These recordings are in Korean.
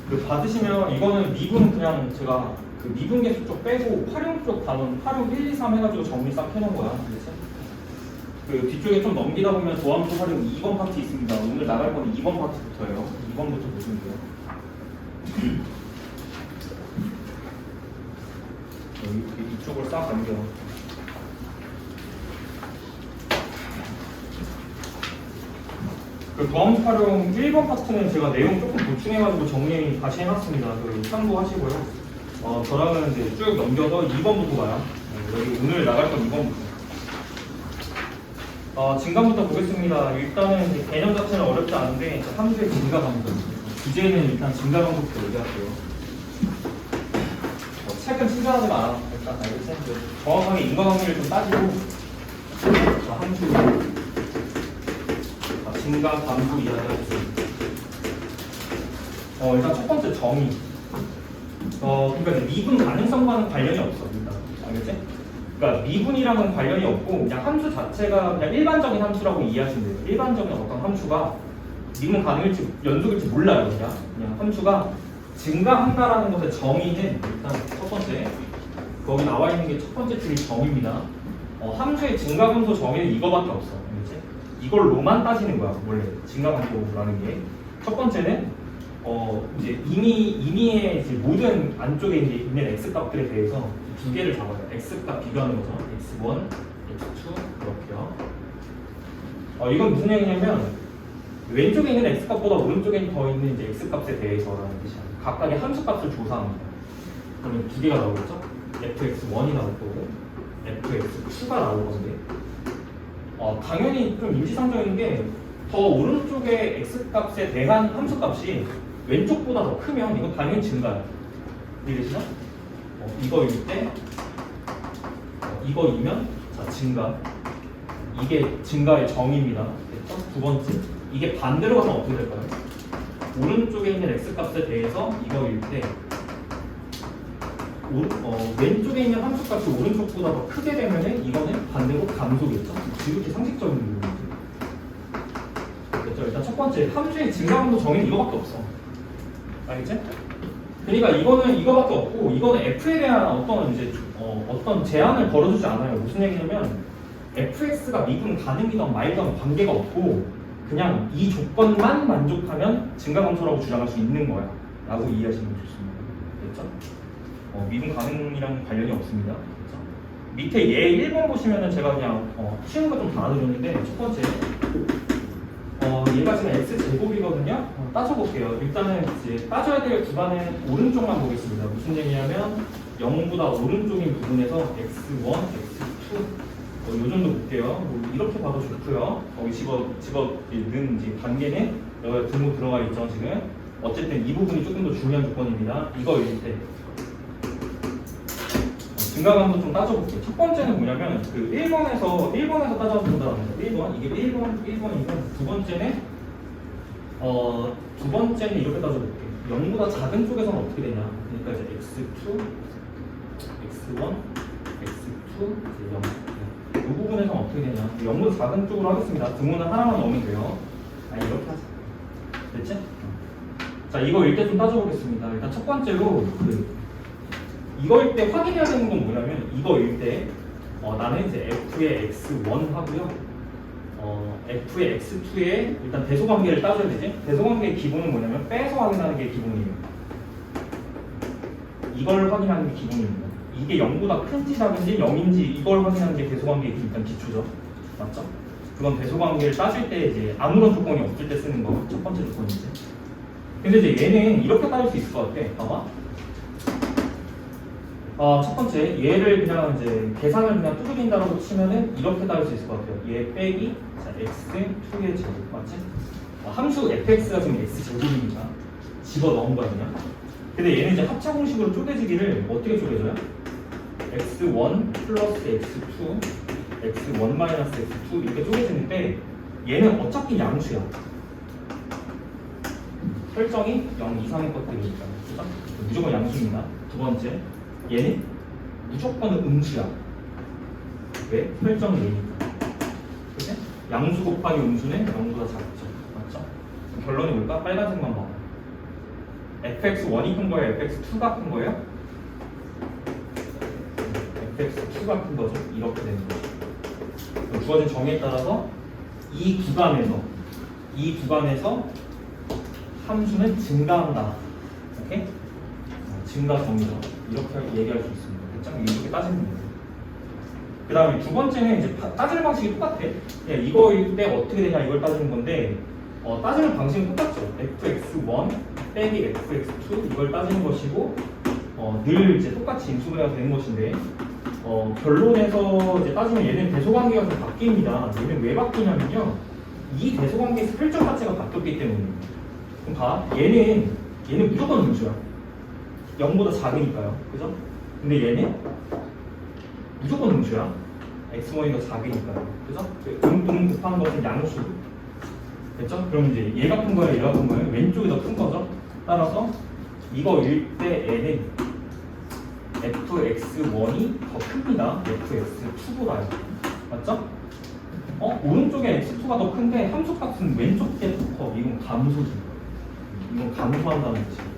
그 받으시면 이거는 미분 그냥 제가 그 미분 계수 쪽 빼고 활용 쪽 단원 활용 1, 2, 3 해가지고 정리 싹 해놓은 거야. 그치? 그 뒤쪽에 좀 넘기다 보면 도함수 활용 2번 파트 있습니다. 오늘 나갈 건 2번 파트부터예요. 2번부터 보시면 돼요. 이쪽을 싹 넘겨. 그 도함수 활용 1번 파트는 제가 내용 조금 보충해가지고 정리 다시 해놨습니다. 그 참고하시고요. 저랑은 이제 쭉 넘겨서 2번부터 가요. 여기 오늘 나갈 건 2번부터. 증감부터 보겠습니다. 일단은 이제 개념 자체는 어렵지 않은데 함수의 증가 방법. 주제는 일단 증가 방법부터 얘기할게요. 책은 친절하지가 않아. 일단 알겠지? 정확하게 인과관계를 좀 따지고 함수 증가 감소 이야기하겠습니다. 일단 첫 번째 정의. 그러니까 미분 가능성과는 관련이 없어. 일단 알겠지? 그러니까 미분이랑은 관련이 없고 그냥 함수 자체가 그냥 일반적인 함수라고 이해하시면 돼요. 일반적인 어떤 함수가 미분 가능일지 연속일지 몰라요. 그냥 함수가 증가한다라는 것의 정의는 일단 첫 번째 거기 나와 있는 게 첫 번째 줄이 정의입니다. 함수의 증가분소 정의는 이거밖에 없어. 알겠지? 이걸로만 따지는 거야. 원래 증가분소라는 게 첫 번째는 이제 이미의 이제 모든 안쪽에 이제 있는 x 값들에 대해서 두 개를 잡아요. x 값 비교하는 거죠. x1, x2 그렇게요. 이건 무슨 얘기냐면 왼쪽에 있는 x 값보다 오른쪽에 더 있는 이제 x 값에 대해서라는 뜻이야. 각각의 함수 값을 조사합니다. 그러면 두 개가 나오겠죠? fx1이 나올 거고 fx2가 나올 건데 당연히 좀 인지상정인 게 더 오른쪽의 x 값에 대한 함수 값이 왼쪽보다 더 크면 이거 당연히 증가해요. 이해되시나? 이거일 때 이거이면 자 증가 이게 증가의 정의입니다. 됐죠? 두 번째 이게 반대로 가면 어떻게 될까요? 오른쪽에 있는 x 값에 대해서 이거일 때 왼쪽에 있는 함수 값이 오른쪽보다 더 크게 되면 이거는 반대로 감소겠죠? 이렇게 상식적인 부분이죠. 그렇죠? 일단 첫 번째 함수의 증가분소 정의는 이거밖에 없어. 알겠지? 그러니까 이거는 이거밖에 없고 이거는 f에 대한 어떤 제한을 걸어주지 않아요. 무슨 얘기냐면 fx가 미분 가능이든 말든 관계가 없고 그냥 이 조건만 만족하면 증가감소라고 주장할 수 있는 거야 라고 이해하시면 좋습니다. 됐죠? 미분 가능이랑 관련이 없습니다. 그렇죠? 밑에 얘 1번 보시면은 제가 그냥 쉬운 거 좀 달아드렸는데 첫 번째 얘가 지금 x제곱이거든요. 따져볼게요. 일단은 이제 따져야 될 구간은 오른쪽만 보겠습니다. 무슨 얘기냐면 0보다 오른쪽인 부분에서 x1, x2 요 정도 볼게요. 이렇게 봐도 좋고요. 거기 집어넣는 이제 관계는 여기 등록 들어가 있죠 지금. 어쨌든 이 부분이 조금 더 중요한 조건입니다. 이거일 때 증가감도 좀 따져볼게요. 첫 번째는 뭐냐면 그 1번에서 따져본다는 거죠. 1번 이게 1번이면 두 번째는 두 번째는 이렇게 따져볼게요. 0보다 작은 쪽에서는 어떻게 되냐? 그러니까 이제 x2, x1, x2, 이제 0. 이 부분에서는 어떻게 되냐? 0보다 작은 쪽으로 하겠습니다. 등호는 하나만 넣으면 돼요. 이렇게 하자. 됐지? 자, 이거 일대 좀 따져보겠습니다. 일단 첫 번째로 이거일 때 확인해야 되는 건 뭐냐면 이거일 때 나는 이제 f의 x1 하고요. f의 x2의 일단 대소관계를 따져야 되지. 대소관계의 기본은 뭐냐면 빼서 확인하는 게 기본이에요. 이걸 확인하는 게 기본입니다. 이게 0보다 큰지 작은지 0인지 이걸 확인하는 게 대소관계의 일단 기초죠. 맞죠? 그건 대소관계를 따질 때 이제 아무런 조건이 없을 때 쓰는 거 첫 번째 조건이지. 근데 이제 얘는 이렇게 따질 수 있을 것 같아. 봐봐. 첫 번째 얘를 그냥 이제 계산을 그냥 두드린다라고 치면은 이렇게 따질 수 있을 것 같아요. 얘 빼기 자 x2의 제곱 맞지? 함수 fx가 지금 x제곱이니까 집어 넣은 거야 그냥. 근데 얘는 이제 합차 공식으로 쪼개지기를 어떻게 쪼개져요? x1 플러스 x2 x1 마이너스 x2 이렇게 쪼개지는데 얘는 어차피 양수야. 설정이 0 이상의 것들이니까 그죠? 무조건 양수입니다. 두 번째 얘는 무조건 음수야. 왜? 설정이 얘니까. 그치? 양수 곱하기 음수는 0보다 작죠. 맞죠? 결론이 뭘까? 빨간색만 봐. fx1이 큰 거예요? fx2가 큰 거예요? fx2가 큰 거죠. 이렇게 되는 거죠. 주어진 정의에 따라서 이 구간에서 함수는 증가한다. 오케이? 증가 정의죠. 이렇게 얘기할 수 있습니다. 됐죠? 이렇게 따지는 거예요. 그 다음에 두 번째는 이제 따지는 방식이 똑같아. 예, 이거일 때 어떻게 되냐 이걸 따지는 건데 따지는 방식은 똑같죠. fx1 빼기 fx2 이걸 따지는 것이고 늘 이제 똑같이 인수분해가 되는 것인데 결론에서 이제 따지면 얘는 대소관계가 좀 바뀝니다. 얘는 왜 바뀌냐면요. 이 대소관계에서 설정 자체가 바뀌었기 때문에 그럼 봐. 얘는 무조건 음수야. 0보다 작으니까요. 그죠? 근데 얘는 무조건 음수야. x1이 더 작으니까요. 그죠? 음 곱한 것은 양수. 됐죠? 그럼 이제 얘가 큰 거예요? 얘가 큰 거예요? 왼쪽이 더 큰 거죠? 따라서 이거일 때 얘는 fx1이 더 큽니다. fx2보다요. 맞죠? 오른쪽에 x2가 더 큰데 함수값은 왼쪽 게 더 커. 이건 감소지. 이건 감소한다는 뜻이에요.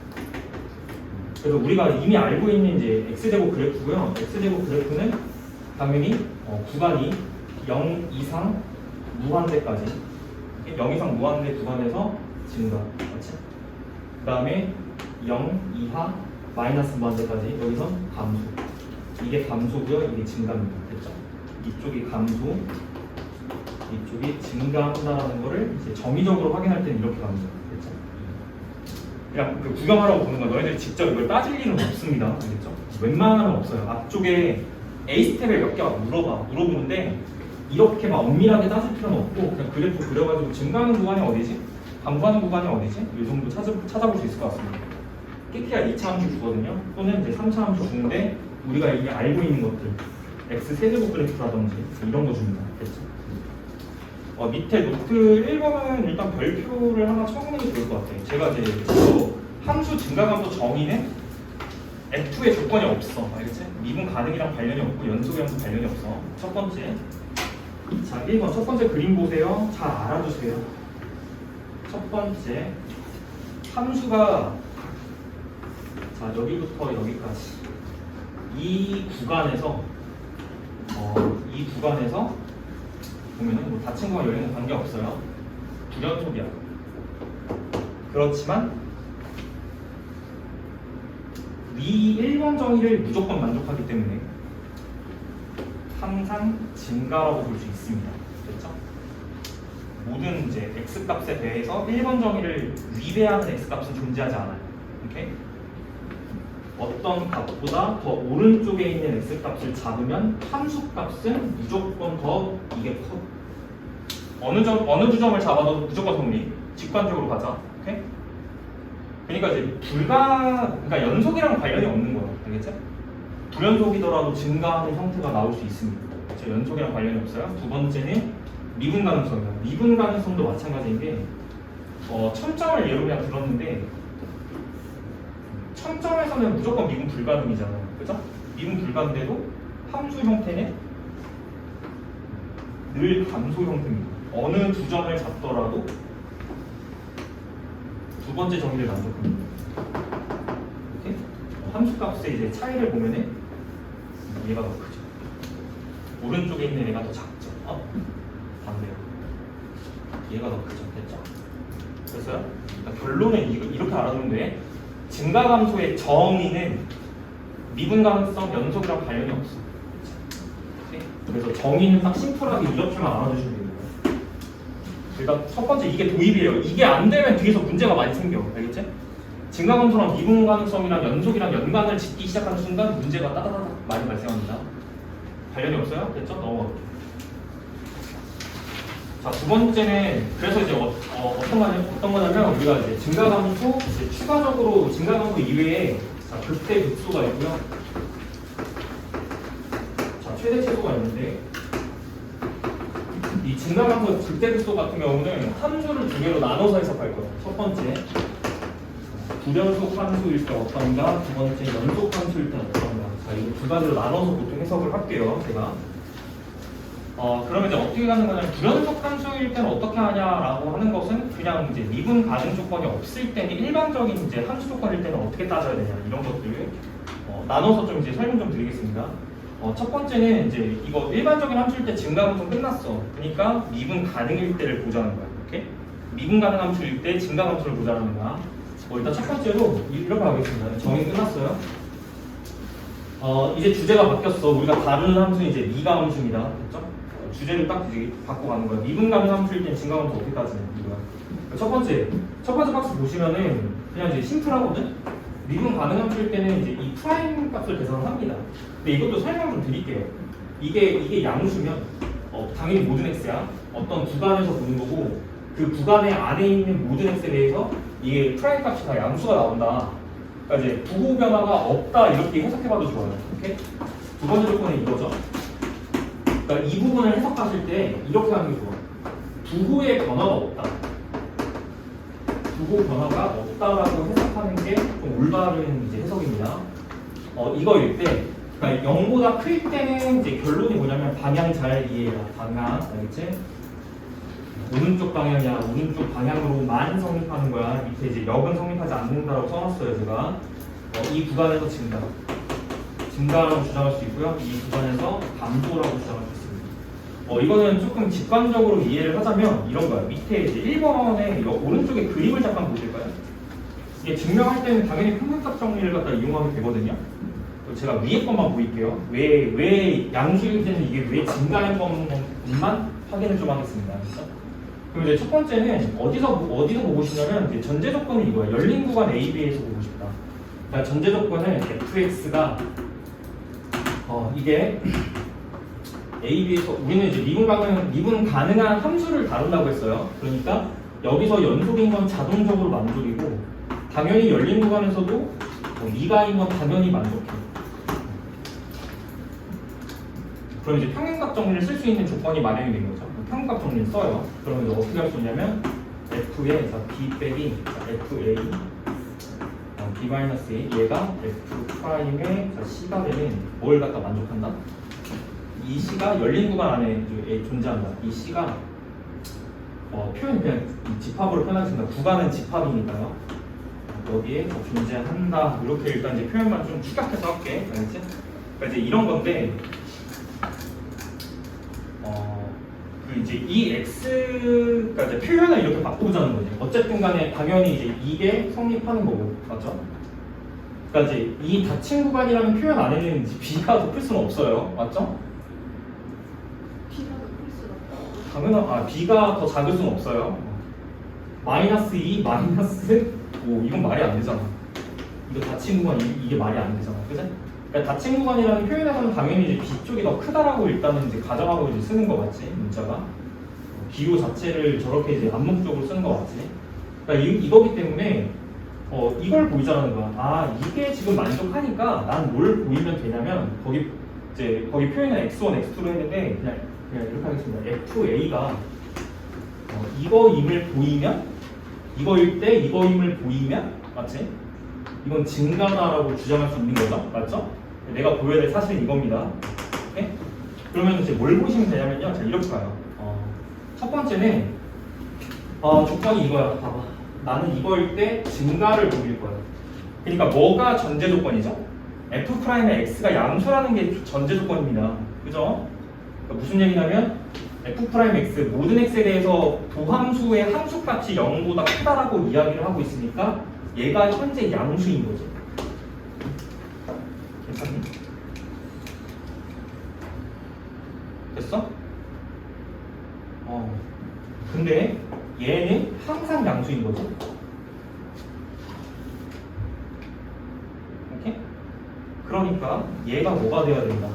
그래서 우리가 이미 알고 있는 이제 x제곱 그래프고요. x제곱 그래프는 당연히 구간이 0 이상 무한대까지 0 이상 무한대 구간에서 증가. 맞지? 그 다음에 0 이하 마이너스 무한대까지 여기서 감소. 이게 감소고요. 이게 증가입니다. 됐죠? 이쪽이 감소, 이쪽이 증가한다는 거를 이제 정의적으로 확인할 때는 이렇게 갑니다. 됐죠? 그냥 그 구경하라고 보는 거 너희들이 직접 이걸 따질 일은 없습니다. 알겠죠? 웬만하면 없어요. 앞쪽에 A 스텝에 몇 개가 물어보는데 이렇게 막 엄밀하게 따질 필요는 없고 그냥 그래프 그려가지고 증가하는 구간이 어디지? 감소하는 구간이 어디지? 이 정도 찾아볼 수 있을 것 같습니다. KT가 2차 함수 주거든요. 또는 이제 3차 함수 주는데 우리가 이게 알고 있는 것들 x 세제곱 그래프라든지 이런 거 줍니다. 됐죠? 밑에 노트 1번은 일단 별표를 하나 쳐보는 게 좋을 것 같아요. 제가 이제 함수 증가감도 정의는 F의 조건이 없어. 알겠지? 미분 가능이랑 관련이 없고 연속이랑도 관련이 없어. 첫 번째. 자, 1번 첫 번째 그림 보세요. 잘 알아두세요. 첫 번째 함수가 자, 여기부터 여기까지 이 구간에서 보면은 뭐 닫힌 거와 열린 거 관계 없어요. 불연속이야. 그렇지만 위 1번 정의를 무조건 만족하기 때문에 항상 증가라고 볼 수 있습니다. 됐죠? 모든 이제 x 값에 대해서 1번 정의를 위배하는 x 값은 존재하지 않아요. 오케이? 어떤 값보다 더 오른쪽에 있는 x 값을 잡으면 함수 값은 무조건 더 이게 커. 어느 주점을 잡아도 무조건 성립. 직관적으로 가자. 오케이? 그러니까 이제 그러니까 연속이랑 관련이 없는 거예요. 알겠지? 불연속이더라도 증가하는 형태가 나올 수 있습니다. 그렇죠? 연속이랑 관련이 없어요. 두 번째는 미분 가능성이에요. 미분 가능성도 마찬가지인 게 천점을 예로 그냥 들었는데 천점에서는 무조건 미분 불가능이잖아요. 그죠? 미분 불가인데도 함수 형태는 늘 감소 형태입니다. 어느 두 점을 잡더라도 두 번째 정의를 만족합니다. 이렇게 함수 값의 이제 차이를 보면은 얘가 더 크죠. 오른쪽에 있는 얘가 더 작죠. 반대로 얘가 더 크죠. 됐죠? 그래서 결론은 이렇게 알아두면 돼. 증가 감소의 정의는 미분 가능성 연속이랑 관련이 없어. 그래서 정의는 딱 심플하게 이렇게만 알아두시면 돼요. 일단 첫 번째 이게 도입이에요. 이게 안 되면 뒤에서 문제가 많이 생겨. 알겠지? 증가 감소랑 미분 가능성이랑 연속이랑 연관을 짓기 시작하는 순간 문제가 따다다닥 많이 발생합니다. 관련이 없어요? 됐죠? 넘어갈게요. 자, 두 번째는 그래서 이제 어떤 거냐면 우리가 이제 증가 감소, 이제 추가적으로 증가 감소 이외에 자, 극대 극소가 있고요. 자, 최대 최소가 있는데 이 증가 감소 극대 극소 같은 경우는 함수를 두 개로 나눠서 해석할 거예요. 첫 번째 불연속 함수일 때 어떤가, 두 번째 연속 함수일 때 어떤가. 자, 이거 두 가지로 나눠서 보통 해석을 할게요. 제가 그러면 이제 어떻게 가는 거냐면 불연속 함수일 때는 어떻게 하냐라고 하는 것은 그냥 이제 미분 가능 조건이 없을 때는 일반적인 이제 함수 조건일 때는 어떻게 따져야 되냐 이런 것들을 나눠서 좀 이제 설명 좀 드리겠습니다. 첫 번째는 이제 이거 일반적인 함수일 때 증가함수는 끝났어. 그러니까 미분 가능일 때를 보자는 거야. 이렇게 미분 가능 함수일 때 증가함수를 보자는 거야. 일단 첫 번째로 이렇게 하겠습니다. 정의 끝났어요. 이제 주제가 바뀌었어. 우리가 다루는 함수는 이제 미가 함수입니다. 됐죠? 주제를 딱 이제 바꿔 가는 거야. 미분 가능 함수일 때는 증가 함수 어떻게 따지냐 이거야. 첫 번째 박스 보시면은 그냥 이제 심플하거든. 미분 가능 함수일 때는 이제 이 프라임 값을 계산을 합니다. 근데 이것도 설명 좀 드릴게요. 이게 양수면 당연히 모든 x야. 어떤 구간에서 보는 거고 그 구간의 안에 있는 모든 x에 대해서 이게 프라임 값이 다 양수가 나온다. 그러니까 이제 부호 변화가 없다 이렇게 해석해봐도 좋아요. 오케이? 두 번째 조건은 이거죠. 그러니까 이 부분을 해석하실 때 이렇게 하는 게 좋아. 부호의 변화가 없다. 부호 변화가 없다라고 해석하는 게 좀 올바른 이제 해석입니다. 이거일 때, 그러니까 0보다 클 때는 이제 결론이 뭐냐면 방향 잘 이해해라. 방향, 알겠지? 오른쪽 방향이야. 오른쪽 방향으로만 성립하는 거야. 밑에 이제 역은 성립하지 않는다라고 써놨어요, 제가. 이 구간에서 증가라고 주장할 수 있고요. 이 구간에서 감소라고 주장할 수 있습니다. 이거는 조금 직관적으로 이해를 하자면 이런 거야. 밑에 이제 1번에 오른쪽에 그림을 잠깐 보실까요? 이게 증명할 때는 당연히 평균값 정리를 갖다 이용하게 되거든요. 제가 위에 것만 보일게요. 왜 양수일 때는 이게 왜 증가한 것만 확인을 좀 하겠습니다. 그렇죠? 그럼 이제 첫 번째는 어디서 보고 싶냐면 이제 전제 조건은 이거야. 열린 구간 A, B에서 보고 싶다. 그러니까 전제 조건은 fx가 이게 A, B에서 우리는 이제 미분 가능한 함수를 다룬다고 했어요. 그러니까 여기서 연속인 건 자동적으로 만족이고 당연히 열린 구간에서도 미가인 건 당연히 만족해. 그럼 이제 평균값 정리를 쓸 수 있는 조건이 마련이 된 거죠. 평균값 정리를 써요. 그러면 이제 어떻게 할 수 있냐면 f의 b 빼기 fa b-a 얘가 f 프라임의 c가 되는 뭘 갖다 만족한다? 이 c가 열린 구간 안에 존재한다. 이 c가 표현 그냥 집합으로 표현하겠습니다. 구간은 집합이니까요. 여기에 존재한다. 이렇게 일단 이제 표현만 좀 축약해서 할게. 알겠지? 그러니까 이제 이런 건데 이제 이 x가 이제 표현을 이렇게 바꾸자는 거지. 어쨌든 간에 당연히 이제 이게 성립하는 거고, 맞죠? 그러니까 이제 이 닫힌 구간이라는 표현 안에는 이제 b가 덮을 수는 없어요, 맞죠? b가 덮을 수가 없다. 당연한 b가 더 작을 수는 없어요. 마이너스 2, 마이너스 5 이건 말이 안 되잖아. 이거 닫힌 구간 이게 말이 안 되잖아, 그죠? 그러니까 닫힌 구간이라는 표현에서는 당연히 이제 B 쪽이 더 크다라고 일단은 이제 가정하고 이제 쓰는 거 맞지? 문자가 비교 자체를 저렇게 이제 암묵적으로 쓰는 거 맞지? 그러니까 이거기 때문에 이걸 보이자는 거야. 이게 지금 만족하니까 난 뭘 보이면 되냐면 거기 표현을 x1, x2로 했는데 그냥 이렇게 하겠습니다. FA가 이거임을 보이면 이거일 때 이거임을 보이면 맞지? 이건 증가다라고 주장할 수 있는 거죠, 맞죠? 내가 보여야 될 사실은 이겁니다. 오케이? 그러면 이제 뭘 보시면 되냐면요, 자 이렇게 가요. 첫 번째는 조건이 이거야. 봐봐. 나는 이거일 때 증가를 보일 거야. 그러니까 뭐가 전제 조건이죠? f 프라임의 x가 양수라는 게 전제 조건입니다. 그죠? 그러니까 무슨 얘기냐면 f 프라임 x 모든 x에 대해서 도함수의 함수값이 0보다 크다라고 이야기를 하고 있으니까 얘가 현재 양수인 거죠. 괜찮니? 됐어? 근데 얘는 항상 양수인 거죠. 오케이? 그러니까 얘가 뭐가 돼야 된다?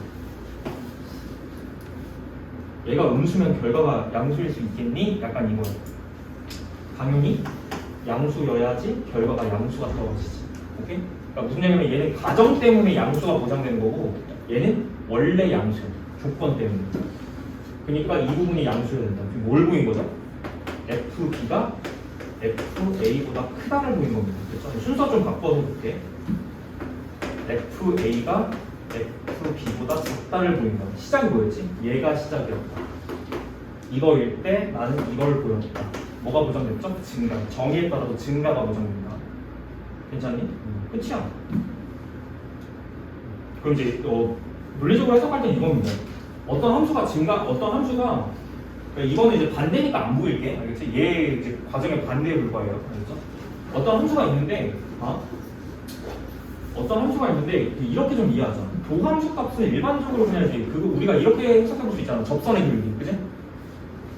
얘가 음수면 결과가 양수일 수 있겠니? 약간 이거야. 당연히 양수여야지 결과가 양수가 떨어지지. 오케이? 그러니까 무슨 얘기냐면 얘는 가정 때문에 양수가 보장되는 거고 얘는 원래 양수, 조건 때문에. 그러니까 이 부분이 양수여야 된다. 지금 뭘 보인 거죠? FB가 FA보다 크다를 보인 겁니다. 그렇죠? 순서 좀 바꿔서 볼게. FA가 FB보다 작다를 보인다. 시작이 뭐였지? 얘가 시작이었다. 이거일 때 나는 이걸 보여줬다. 뭐가 보장됐죠? 증가. 정의에 따라서 증가가 보장된다. 괜찮니? 끝이야. 그럼 이제 물리적으로 해석할 땐 이겁니다. 어떤 함수가 어떤 함수가 그러니까 이거는 이제 반대니까 안 보일게. 알겠지? 얘 이제 과정의 반대에 불과해요. 알겠죠? 어떤 함수가 있는데, 어떤 함수가 있는데 이렇게 좀 이해하자. 도함수 값은 일반적으로 그냥 이제 그거 우리가 이렇게 해석해 볼 수 있잖아. 접선의 길이, 그지?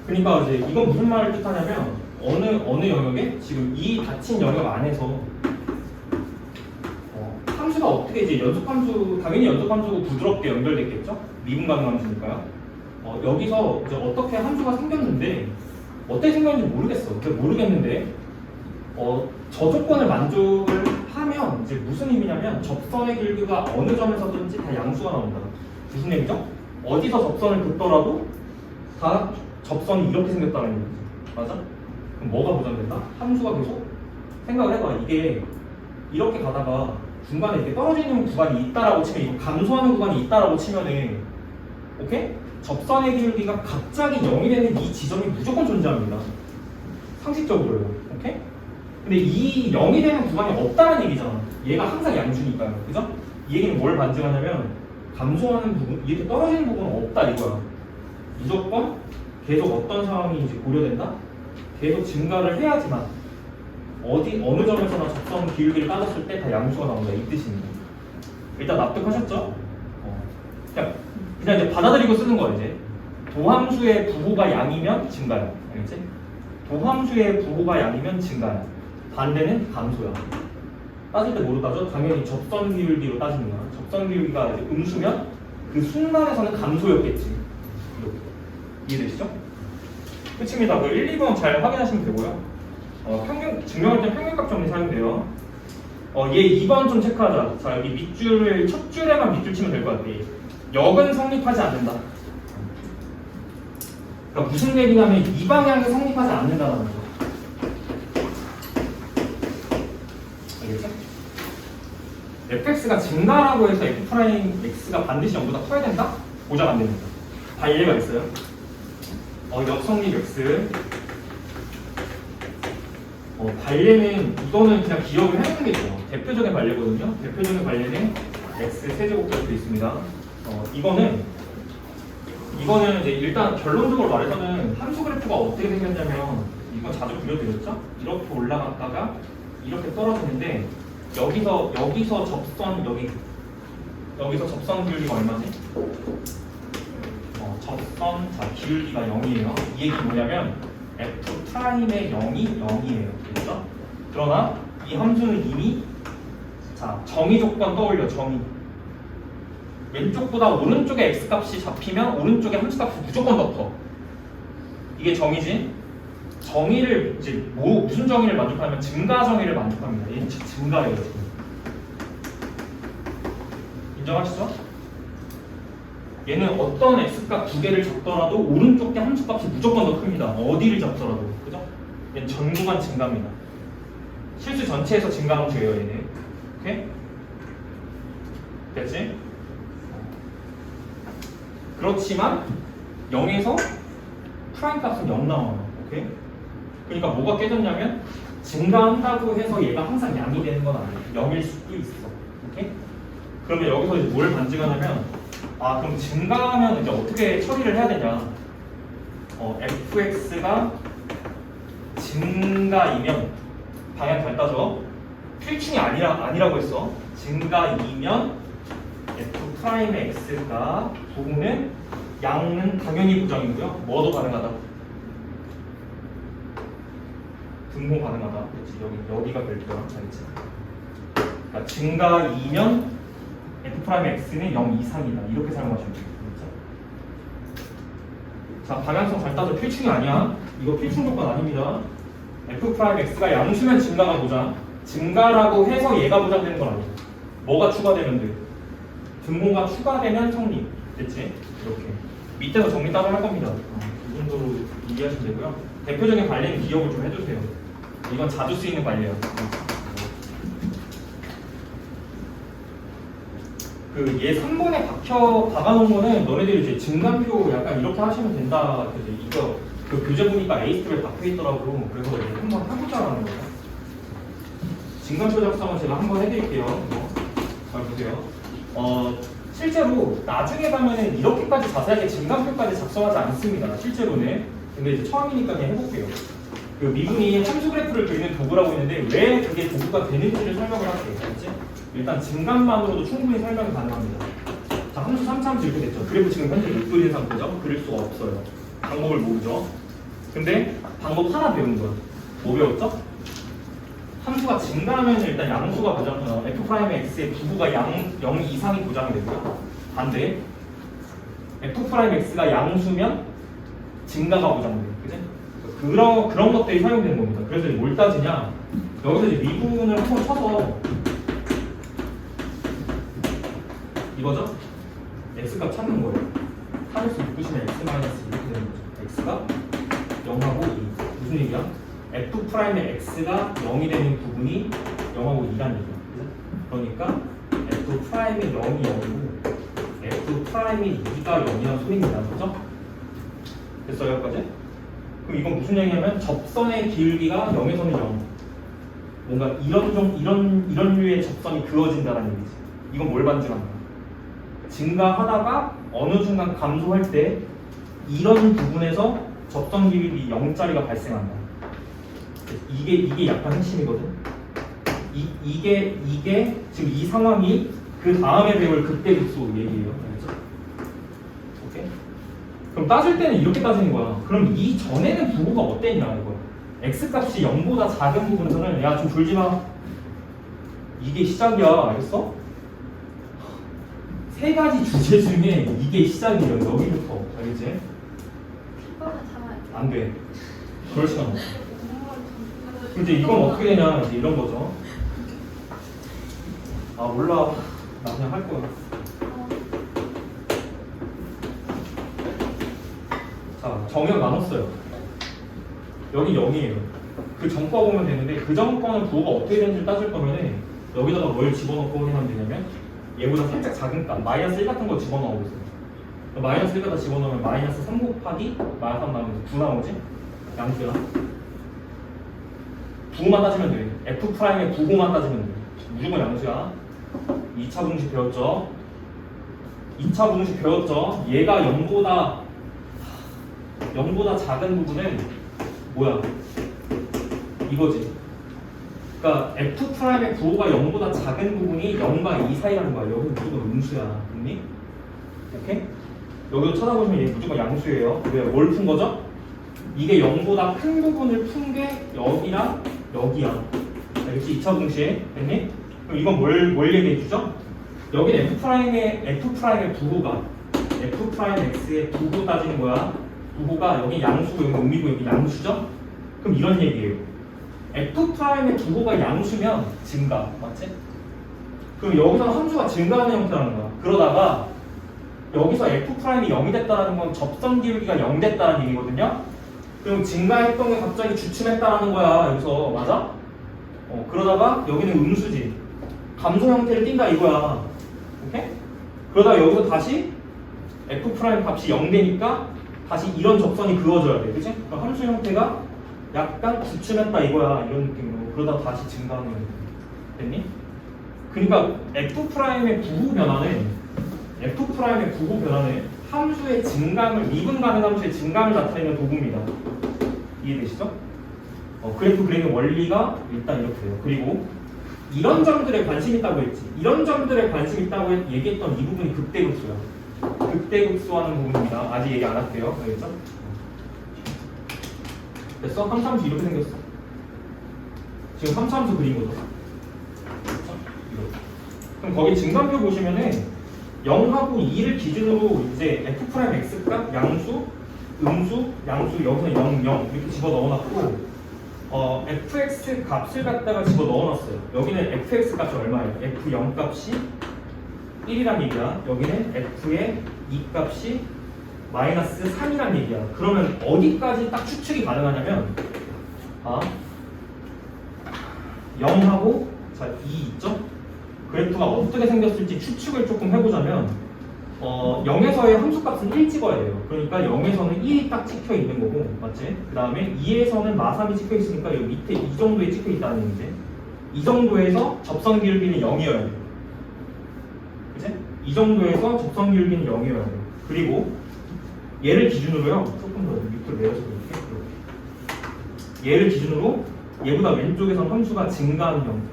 그러니까 이제 이건 무슨 말을 뜻하냐면 어느 영역에 지금 이 닫힌 영역 안에서 함수가 어떻게 이제 연속함수 당연히 연속함수고 부드럽게 연결됐겠죠? 미분 가능 함수니까요. 여기서 이제 어떻게 함수가 생겼는데 어떻게 생겼는지 모르겠어. 모르겠는데 저 조건을 만족을 하면 이제 무슨 의미냐면 접선의 길이가 어느 점에서든지 다 양수가 나온다. 무슨 얘기죠? 어디서 접선을 긋더라도 다 접선이 이렇게 생겼다는 얘기지. 맞아? 그럼 뭐가 보장된다? 함수가 계속 생각을 해봐. 이게 이렇게 가다가 중간에 이렇게 떨어지는 구간이 있다라고 치면 이거 감소하는 구간이 있다라고 치면은 오케이? 접선의 길이가 갑자기 0이 되는 이 지점이 무조건 존재합니다. 상식적으로요. 오케이? 근데 이 0이 되는 구간이 없다는 얘기잖아. 얘가 항상 양수니까요. 그죠? 이 얘기는 뭘 반증하냐면 감소하는 부분, 이렇게 떨어지는 부분은 없다 이거야. 무조건 계속 어떤 상황이 이제 고려된다? 계속 증가를 해야지만 어느 점에서나 접선 기울기를 따졌을 때 다 양수가 나온다 이 뜻입니다. 일단 납득하셨죠? 그냥 이제 받아들이고 쓰는 거야 이제. 도함수의 부호가 양이면 증가야. 알겠지? 도함수의 부호가 양이면 증가야. 반대는 감소야. 따질 때 뭐로 따져? 당연히 접선 기울기로 따지는 거야. 접선 기울기가 이제 음수면 그 순간에서는 감소였겠지. 이렇게. 이해되시죠? 끝입니다. 그 1, 2번 잘 확인하시면 되고요. 증명할 때 평균값 정리 사용돼요. 얘 2번 좀 체크하자. 자, 여기 밑줄을 첫 줄에만 밑줄 치면 될 것 같아. 역은 성립하지 않는다. 그러니까 무슨 얘기냐면 이 방향이 성립하지 않는다는 거죠. 알겠죠? fx가 증가라고 해서 f'x가 반드시 0보다 커야 된다? 보장 안 됩니다. 반례가 있어요. 역성립 x. 반례는 이거는 그냥 기억을 해놓는 게 좋아. 대표적인 반례거든요. 대표적인 반례는 x 세제곱까지 되어 있습니다. 이거는 이제 일단 결론적으로 말해서는 함수 그래프가 어떻게 생겼냐면 이건 자주 그려드렸죠? 이렇게 올라갔다가 이렇게 떨어지는데 여기서 접선 여기서 접선 기울기가 얼마지? 접선 기울기가 0이에요. 이 얘기 뭐냐면 F'의 0이 0이에요. 그렇죠? 그러나 이 함수는 이미 정의 조건 떠올려. 정의. 왼쪽보다 오른쪽에 x값이 잡히면 오른쪽에 함수값이 무조건 더 커. 이게 정의지. 정의를 이제 무슨 정의를 만족하냐면 증가 정의를 만족합니다. 얘는 증가예요. 지금. 인정하시죠? 얘는 어떤 x값 두 개를 잡더라도 오른쪽 게 함수값이 무조건 더 큽니다. 어디를 잡더라도. 그죠? 얘는 전 구간 증가입니다. 실수 전체에서 증가 함수예요. 얘는. 오케이? 됐지? 그렇지만 0에서 프라임 값은 0 나와요. 오케이? 그러니까 뭐가 깨졌냐면 증가한다고 해서 얘가 항상 양이 되는 건 아니에요. 0일 수도 있어. 오케이? 그러면 여기서 이제 뭘 반증하냐면 그럼 증가하면 이제 어떻게 처리를 해야 되냐? fx가 증가이면 방향 잘 따져. 필충이 아니라고 했어. 증가이면 f'의 x가 부호는 양은 당연히 부정이고요. 뭐도 가능하다. 분모 가능하다. 그렇지. 여기가 별도야. 알겠지? 그러니까 증가이면 f'의 x는 0 이상이다. 이렇게 사용하시면 돼요. 자, 방향성 잘 따져. 필충이 아니야. 이거 필충 조건 아닙니다. f'의 x가 양수면 증가가 보장. 증가라고 해서 얘가 보장되는 건 아니야. 뭐가 추가되면 돼? 분모가 추가되면 성립. 됐지? 이렇게. 밑에서 정리 따로 할 겁니다. 이 정도로 이해하시면 되고요. 대표적인 관리는 기억을 좀 해주세요. 이건 자주 쓰이는 관리예요. 얘 3번에 박아놓은 거는 너네들이 이제 증간표 약간 이렇게 하시면 된다. 이거 그 교재 보니까 A 스텝에 박혀 있더라고. 그래서 이제 한번 해보자라는 거예요. 진간표 작성은 제가 한번 해드릴게요. 잘 보세요. 실제로 나중에 가면은 이렇게까지 자세하게 진간표까지 작성하지 않습니다. 실제로는. 근데 이제 처음이니까 그냥 해볼게요. 그 미분이 함수 그래프를 그리는 도구라고 했는데 왜 그게 도구가 되는지를 설명을 할게요. 알겠지? 일단 진간만으로도 충분히 설명이 가능합니다. 자, 함수 3차 함수 이렇게 됐죠. 그래프 지금 현재 못 그린 상태죠. 그릴 수가 없어요. 방법을 모르죠. 근데 방법 하나 배운 거야. 뭐 배웠죠? 함수가 증가하면 일단 양수가 보장, f'x의 부호가 0 이상이 보장이 되고요. 반대, f'x가 양수면 증가가 보장돼요. 그지? 그런 것들이 사용되는 겁니다. 그래서 이제 뭘 따지냐? 여기서 이제 미분을 한번 쳐서 이거죠? x값 찾는 거예요. 하늘수 묶으시면 x 마이너스 이렇게 되는 거죠. x가 0하고 2. 무슨 얘기야? f'의 x가 0이 되는 부분이 0하고 2라는 얘기야. 그죠? 그러니까 f'의 0이 0이고 f'의 2가 0이라는 소리입니다. 그죠? 됐어요, 여기까지? 그럼 이건 무슨 얘기냐면 접선의 기울기가 0에서는 0. 뭔가 이런 류의 접선이 그어진다는 얘기지. 이건 뭘 반증한다? 증가하다가 어느 순간 감소할 때 이런 부분에서 접선 기울기 0짜리가 발생한다. 이게 약간 핵심이거든. 이게 지금 이 상황이 그 다음에 배울 극대극소 얘기예요. 알겠죠? 오케이? 그럼 따질 때는 이렇게 따지는 거야. 그럼 이 전에는 부호가 어땠냐 이거. x 값이 0보다 작은 부분에서는 야 좀 졸지 마. 이게 시작이야. 알겠어? 세 가지 주제 중에 이게 시작이에요. 여기부터. 알겠지? 이거는 잡아야 돼. 안 돼. 그럴 시간 없어. 이제 이건 어떻게 되냐 이제 이런 거죠. 아 몰라. 나 그냥 할 거야. 자, 정의가 나눴어요. 여기 0이에요. 그 전과 보면 되는데 그 전과는 부호가 어떻게 되는지 따질 거면은 여기다가 뭘 집어넣고 확인하면 되냐면 얘보다 살짝 작은 값, 마이너스 1 같은 거 집어넣어 보세요. 마이너스 1 갖다 집어넣으면 마이너스 3 곱하기 마이너스 3 나오면 9 나오지? 양수야. 부호만 따지면 돼. F'의 부호만 따지면 돼. 무조건 양수야. 2차 분식 배웠죠? 2차 분식 배웠죠? 얘가 0보다 작은 부분은 뭐야? 이거지. 그러니까 F'의 부호가 0보다 작은 부분이 0과 2 사이라는 거야. 여기는 무조건 음수야. 됐니? 오케이? 여기도 쳐다보시면 얘 무조건 양수예요. 왜? 뭘 푼 거죠? 이게 0보다 큰 부분을 푼 게 여기랑 여기야. 알겠지? 2차 공식. 됐니? 그럼 이건 뭘 얘기해 주죠? 여기는 F'의 부호가 F'X의 부호 따지는 거야. 부호가 여기 양수고 여기 음이고 여기 양수죠? 그럼 이런 얘기예요. F'의 부호가 양수면 증가. 맞지? 그럼 여기서 함수가 증가하는 형태라는 거야. 그러다가 여기서 F'이 0이 됐다는 건 접선 기울기가 0 됐다는 얘기거든요. 그럼 증가했던 게 갑자기 주춤했다는 거야. 여기서 맞아? 그러다가 여기는 음수지. 감소 형태를 띈다 이거야. 오케이? 그러다가 여기서 다시 F' 값이 0 되니까 다시 이런 접선이 그어져야 돼. 그치? 그럼 함수 형태가 약간 주춤했다 이거야. 이런 느낌으로. 그러다가 다시 증가하는 형태. 됐니? 그러니까 F'의 부호 변화는 함수의 증감을, 미분 가능 함수의 증감을 나타내는 도구입니다. 이해되시죠? 그래프 그리는 원리가 일단 이렇게 돼요. 그리고 이런 점들에 관심 있다고 했지. 이런 점들에 관심 있다고 얘기했던 이 부분이 극대극소야. 극대극소하는 부분입니다. 아직 얘기 안 할게요. 알겠죠? 됐어? 함수 이렇게 생겼어. 지금 함수 그린 거죠. 그렇죠? 이렇게. 그럼 거기 증감표 보시면은 0하고 2를 기준으로 이제 F'X 값, 양수, 음수, 양수, 여기서 0, 0 이렇게 집어 넣어놨고 fx 값을 갖다가 집어 넣어놨어요. 여기는 fx 값이 얼마예요? f0 값이 1이란 얘기야. 여기는 f의 2 값이 마이너스 3이란 얘기야. 그러면 어디까지 딱 추측이 가능하냐면 0하고 자 2 있죠? 그래프가 어떻게 생겼을지 추측을 조금 해보자면 0에서의 함수값은 1 찍어야 돼요. 그러니까 0에서는 1이 딱 찍혀 있는 거고, 맞지? 그 다음에 2에서는 마삼이 찍혀 있으니까 여기 밑에 이 정도에 찍혀 있다는 얘기지. 이 정도에서 접선 기울기는 0이어야 돼요. 그치? 이 정도에서 접선 기울기는 0이어야 돼요. 그리고 얘를 기준으로요, 조금 더 밑으로 내려서 볼게요. 얘를 기준으로 얘보다 왼쪽에선 함수가 증가하는 형태.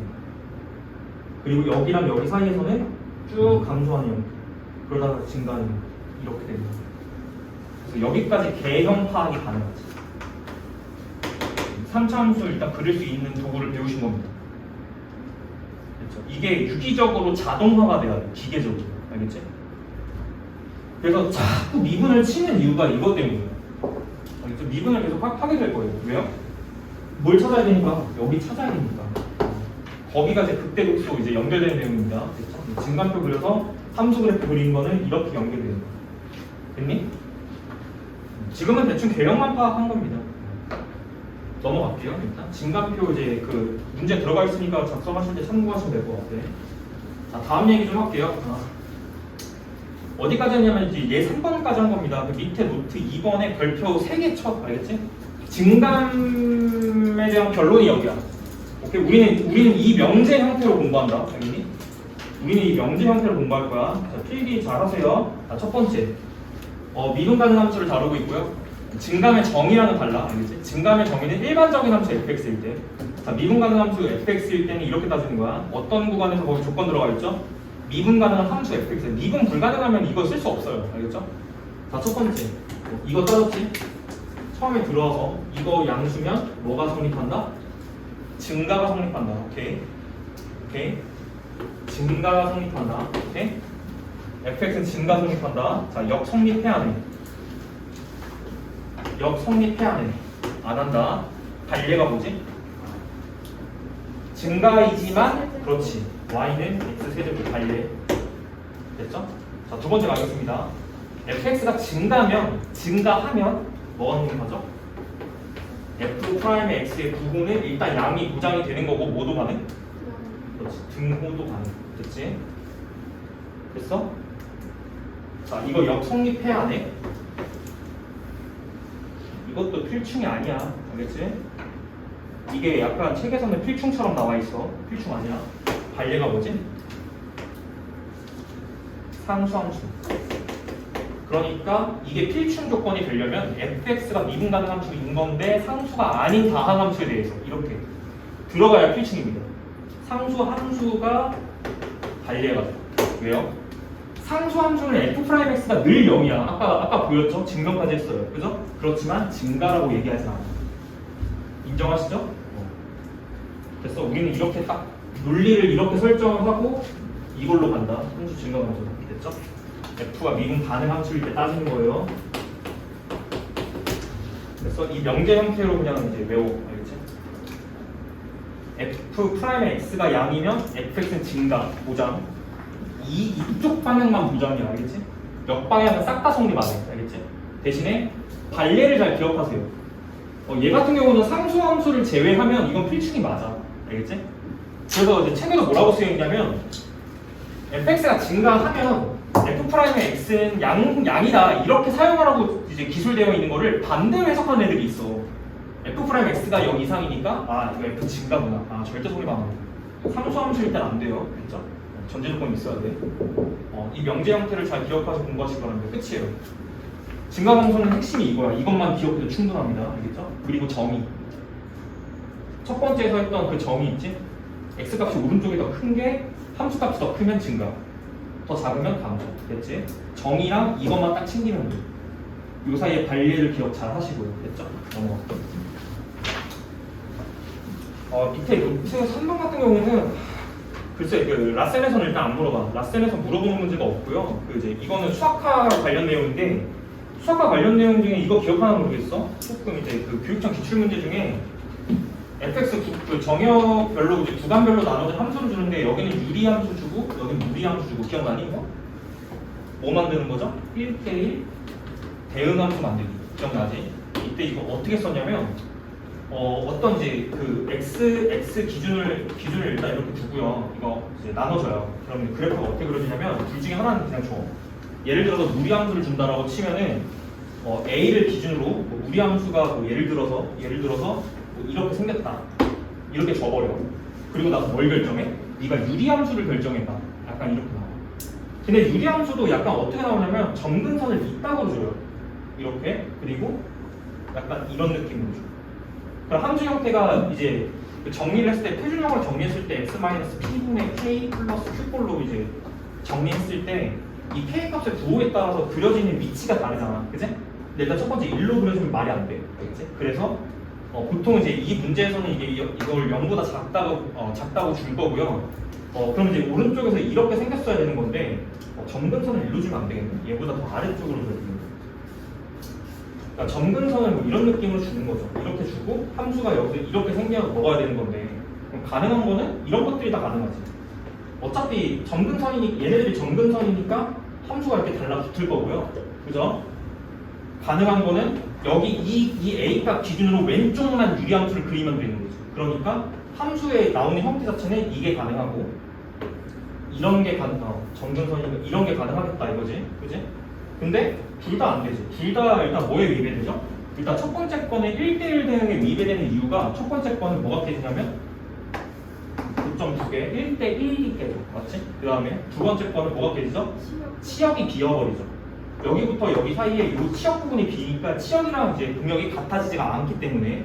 그리고 여기랑 여기 사이에서는 쭉 감소하는 형태. 그러다가 증가하는 형태. 이렇게 됩니다. 그래서 여기까지 개형 파악이 가능하지. 3차 함수를 일단 그릴 수 있는 도구를 배우신 겁니다. 그렇죠? 이게 유기적으로 자동화가 돼야 돼. 기계적으로. 알겠지? 그래서 자꾸 미분을 치는 이유가 이것 때문이에요. 알겠죠? 미분을 계속 하게 될 거예요. 왜요? 뭘 찾아야 되니까? 여기 찾아야 되니까. 거기가 이제 극대극소 이제 연결되는 내용입니다. 됐죠? 증간표 그려서 함수 그래프 그린 거는 이렇게 연결되는 거예요. 됐니? 지금은 대충 개형만 파악한 겁니다. 넘어갈게요. 일단 증간표 이제 그 문제 들어가 있으니까 작성하실 때 참고하시면 될 것 같아. 자, 다음 얘기 좀 할게요. 어디까지 했냐면 이제 얘 3번까지 한 겁니다. 그 밑에 노트 2번에 별표 3개 쳐. 알겠지? 증감에 대한 결론이 여기야. 오케이? 우리는 이 명제 형태로 공부한다. 알겠니? 우리는 이 명제 형태로 공부할 거야. 자, 필기 잘 하세요. 자, 첫 번째. 미분 가능 함수를 다루고 있고요. 증감의 정의랑은 달라. 알겠지? 증감의 정의는 일반적인 함수 fx일 때. 자, 미분 가능 함수 fx일 때는 이렇게 따지는 거야. 어떤 구간에서 거기 조건 들어가 있죠? 미분 가능한 함수 fx. 미분 불가능하면 이거 쓸 수 없어요. 알겠죠? 자, 첫 번째. 이거 따졌지? 처음에 들어와서 이거 양수면 뭐가 성립한다? 증가가 성립한다. 오케이. 오케이. 증가가 성립한다. 오케이. fx는 증가 성립한다. 자, 역 성립해야 돼. 역 성립해야 돼. 안 한다. 반례가 뭐지? 증가이지만 그렇지. y는 x세제곱 반례. 됐죠? 자, 두 번째 가겠습니다. fx가 증가하면 뭐가 성립하죠? f'의 x의 부호는 일단 양이 무장이 되는 거고 뭐도 가능? 그렇지. 등호도 가능. 됐지? 됐어? 자, 이거 역 성립해야 돼. 이것도 필충이 아니야. 알겠지? 이게 약간 책에서는 필충처럼 나와 있어. 필충 아니야. 반례가 뭐지? 상수함수. 그러니까 이게 필충 조건이 되려면 fx가 미분 가능 함수인 건데 상수가 아닌 다항 함수에 대해서 이렇게 들어가야 필충입니다. 상수 함수가 반례가 돼. 왜요? 상수 함수는 f'x가 늘 0이야. 아까 보였죠? 증명까지 했어요. 그죠? 그렇지만 증가라고 얘기하지 않아. 인정하시죠? 됐어. 우리는 이렇게 딱 논리를 이렇게 설정을 하고 이걸로 간다. 함수 증가 검사. 됐죠? f가 미분 가능 함수일 때 따지는 거예요. 그래서 이 명제 형태로 그냥 이제 외워. 알겠지? f'의 x가 양이면 fx는 증가, 보장. 이쪽 방향만 보장이야. 알겠지? 역방향은 싹 다 성립 안 해. 알겠지? 대신에 반례를 잘 기억하세요. 얘 같은 경우는 상수함수를 제외하면 이건 필충이 맞아. 알겠지? 그래서 이제 책에서 뭐라고 쓰여있냐면 fx가 증가하면 f'의 x는 양이다 이렇게 사용하라고 이제 기술되어 있는 거를 반대로 해석하는 애들이 있어. f'의 x가 0 이상이니까 이거 f 증가구나. 절대 성립 안 하고. 상수함수일 땐 안 돼요. 그렇죠? 전제 조건이 있어야 돼. 이 명제 형태를 잘 기억하셔서 공부하시기 바랍니다. 끝이에요. 증가함수는 핵심이 이거야. 이것만 기억해도 충분합니다. 알겠죠? 그리고 정의. 첫 번째에서 했던 그 정의 있지? x값이 오른쪽이 더 큰 게 함수값이 더 크면 증가, 더 작으면 감소. 됐지? 정의랑 이것만 딱 챙기면 돼. 요 사이에 반례를 기억 잘 하시고요. 됐죠? 밑에 노트 3번 같은 경우는 글쎄 그 라센에서는 일단 안 물어봐. 라센에서 물어보는 문제가 없고요. 이제 이거는 수학과 관련 내용인데 수학과 관련 내용 중에 이거 기억하나 모르겠어? 조금 이제 그 교육청 기출 문제 중에 fx 그 정역별로 이제 구간별로 나눠진 함수를 주는데 여기는 유리함수 주고 여기는 무리함수 주고 기억나니 이거? 뭐 만드는 거죠? 1대1 대응함수 만들기. 기억나지? 이때 이거 어떻게 썼냐면 어떤 이제 그 x 기준을 일단 이렇게 두고요. 이거 이제 나눠줘요. 그러면 그래프가 어떻게 그려지냐면 둘 중에 하나는 그냥 줘. 예를 들어서 무리함수를 준다라고 치면은 A를 기준으로 뭐 무리함수가 뭐 예를 들어서 뭐 이렇게 생겼다. 이렇게 줘버려. 그리고 나서 뭘 결정해? 네가 유리함수를 결정해봐. 약간 이렇게 나와. 근데 유리함수도 약간 어떻게 나오냐면 점근선을 이따구로 줘요. 이렇게. 그리고 약간 이런 느낌으로 줘. 그럼 함수 형태가 이제 정리를 했을 때 표준형으로 정리했을 때 x-p분의 k 플러스 q꼴로 이제 정리했을 때 이 k 값의 부호에 따라서 그려지는 위치가 다르잖아. 그치? 근데 일단 첫 번째 1로 그려주면 말이 안 돼. 알겠지? 그래서 보통 이제 이 문제에서는 이걸 0보다 작다고 줄 거고요. 그럼 이제 오른쪽에서 이렇게 생겼어야 되는 건데 점근선을 일로 주면 안 되겠네. 얘보다 더 아래쪽으로 줘야 되는 거야. 그러니까 점근선을 뭐 이런 느낌으로 주는 거죠. 이렇게 주고 함수가 여기서 이렇게 생겨 먹어야 되는 건데 그럼 가능한 거는 이런 것들이 다 가능하지. 어차피 얘네들이 점근선이니까 함수가 이렇게 달라붙을 거고요. 그죠? 가능한 거는 여기 이 A값 기준으로 왼쪽만 유리함수를 그리면 되는 거죠. 그러니까 함수에 나오는 형태 자체는 이게 가능하고 이런 게 점근선이니까 이런 게 가능하겠다 이거지. 그지? 근데 둘 다 안 되지. 둘 다 일단 뭐에 위배되죠? 일단 첫 번째 거는 1대1 대응에 위배되는 이유가 첫 번째 거는 뭐가 깨지냐면 9.2개 1대1이 깨져. 맞지? 그 다음에 두 번째 거는 뭐가 깨지죠? 치역이 비어버리죠. 여기부터 여기 사이에 이 치역 부분이 비니까 치역이랑 이제 능력이 같아지지가 않기 때문에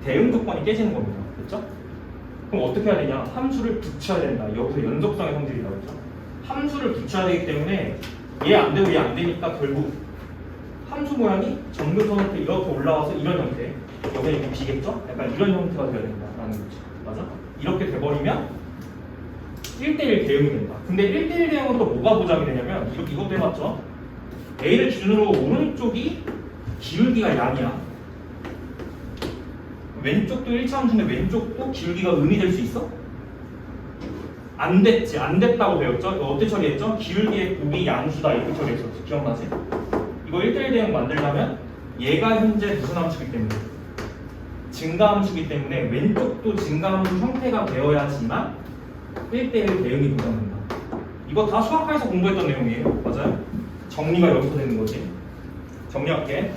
대응 조건이 깨지는 겁니다. 그렇죠? 그럼 어떻게 해야 되냐? 함수를 붙여야 된다. 여기서 연속성의 성질이라고 했죠. 함수를 붙여야 되기 때문에 얘 안 되고 얘 안 되니까 결국 함수 모양이 점근선한테 이렇게 올라와서 이런 형태. 여기는 이렇게 비겠죠? 약간 이런 형태가 되어야 된다라는 거죠. 맞아? 이렇게 돼버리면 1대1 대응이 된다. 근데 1대1 대응으로 뭐가 보장이 되냐면 이것도 해봤죠? A를 기준으로 오른쪽이 기울기가 양이야. 왼쪽도 1차 함수인데 왼쪽도 기울기가 음이 될 수 있어? 안 됐지. 안 됐다고 배웠죠? 이거 어떻게 처리했죠? 기울기의 곱이 양수다 이렇게 처리했었지. 기억나지? 이거 1대1 대응 만들려면 얘가 현재 무슨 함수이기 때문에 증가함수이기 때문에 왼쪽도 증가함수 형태가 되어야지만 1대1 대응이 보장된다. 이거 다 수학과에서 공부했던 내용이에요. 맞아요? 정리가 여기서 되는 거지. 정리할게.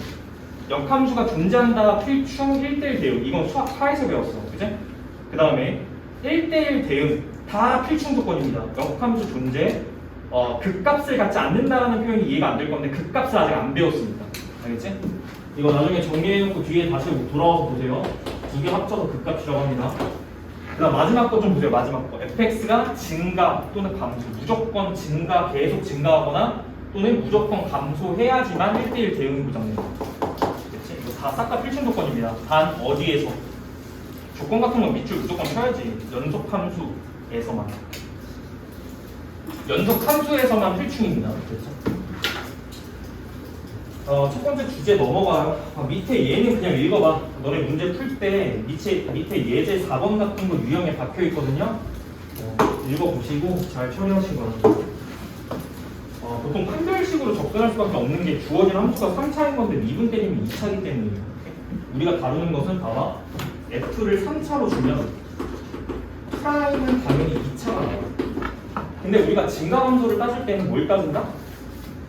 역함수가 존재한다 필충 1대1 대응. 이건 수학과에서 배웠어. 그치? 그 다음에 1대1 대응 다 필충 조건입니다. 역함수 존재 극값을 갖지 않는다라는 표현이 이해가 안 될 건데 극값을 아직 안 배웠습니다. 알겠지? 이거 나중에 정리해놓고 뒤에 다시 돌아와서 보세요. 두 개 합쳐서 극값이라고 합니다. 그 다음 마지막 거 좀 보세요. 마지막 거 fx가 증가 또는 감소 무조건 증가 계속 증가하거나 또는 무조건 감소해야지만 1대1 대응이 보장됩니다. 그치? 이거 다 싹 다 필충 조건입니다. 단 어디에서 조건 같은 건 밑줄 무조건 쳐야지. 연속 함수에서만 필충입니다. 그렇죠? 첫 번째 주제 넘어가요. 밑에 얘는 그냥 읽어봐. 너네 문제 풀 때 밑에 예제 4번 같은 거 유형에 박혀 있거든요. 읽어보시고 잘 처리하신 거랍니다. 보통 판별식으로 접근할 수밖에 없는 게 주어진 함수가 3차인 건데 미분 때리면 2차이기 때문이에요. 우리가 다루는 것은 봐봐. F를 3차로 주면 프라임은 당연히 2차가 나와요. 근데 우리가 증가함수를 따질 때는 뭘 따진다?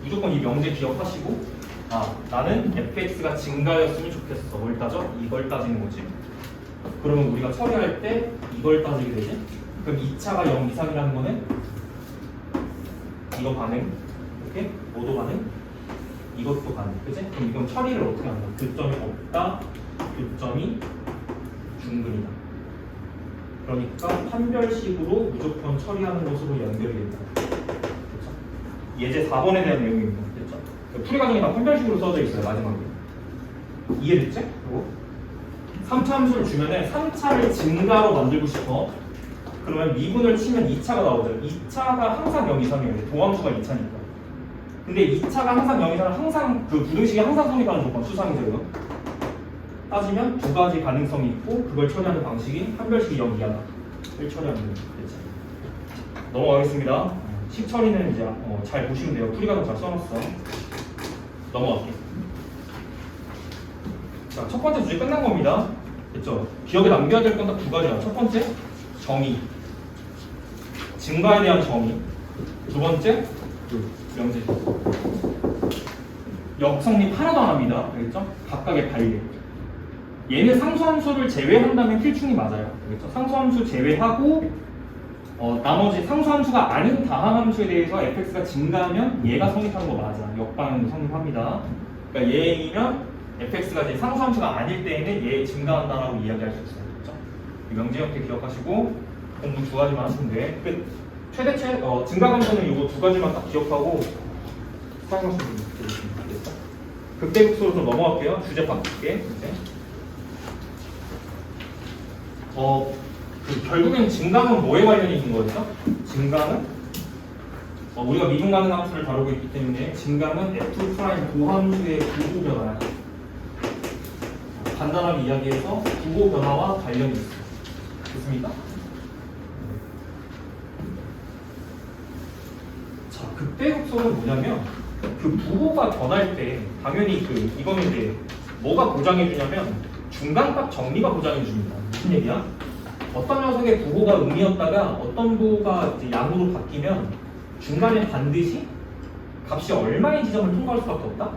무조건 이 명제 기억하시고 나는 fx가 증가였으면 좋겠어. 뭘 따져? 이걸 따지는 거지. 그러면 우리가 처리할 때 이걸 따지게 되지? 그럼 2차가 0 이상이라는 거는 이거 반응, 이렇게 모두 반응, 이것도 반응, 그치? 그럼 이건 처리를 어떻게 한다? 교점이 없다, 교점이 중근이다. 그러니까 판별식으로 무조건 처리하는 것으로 연결이 된다. 그렇죠? 예제 4번에 대한 내용입니다. 됐죠? 풀이 과정이 다 판별식으로 써져 있어요. 마지막에 이해됐지? 그리고 3차 함수를 주면은 3차를 증가로 만들고 싶어. 그러면 미분을 치면 2차가 나오죠. 2차가 항상 0 이상이에요. 도함수가 2차니까. 근데 2차가 항상 0 이상은 항상 그 부등식이 항상 성립하는 조건 수상이죠. 따지면 두 가지 가능성이 있고 그걸 처리하는 방식이 판별식이 0 이하다. 를 처리하는 거죠. 됐지? 넘어가겠습니다. 식 처리는 이제 잘 보시면 돼요. 풀이 과정 잘 써놨어. 넘어갈게요. 자, 첫 번째 주제 끝난 겁니다. 됐죠? 기억에 남겨야 될 건 딱 두 가지야. 첫 번째, 정의. 증가에 대한 정의. 두 번째, 명제. 역성립 하나도 안 합니다. 알겠죠? 각각의 반례. 얘는 상수함수를 제외한다면 필충이 맞아요. 알겠죠? 상수함수 제외하고 나머지 상수함수가 아닌 다항함수에 대해서 fx가 증가하면 얘가 성립하는 거 맞아. 역방향도 성립합니다. 그러니까 얘이면 fx가 이제 상수함수가 아닐 때에는 얘 증가한다라고 이야기할 수 있어요. 그렇죠? 이 명제 형태 기억하시고 공부 두 가지만 하시면 돼. 끝. 최대치 증가감수는 이거 두 가지만 딱 기억하고 사용할 수 있는 되겠습니다. 극대극소로 좀 넘어갈게요. 주제 바꿀게. 이제. 결국엔 증강은 뭐에 관련이 있는 거였죠? 증강은 우리가 미분 가능 함수를 다루고 있기 때문에 증강은 f 프라임 고함수의 부호 변화야. 간단하게 이야기해서 부호 변화와 관련이 있어. 됐습니까? 자, 극대극소는 뭐냐면 그 부호가 변할 때 당연히 이거는 이제 뭐가 보장해 주냐면 중간값 정리가 보장해 줍니다. 무슨 얘기야? 어떤 녀석의 부호가 음이었다가 어떤 부호가 이제 양으로 바뀌면 중간에 반드시 값이 얼마인 지점을 통과할 수밖에 없다?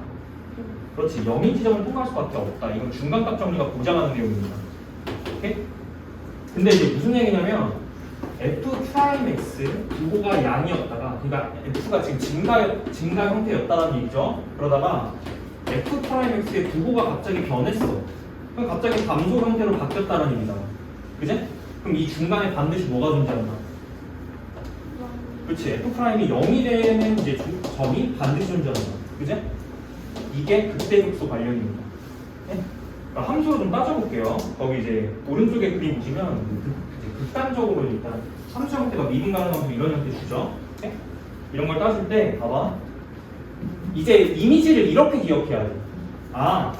그렇지, 0인 지점을 통과할 수밖에 없다. 이건 중간값 정리가 보장하는 내용입니다. 오케이? 근데 이제 무슨 얘기냐면 f'(x) 부호가 양이었다가 그러니까 f가 지금 증가 형태였다는 얘기죠. 그러다가 f'(x의 부호가 갑자기 변했어. 그럼 갑자기 감소 형태로 바뀌었다는 얘기다. 그지? 그럼 이 중간에 반드시 뭐가 존재한다? 그렇지. f'이 0이 되는 이제 점이 반드시 존재한다. 그지? 이게 극대극소 관련입니다. 네? 그러니까 함수로 좀 따져볼게요. 거기 이제 오른쪽에 그림 보시면 이제 극단적으로 일단 함수 형태가 미분 가능 함수 이런 형태 주죠. 네? 이런 걸 따질 때 봐봐. 이제 이미지를 이렇게 기억해야 돼. 아,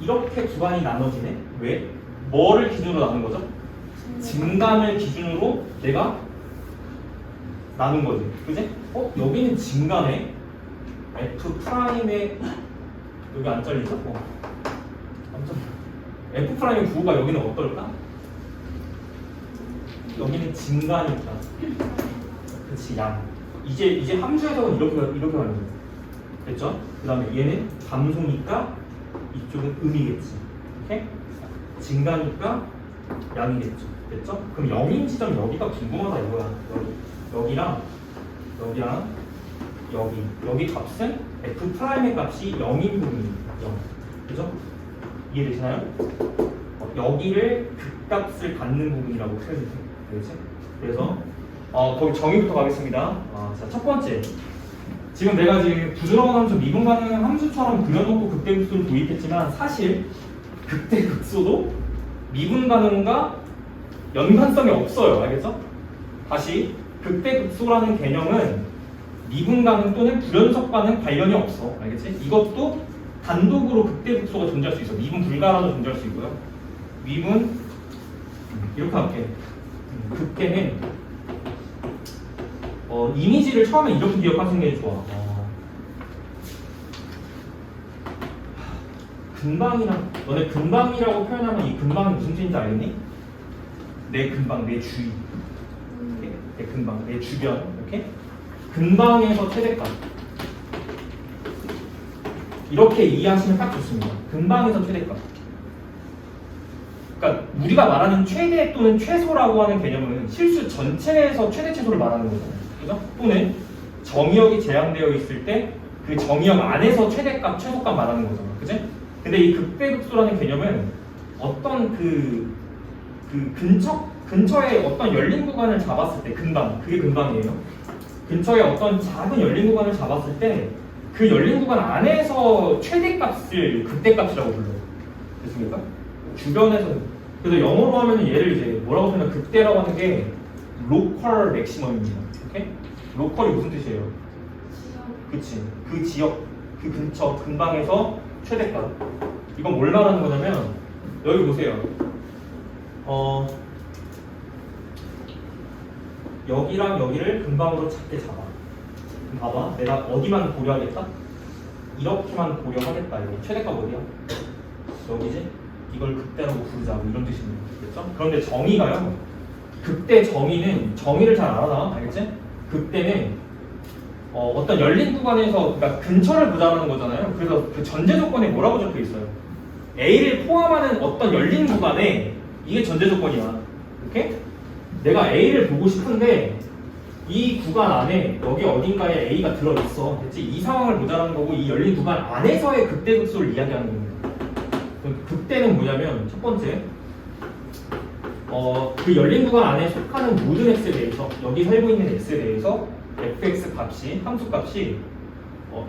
이렇게 구간이 나눠지네. 왜? 뭐를 기준으로 나눈 거죠? 증감을 기준으로 내가 나눈 거지. 그지? 여기는 증감에 F'의 여기 안 잘리죠? 안 잘려. F'의 부호가 여기는 어떨까? 여기는 증가니까. 그치, 양. 이제 함수에서는 이렇게 가는 거야. 됐죠? 그 다음에 얘는 감소니까 이쪽은 음이겠지. 오케이? 증가니까 양이겠죠. 됐죠? 그럼 0인 지점 여기가 궁금하다 이거야. 여기랑 여기 값은 F'의 값이 0인 부분입니다. 0. 그죠? 이해되시나요? 여기를 극값을 갖는 부분이라고 표현해주세요. 알겠지? 그래서 거기 정의부터 가겠습니다. 자, 첫 번째. 지금 내가 지금 부드러운 함수, 미분 가능 함수처럼 그려놓고 극대극소를 도입했지만 사실 극대극소도 미분 가능과 연관성이 없어요. 알겠죠? 다시 극대극소라는 개념은 미분 가능 또는 불연속과는 관련이 없어. 알겠지? 이것도 단독으로 극대극소가 존재할 수 있어. 미분 불가라도 존재할 수 있고요. 미분 이렇게 할게. 극대는 이미지를 처음에 이렇게 기억하시는 게 좋아. 근방이랑 너네 근방이라고 표현하면 이 근방이 무슨 뜻인지 알겠니? 내 근방, 내 주위. 오케이? 내 근방, 내 주변. 이렇게 근방에서 최대값. 이렇게 이해하시면 딱 좋습니다. 근방에서 최대값. 그러니까 우리가 말하는 최대 또는 최소라고 하는 개념은 실수 전체에서 최대 최소를 말하는 거잖아요. 그죠? 또는 정의역이 제한되어 있을 때 그 정의역 안에서 최대값, 최소값 말하는 거잖아. 그지? 근데 이 극대극소라는 개념은 어떤 근처에 어떤 열린 구간을 잡았을 때 근방, 그게 근방이에요. 근처에 어떤 작은 열린 구간을 잡았을 때 그 열린 구간 안에서 최대값을 극대값이라고 불러요. 됐습니까? 주변에서 그래서 영어로 하면 얘를 이제 뭐라고 표현하면 극대라고 하는 게 로컬 맥시멈입니다. 오케이? 로컬이 무슨 뜻이에요? 그치. 그 지역, 그 근처, 근방에서 최대값. 이건 뭘 말하는 거냐면 여기 보세요. 여기랑 여기를 근방으로 작게 잡아. 그럼 봐봐. 내가 어디만 고려하겠다? 이렇게만 고려하겠다. 이거 최대값 어디야? 여기지? 이걸 극대라고 부르자. 뭐 이런 뜻입니다. 알겠죠? 그런데 정의가요. 극대 정의는 정의를 잘 알아놔. 알겠지? 극대는 어떤 열린 구간에서 그러니까 근처를 보자는 거잖아요. 그래서 그 전제 조건에 뭐라고 적혀 있어요? A를 포함하는 어떤 열린 구간에 이게 전제 조건이야. 이렇게? 내가 A를 보고 싶은데 이 구간 안에 여기 어딘가에 A가 들어있어. 됐지? 이 상황을 보자는 거고 이 열린 구간 안에서의 극대극소를 이야기하는 겁니다. 그 극대는 뭐냐면 첫 번째 그 열린 구간 안에 속하는 모든 x에 대해서 여기 살고 있는 x에 대해서 fx 값이 함수 값이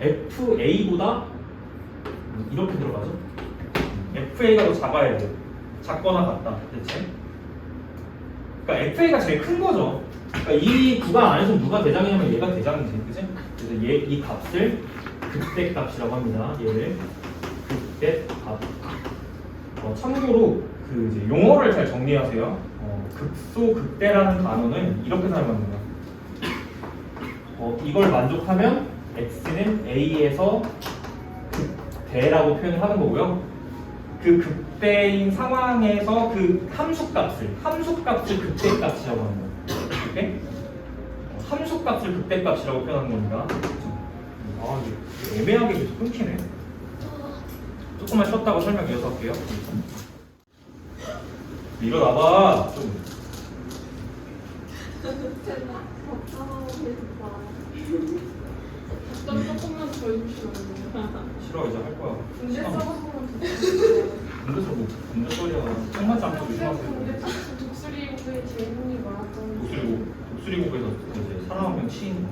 fa보다 이렇게 들어가죠. fa가 더 작아야 돼. 작거나 같다. 대체. 그러니까 fa가 제일 큰 거죠. 그러니까 이 구간 안에서 누가 대장이냐면 얘가 대장이지, 그치? 그래서 이 값을 극대 값이라고 합니다. 얘를 극대 값. 참고로 그 이제 용어를 잘 정리하세요. 극소 극대라는 단어는 이렇게 사용합니다. 이걸 만족하면 x는 a에서 극대라고 표현을 하는 거고요. 그 극대인 상황에서 그 함수값을 극대값이라고 합니다. 이렇게 함수값을 극대값이라고 표현하는 겁니다. 아 이게 애매하게 계속 끊기네. 조금만 쉬었다고 설명 이어서 할게요. 일어나봐 좀. 조금만 더 해주시면 싫어 이제 할 거야. 군대 시간 써서 없어. 보면 좋겠어요. 군대 소리야. 청맞지 않고 조심하세요. 독수리 곡에 제일 흔히 말하던 독수리국에서 이제 사람 치인 거.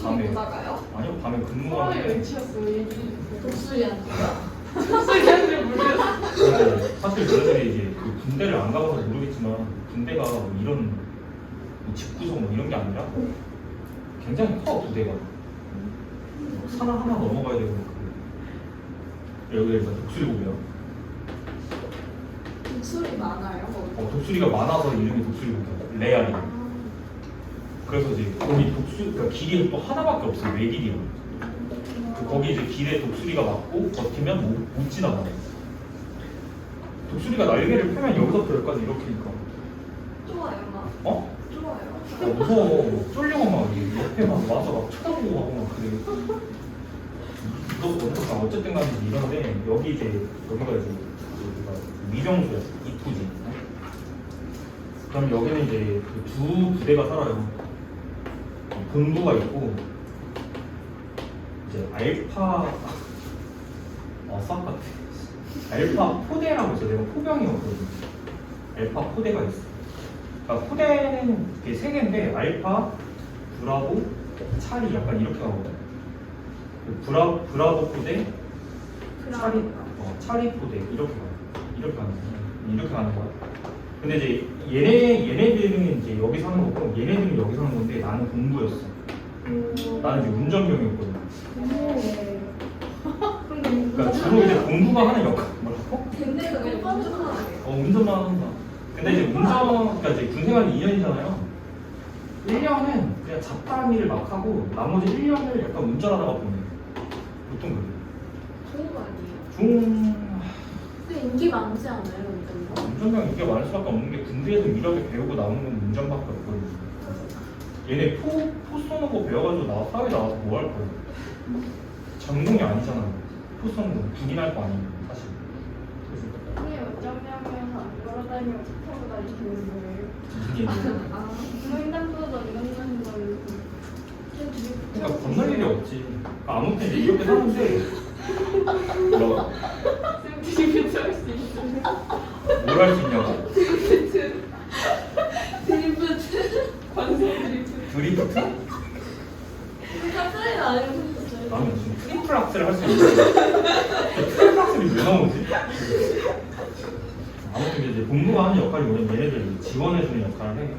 밤에. 보다가요? 아니요 밤에 서로의 근무하는데. 외치였어요. 얘기해주세요. 독수리한테요? 독수리한테 모르겠어요. 사실 저희들이 이제 그 군대를 안 가봐서 모르겠지만 군대가 뭐 이런 뭐 집구석 뭐 이런 게 아니라 굉장히 커 부대가. 산 하나 넘어가야 되고 여기가 독수리국이야. 독수리 많아요? 독수리가 많아서 이름이 독수리국이야. 레알이. 그래서 이제 거기 그러니까 길이 또 하나밖에 없어. 외길이야. 거기 이제 길에 독수리가 맞고 버티면 못 지나가. 독수리가 날개를 펴면 여기서부터 여기까지 이렇게니까. 좋아요, 막. 어? 좋아요. 무서워. 쫄려고 막 옆에 막 와서 막 쳐다보고 하고 막 그래. 어쨌든 간에 이런데 여기 이제 여기가 이제 여기가 위병소야. 이쁘지. 그럼 여기는 이제 그 두 부대가 살아요. 본부가 있고 이제 알파 싹 같아. 알파 포대라고 있어. 내가 포병이었거든. 알파 포대가 있어. 그러니까 포대는 이게 세 개인데 알파, 브라보, 차리 약간 이렇게 하거든. 브라보 포대, 차리 포대 이렇게 가는 거야. 근데 이제 얘네들은 이제 여기 사는 거고 얘네들은 여기 사는 건데 나는 공부였어. 나는 이제 운전병이었거든. 그러니까 주로 이제 공부가 하는 역할 뭐라고? 근데 그게 뻔뻔하게. 운전만 한다. 근데 이제 그러니까 이제 군생활이 2년이잖아요. 1년은 그냥 잡다한 일을 막 하고 나머지 1년을 약간 운전하다가 보내. 보통 그래. 좋은 거 아니에요? 근데 인기 많지 않아요? 운전병? 운전병 인기가 많을 수밖에 없는 게 군대에서 이렇게 배우고 나오는 건 운전밖에 없거든. 얘네 포 쏘는 거 배워가지고 사회 나와서 뭐 할 거야? 전공이 아니잖아. 포 쏘는 거 군인할 거 아니야 사실. 근데 어쩌면 안 걸어다니면 타고 다니시는 거예요. 무슨 얘기야? 횡단보도 이런 거 하는 거예요. 그러니까 건널 일이 없지. 아무튼 이제 이렇게 사는데 뭐, 드리프트 할 수 있어요. 뭘 할 수 있냐고? 드리프트. 관성 드리프트. 드리프트? 갑자기 안 해보셨어요? 나는 지금 트리플 악셀을 할 수 있는데 트리플 악셀이 왜 나오지? 아무튼 이제 본부가 하는 역할이 뭐냐면 얘네들 지원해주는 역할을 해.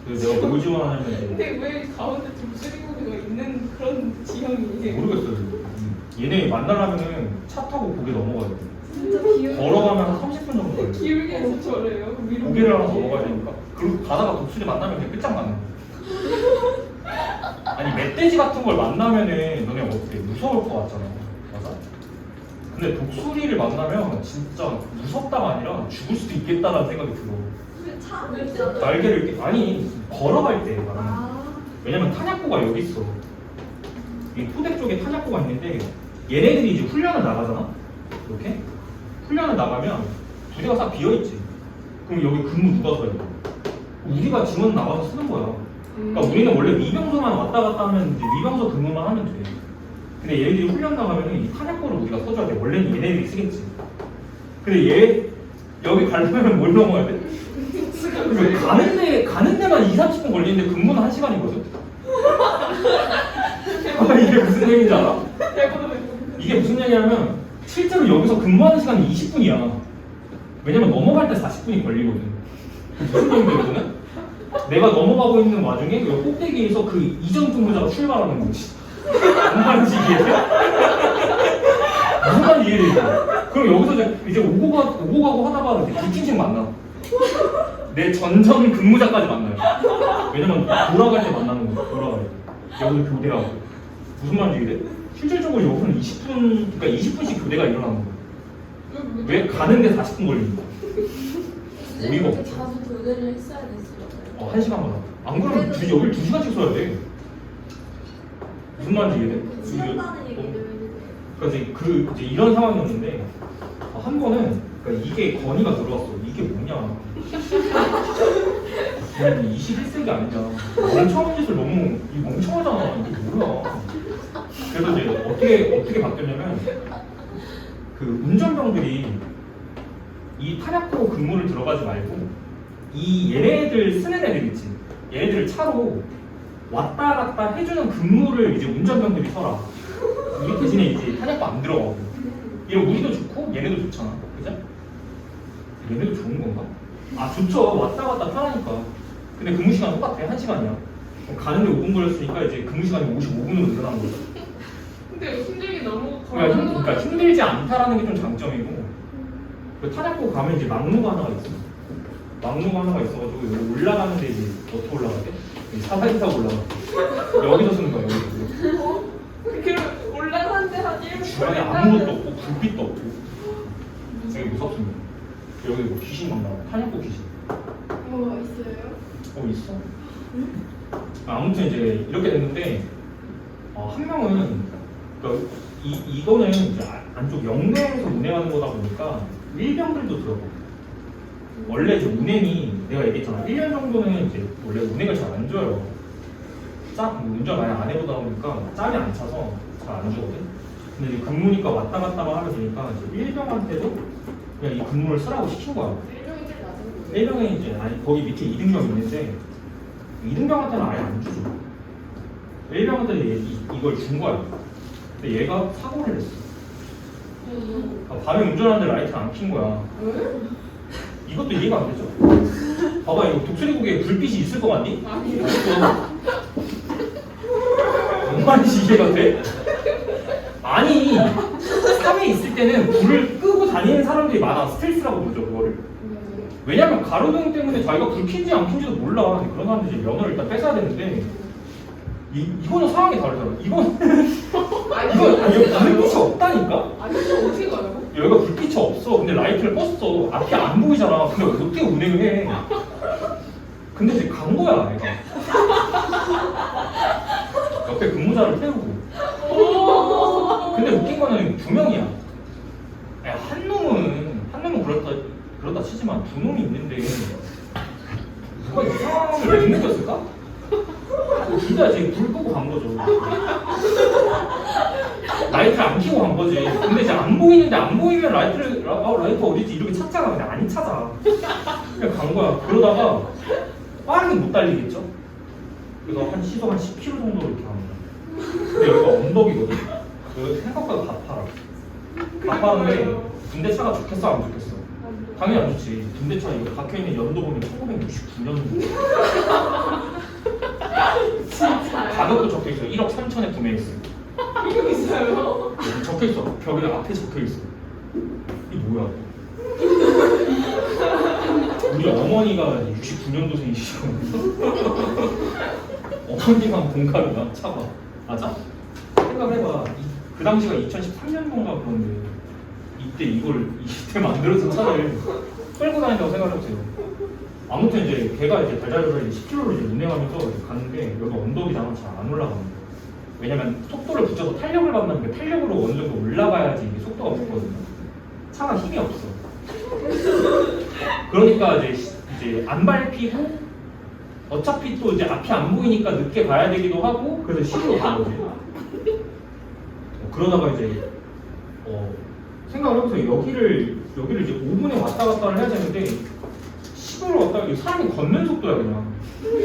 그래서 내가 뭘 지원하냐면 이제 근데 왜 가운데 독수리고기가 있는 그런 지형이에요? 모르겠어요. 얘네 만나려면은 차 타고 고개 넘어가야 돼. 진짜 기울게. 걸어가면 한 30분 정도 걸려. 기울게 해서 저래요. 위로 고개를 하나 넘어가야 되니까. 그리고 가다가 독수리 만나면 그냥 끝장나는 거야. 아니 멧돼지 같은 걸 만나면은 너네 어때? 무서울 것 같잖아. 맞아? 근데 독수리를 만나면 진짜 무섭다가 아니라 죽을 수도 있겠다라는 생각이 들어. 차? 왜 날개를 이렇게 아니 걸어갈 때 말하는 거야. 왜냐면 탄약고가 여기 있어. 이 토대 쪽에 탄약고가 있는데 얘네들이 이제 훈련을 나가잖아. 이렇게 훈련을 나가면 두 대가 싹 비어 있지. 그럼 여기 근무 누가 서야 돼? 우리가 지원 나가서 쓰는 거야. 그러니까 우리는 원래 위병소만 왔다 갔다 하면 이제 위병소 근무만 하면 돼. 근데 얘네들이 훈련 나가면은 이 탄약고를 우리가 써줘야 돼. 원래는 얘네들이 쓰겠지. 근데 얘 여기 가려면 뭘 넘어야 돼? 그러니까 가는 데만 2, 30분 걸리는데 근무는 1시간이거든. 이게 무슨 얘기인지 알아? 이게 무슨 얘기냐면 실제로 여기서 근무하는 시간이 20분이야. 왜냐면 넘어갈 때 40분이 걸리거든. 무슨 얘기거든? 내가 넘어가고 있는 와중에 여기 꼭대기에서 그 이전 근무자가 출발하는 거지. 무슨 말인지 이해돼? 무슨 말인지 이해돼? 그럼 여기서 이제 오고 가고 하다가 이제 두 팀씩 만나. 내 전전 근무자까지 만나요. 왜냐면 돌아갈 때 만나는 거야. 돌아갈 때. 여기서 교대하고. 무슨 말인지 이해돼? 실질적으로 여기는 20분, 그러니까 20분씩 교대가 일어나는 거야. 왜 가는데 40분 걸리는 거야? 선생님 이렇게 자주 교대를 했어야 됐어요. 1시간마다. 안 그러면 여기를 2시간씩 써야 돼. 무슨 말인지 이해돼? 시간다는 얘기를 해주세요. 그러니까 이제 이런 상황이었는데 한 번은 그러니까 이게 건의가 들어왔어. 이게 뭐냐? 21세기 아니냐? 멍청한 짓을 너무 멍청하잖아. 이게 뭐야? 그래서 이제 어떻게 바뀌었냐면 그 운전병들이 이 탄약고 근무를 들어가지 말고 이 얘네들 쓰는 애들 있지. 얘네들을 차로 왔다 갔다 해주는 근무를 이제 운전병들이 서라. 우리 대신에 이제 탄약고 안 들어가고. 이런 우리도 좋고 얘네도 좋잖아. 그죠? 얘네도 좋은 건가? 아 좋죠. 왔다 갔다 편하니까. 근데 근무 시간 똑같아. 1시간이야. 가는데 5분 걸렸으니까 이제 근무 시간이 55분으로 늘어난 거죠. 근데 힘들게 너무 그러니까 힘들지 않다라는 게 좀 장점이고 그 탄약고 가면 이제 막루가 하나가 있어. 막루가 하나가 있어가지고 여기 올라가는데 이제 어떻게 올라가야 돼? 사다리 타고 올라가. 여기서 쓰는 거야. 여기서. 그렇게 올라가는데 한 1분 주변에 아무것도 없고 불빛도 없고 되게 무섭습니다. 여기 뭐 귀신 막 나와. 탄약고 귀신. 있어요? 있어. 아무튼 이제 이렇게 됐는데 한 명은 그러니까 이거는 이제 안쪽 영내에서 운행하는 거다 보니까 일병들도 들어가. 원래 이제 운행이 내가 얘기했잖아. 1년 정도는 이제 원래 운행을 잘 안 줘요. 운전 많이 안 해보다 보니까 짬이 안 차서 잘 안 주거든. 근데 이제 근무니까 왔다 갔다만 하면 되니까 이제 일병한테도 그냥 이 근무를 쓰라고 시킨 거야. 1병이 제일 낮은 거예요. 1병에 이제 아니 거기 밑에 2등병이 있는데 2등병한테는 아예 안 주죠. 1병한테는 이걸 준 거야. 근데 얘가 사고를 냈어. 밤에 운전하는데 라이트를 안 킨 거야. 이것도 이해가 안 되죠. 봐봐, 이거 독수리고기에 불빛이 있을 거 같니? 아니요. 정말이지 이해가 돼? 아니, 섬에 있을 때는 불을 끄고 다니는 사람들이 많아. 스텔스라고 부르죠, 그거를. 왜냐면 가로등 때문에 자기가 불 킨지 안 킨지도 몰라. 근데 그런 사람들이 이제 면허를 일단 뺏어야 되는데 이거는 상황이 다르잖아. 이건 여기 불빛이 없다니까? 아니 근데 어떻게 가요? 여기가 불빛이 없어. 근데 라이트를 껐어. 앞이 안 보이잖아. 근데 어떻게 운행을 해? 근데 이제 간 거야, 얘가. 옆에 근무자를 태우고. 근데 웃긴 거는 2명이야. 한 놈은 그렇다 치지만 2놈이 있는데 누가 이 상황을 못 느꼈을까? 둘 다 지금 불 끄고 간 거죠. 라이트를 안 켜고 간 거지. 근데 이제 안 보이는데 안 보이면 라이트 어디지? 이렇게 찾잖아. 근데 안 찾아. 그냥 간 거야. 그러다가 빠르게 못 달리겠죠? 그래서 한 시속 한 10km 정도 이렇게 갑니다. 근데 여기가 언덕이거든. 여기 생각보다 가파라. 가파른데 군대차가 좋겠어 안 좋겠어? 당연히 안 좋지. 군대차 이거 박혀있는 연도 보면 1969년도. 가격도 적혀있어요. 1억 3천에 구매했어요. 이거 있어요? 여기 적혀있어. 벽에 앞에 적혀있어. 이게 뭐야? 우리 어머니가 69년도생이시거든요. 어머니랑 동갑이다. 차가. 맞아? 생각해봐. 그 당시가 2013년도인가 그런데 이때 만들어서 차를 끌고 다닌다고 생각해보세요. 아무튼 이제 걔가 이제 달달달 10km를 이제 운행하면서 이제 가는데 여기 언덕이잖아. 잘 안 올라가는 거야. 왜냐면 속도를 붙여서 탄력을 받는데 탄력으로 어느 정도 올라가야지 이게 속도가 붙거든요. 차가 힘이 없어. 그러니까 이제 안 밟히고 어차피 또 이제 앞이 안 보이니까 늦게 가야 되기도 하고 그래서 10으로 간 거지. 그러다가 이제 생각을 해보세요. 여기를 이제 5분에 왔다 갔다를 해야 되는데 10으로 왔다 이게 사람이 걷는 속도야 그냥.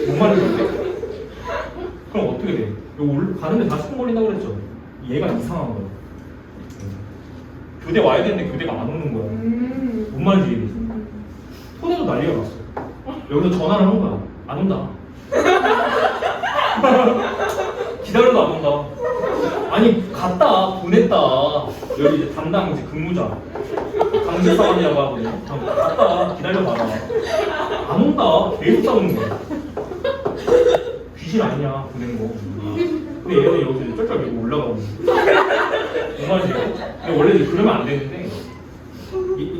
못 말리는데? 그럼 어떻게 돼? 이거 가는데 40분 걸린다고 그랬죠? 얘가 이상한 거야. 교대 와야 되는데 교대가 안 오는 거야. 뭔 말인지 얘기해. 폰에도 난리가 났어. 여기서 전화를 한 거야. 안 온다. 기다려도 안 온다. 아니 갔다 보냈다. 여기 이제 담당 이제 근무자 강제사원이라고 하거든요. 갔다 기다려봐라. 안 온다. 계속 싸우는 거야. 귀신 아니냐 보낸 거. 근데 얘는 여기서 쩔쩔 매고 올라가고. 정말이지. 근데 원래 그러면 안 되는데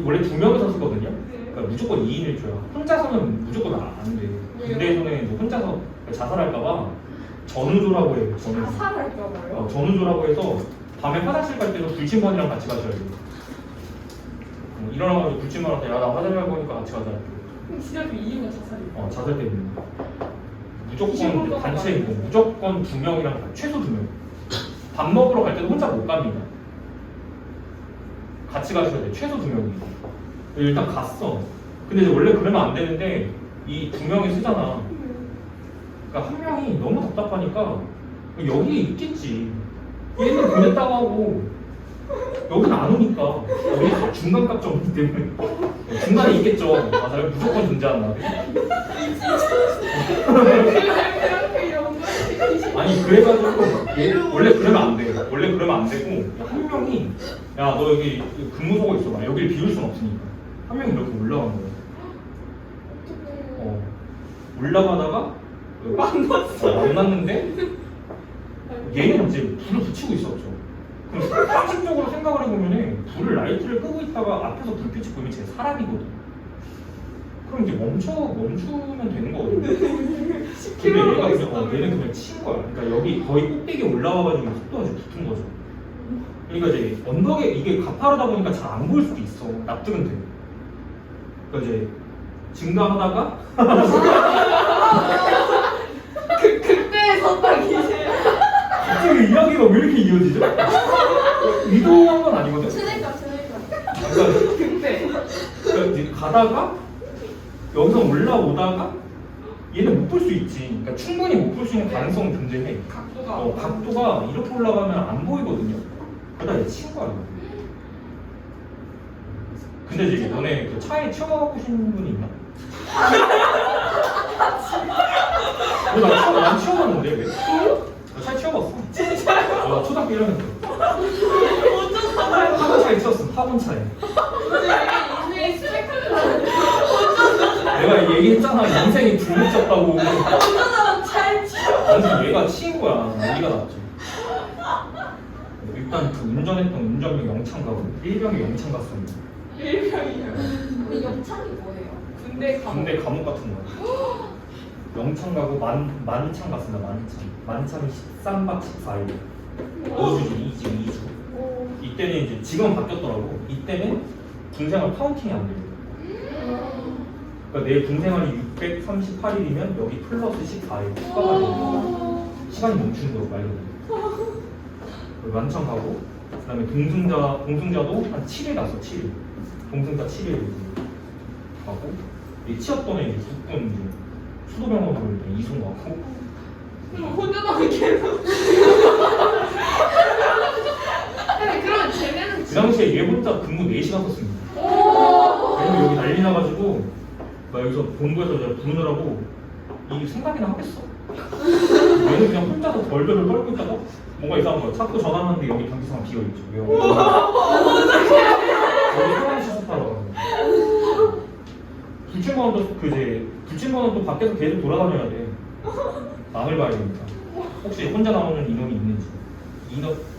원래 2명이서 쓰거든요. 그러니까 무조건 2인 1조야. 혼자서는 무조건 안 돼. 군대에서는 이제 혼자서 자살할까봐 전우조라고 해요. 전우조. 자살할까봐요? 전우조라고 해서 밤에 화장실 갈 때도 불침번이랑 같이 가셔야 돼요. 일어나가지고 불침번한테 야나 화장실 갈 거니까 같이 가자. 그럼 진짜 그 이유가 자살이에요? 자살 때문에. 무조건 이제 단체 행동. 무조건 2명이랑 최소 2명. 밥 먹으러 갈 때도 혼자 못 갑니다. 같이 가셔야 돼. 최소 2명이. 일단 갔어. 근데 이제 원래 그러면 안 되는데 이 2명이 쓰잖아. 그러니까 한 명이 너무 답답하니까 여기에 있겠지. 얘는 보냈다고 하고 여기는 안 오니까 여기 중간값 정기 때문에 중간에 있겠죠. 맞아요. 무조건 존재한다. 아니 그래가지고 원래 그러면 안 돼. 원래 그러면 안 되고 한 명이 야 너 여기 근무 서고 있어 봐. 여기를 비울 순 없으니까 한 명이 이렇게 올라간 거야. 올라가다가 만났는데 얘는 이제 불을 붙이고 있었죠. 그럼 상식적으로 생각을 해보면 불을 라이트를 끄고 있다가 앞에서 불빛이 보이면 쟤 사람이거든. 그럼 이제 멈추면 되는 거거든. 근데 얘가 그냥 얘는 그냥 친 거야. 그러니까 여기 거의 꼭대기에 올라와가지고 속도가 이제 붙은 거죠. 그러니까 이제 언덕에 이게 가파르다 보니까 잘 안 보일 수도 있어. 납득은 돼. 그러니까 이제 증가하다가 그때에서 딱 이제 갑자기 이야기가 왜 이렇게 이어지죠? 의도한 건 아니거든. 그러니까. 그러니까 그때 이제 가다가 여기서 올라오다가 얘는 못 볼 수 있지. 그러니까 충분히 못 볼 수 있는 가능성은 존재해. 각도가 이렇게 올라가면 안 보이거든요. 그러다 얘 친 거야. 근데 이제 너네 그 차에 치워보신 분이 있나? 난 치워봤는데 왜? 나 차에 치워봤어. 진짜요? 초등학교 1학년 때. 어쩌다가 학원 차에 치웠어. 학원 차에. 인생이 내가 얘기했잖아. 인생이 불목졌다고. 어쩌다가 잘 치워 아니 얘가 치인 거야. 난리가 났지. 일단 그 운전했던 운전병 영창 가고 1병이 영창 갔습니다. 일병이에요. 근데 영창이 뭐예요? 군대 감옥 같은 거야. 영창 가고 만창 갔습니다. 만창이 13박 14일. 2주. 이때는 이제 지금은 바뀌었더라고. 이때는 군생활 카운팅이 안 돼요. 그러니까 내 군생활이 638일이면 여기 플러스 14일 추가가 돼요. 시간이 멈추는 거로 말 그대로. 만창 가고 그다음에 동승자도 한 7일 갔어. 7일. 동승자 7일 가고 이 치었던 이제 국군 이제 수도병원으로 이제 이송 가고. 그럼 혼자만 계속 근데 그러면 쟤네는 그 당시에 얘 혼자 근무 4시간 썼습니다. 왜냐면 여기 난리 나가지고 나 여기서 본부에서 내가 부르느라고 이게 생각이나 하겠어. 얘는 그냥 혼자서 덜덜 떨고 있다가 뭔가 이상한 거야. 자꾸 전화하는데 여기 단기상 비어있죠. 여기 사람 시습하러 불침번은 또 밖에서 계속 돌아다녀야 돼. 남을 봐야 되니까. 혹시 혼자 나오는 인원이 있는지.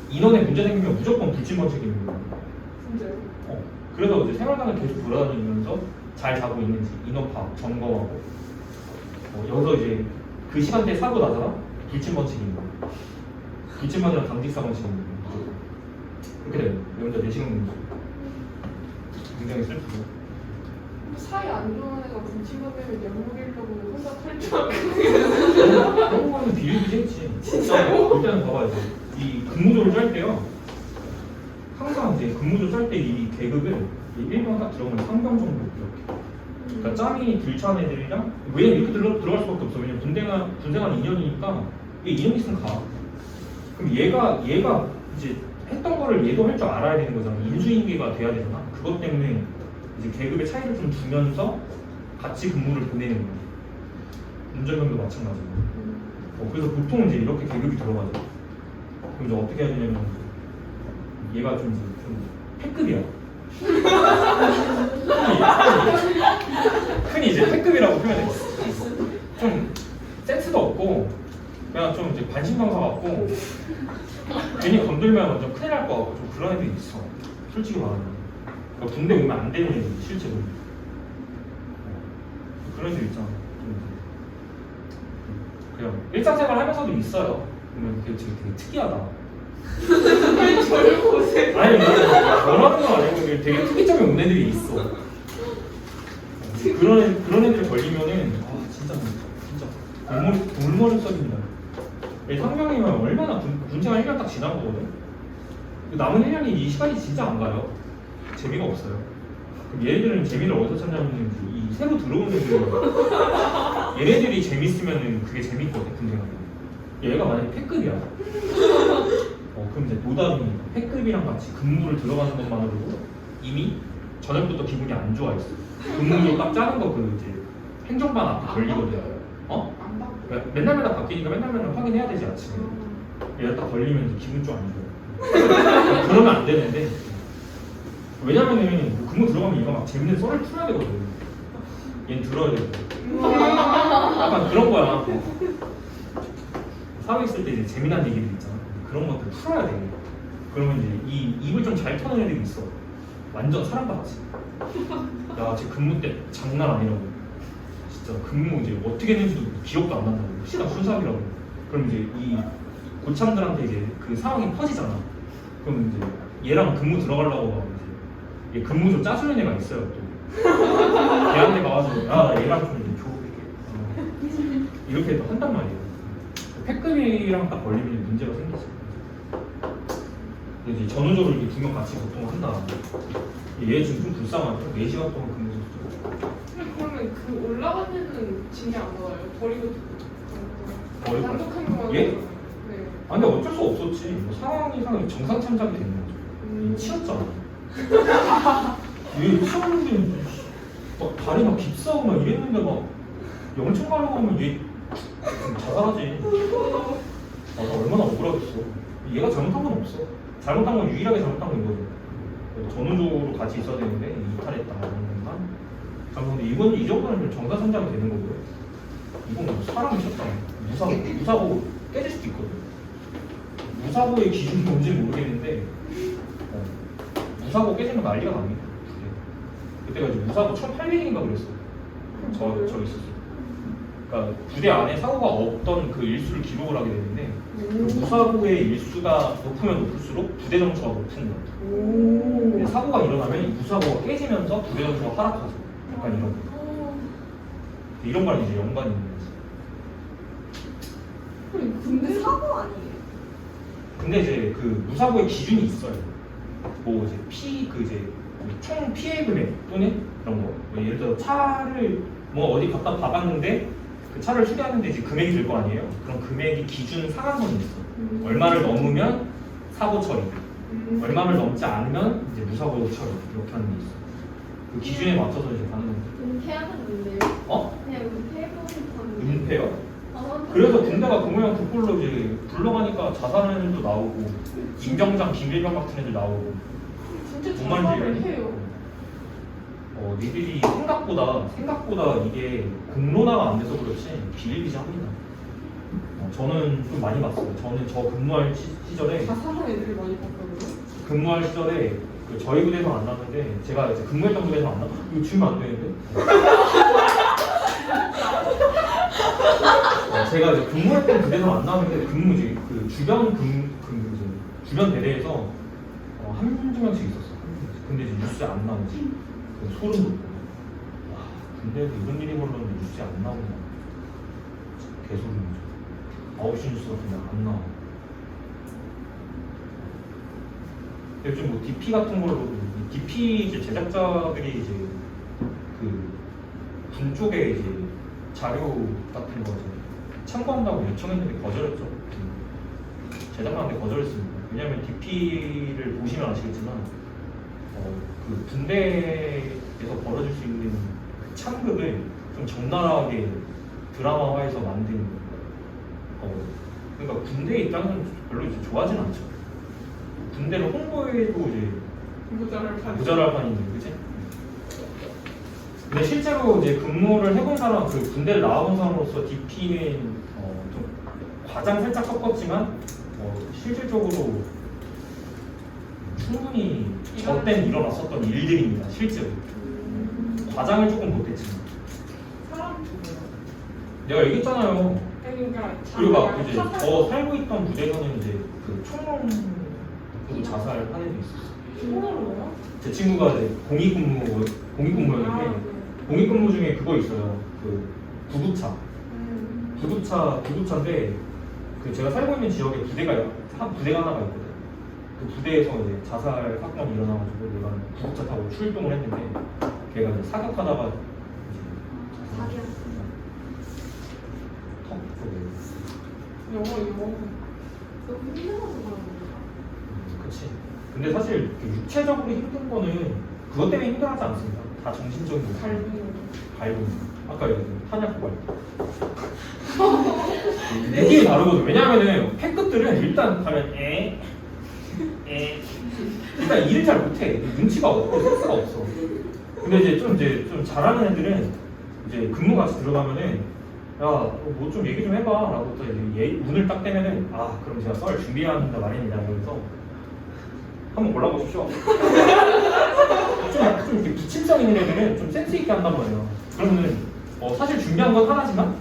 인원에 문제 생기면 무조건 불침번 책임입니다. 진짜요? 그래서 이제 생활관을 계속 돌아다니면서 잘 자고 있는지 인원 점검하고 여기서 이제 그 시간대에 사고 나잖아? 불침 번칙인 거야. 불침 번칙이랑 당직 사번칙인 거야. 그렇게 돼요. 여기서 4시간 공부. 굉장히 슬프죠. 사이 안 좋은 애가 분침하면 연목이려고 혼자 탈주하고 그런 거는 비일비재했지. 진짜요? 일단은 봐봐요. 이 근무조를 짤 때요. 항상 이제 근무조 짤 때 이 계급을 1명 딱 들어가면 3명 정도 이렇게. 그러니까 짬이 들찬 애들이랑 왜 이렇게 들어갈 수밖에 없어. 왜냐면 군생활 2년이니까 이게 2년 있으면 가. 그럼 얘가 이제 했던 거를 얘도 할 줄 알아야 되는 거잖아. 인수인계가 돼야 되잖아. 그것 때문에 이제 계급의 차이를 좀 두면서 같이 근무를 보내는 거야. 운전면도 마찬가지고. 그래서 보통 이제 이렇게 계급이 들어가죠. 그럼 이제 어떻게 해야 되냐면 얘가 좀 패급이야. 흔히 이제 패급이라고 표현해. 좀 센스도 없고 그냥 좀 이제 관심병사 같고 괜히 건들면 완전 큰일 날 것 같고 좀 그런 애들이 있어. 솔직히 말하면. 그러니까 군대 오면 안 되는 애들 실제로. 그런 애들 있잖아. 그냥 일상생활 하면서도 있어요. 그러면 되게 특이하다. 저를 보세요. 아니 원하는 건 아니고 되게 특이점이 없는 애들이 있어. 그런 애들 걸리면은 진짜 돌머리석입니다. 상병이면 얼마나 군생활 1년 딱 지난 거거든. 남은 1년이 이 시간이 진짜 안 가요. 재미가 없어요. 그럼 얘네들은 재미를 어디서 찾냐면 이 새로 들어온 애들 얘네들이 재밌으면은 그게 재밌거든 군생활이. 얘가 만약에 패급이야. 그럼 이제 노답이니까 패급이랑 같이 근무를 들어가는 것만으로도 이미 저녁부터 기분이 안 좋아 있어. 근무를 딱 짜는 거 그 이제 행정반 앞에 걸리거든. 안 바꿔. 그러니까 맨날 바뀌니까 맨날 확인해야 되지 아침에. 얘가 딱 걸리면 이제 기분 좀 안 좋아. 그러면 안 되는데. 왜냐면은 근무 들어가면 얘가 막 재밌는 썰을 풀어야 되거든. 얘는 들어야 되고. 약간 그런 거야. 사회 있을 때 이제 재미난 얘기들 있잖아. 그런 것들 풀어야 돼. 그러면 이제 이 입을 좀 잘 터는 애들이 있어. 완전 사람같이. 야, 쟤 근무 때 장난 아니라고. 진짜 근무 이제 어떻게 했는지도 기억도 안 난다고. 혹시나 순삭이라고. 그럼 이제 이 고참들한테 이제 그 상황이 퍼지잖아. 그럼 이제 얘랑 근무 들어가려고 하면 이제 얘 근무 좀 짜주는 애가 있어요 또. 걔한테 가가지고 야 얘랑 좀 이제 줘 이렇게 한단 말이에요. 패급이랑 딱 걸리면 문제가 생기지. 이제 전우조를 이렇게 2명 같이 보통 한다. 얘 지금 좀 불쌍하죠. 4시간 동안 근무했어. 근데 그러면 그 올라간 애는 진이 안 나와요? 버리고 단독한 거 예? 네. 아니 근데 어쩔 수 없었지. 뭐 상황이 정상 참작이 되는 거죠. 치였잖아. 얘 치었는데 막 다리 막 깁스하고 막 이랬는데 막 영창 가려고 하면 얘 자살하지. 나 얼마나 억울하겠어. 얘가 잘못한 건 없어. 잘못한 건 유일하게 잘못한 건 이거죠. 전우조로 같이 있어야 되는데 이탈했다 이런 것만. 근데 이건 이 정도는 정상 참작이 되는 거고요. 이건 뭐 사람이 쳤다. 무사고 깨질 수도 있거든. 무사고의 기준이 뭔지는 모르겠는데 무사고 깨지면 난리가 납니다. 그때가 이제 무사고 1800인가 그랬어. 저 있었어. 그러니까 부대 안에 사고가 없던 그 일수를 기록을 하게 되는데 그 무사고의 일수가 높으면 높을수록 부대 점수가 높은 거야. 근데 사고가 일어나면 이 무사고가 깨지면서 부대 점수가 하락하죠. 약간 이런 거. 이런 거랑 이제 연관이 있는 거지. 근데 사고 아니에요? 근데 이제 그 무사고의 기준이 있어요. 뭐 이제 총 피해 금액 또는 이런 거. 뭐 예를 들어 차를 뭐 어디 갖다 박았는데 그 차를 수리하는데 이제 금액이 들 거 아니에요. 그럼 금액이 기준 상한선이 있어. 얼마를 넘으면 사고 처리, 얼마를 넘지 않으면 이제 무사고 처리 이렇게 하는 게 있어. 그 기준에 맞춰서 이제 가는 건데. 은폐하는 건데요? 그냥 은폐해보는 은폐요? 그래서 군대가 그 모양 그 꼴로 이제 불러가니까 자살하는 애들도 나오고 임병장, 김일병 같은 애들 나오고. 진짜 뭔 말인지 자살을 알겠니? 해요. 니들이 생각보다 이게 공론화가 안 돼서 그렇지 비일비재합니다. 저는 좀 많이 봤어요. 저는 저 근무할 시절에 자살한 애들이 많이 봤거든요. 근무할 시절에 그 저희 부대에서 안 났는데 제가 이제 근무했던 부대에서 안 났. 이거 주면 안 되는데. 제가 이제 근무했던 부대에서 안 나왔는데 근무 이제 그 주변 대대에서 한두 명씩 있었어. 근데 이제 뉴스에 안 나오지. 소름 돋고. 와, 군대에서 이런 일이 벌어졌는데 뉴스에 안 나오냐. 개소리죠. 9시 뉴스 같은 데안 나와. 요즘 뭐 DP 같은 걸로 DP 이제 제작자들이 이제 그 군 쪽에 이제 자료 같은 거 참고한다고 요청했는데 거절했죠. 제작하는데 거절했습니다. 왜냐하면 DP를 보시면 아시겠지만 그 군대에서 벌어질 수 있는 그 참극을 좀 적나라하게 드라마화해서 만든 그러니까 군대 입장에서는 별로 이제 좋아하진 않죠. 군대를 홍보해도 이제 모자랄 판인데, 그치? 근데 실제로 이제 근무를 해본 사람, 그 군대를 나와본 사람으로서 DP는 좀 과장 살짝 섞었지만 실질적으로 충분히 저 때는 일어났었던 일들입니다. 실제로 과장을 조금 못했지만 내가 얘기했잖아요. 그리고 이제 저 살고 있던 부대에서는 이제 그 총론 자살한 애도 있었어. 총으로요? 제 친구가 이제 공익근무였는데 공익근무 중에 그거 있어요. 그 구두차인데 그 제가 살고 있는 지역에 부대가 하나가 있거든. 그 부대에서 이제 자살 사건이 일어나가지고 내가 구두차 타고 출동을 했는데 걔가 이제 사격하다가 이제 턱 영어 너무 힘들어서 그런 건가? 그치. 근데 사실 그 육체적으로 힘든 거는 그것 때문에 힘들하지 않습니다. 다 정신적인 거. 갈등. 아까 얘기했던 탄약 고갈. 느낌이 다르거든. 왜냐하면은 팬급들은 일단 가면 일단 일을 잘 못해. 눈치가 없고 센스가 없어. 근데 이제 좀 잘하는 애들은 이제 근무 같이 들어가면은 야, 뭐 좀 얘기 좀 해봐라고 또 이제 문을 딱 떼면은 그럼 제가 썰 준비한다 말입니다. 그래서 한번 골라보십시오. 좀 이렇게 부침성 있는 애들은 좀 센스 있게 한단 말이에요. 그러면은 사실 준비한 건 하나지만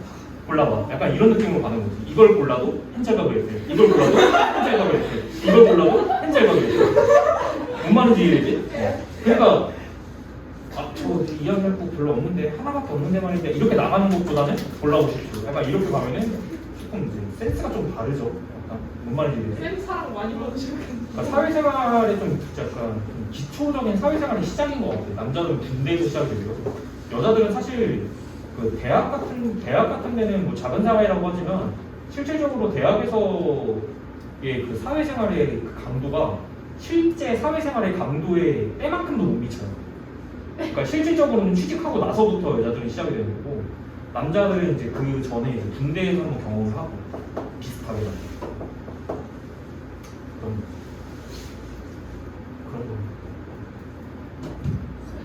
골라봐. 약간 이런 느낌으로 가는 거지. 이걸 골라도 헨젤과 그레텔. 이걸 골라도 헨젤과 그레텔. 이걸 골라도 헨젤과 그레텔. 뭔 말인지 이해되지? 그러니까 저 이야기할 거 별로 없는데 하나밖에 없는데 말인데 이렇게 나가는 것보다는 골라보십시오. 약간 이렇게 가면은 조금 이제 센스가 좀 다르죠. 약간 뭔 말인지 이해되지? 센스랑 많이 받으셨겠네요. 그러니까 사회생활에 좀 약간 좀 기초적인 사회생활의 시작인 것 같아요. 남자들은 군대에서 시작이 되고요. 여자들은 사실 그 대학 같은 데는 뭐 작은 사회라고 하지만 실질적으로 대학에서의 그 사회생활의 그 강도가 실제 사회생활의 강도에 때만큼도 못 미쳐요. 그러니까 실질적으로는 취직하고 나서부터 여자들은 시작이 되는 거고 남자들은 이제 그 전에 이제 군대에서 한번 경험을 하고 비슷하게 그런 거.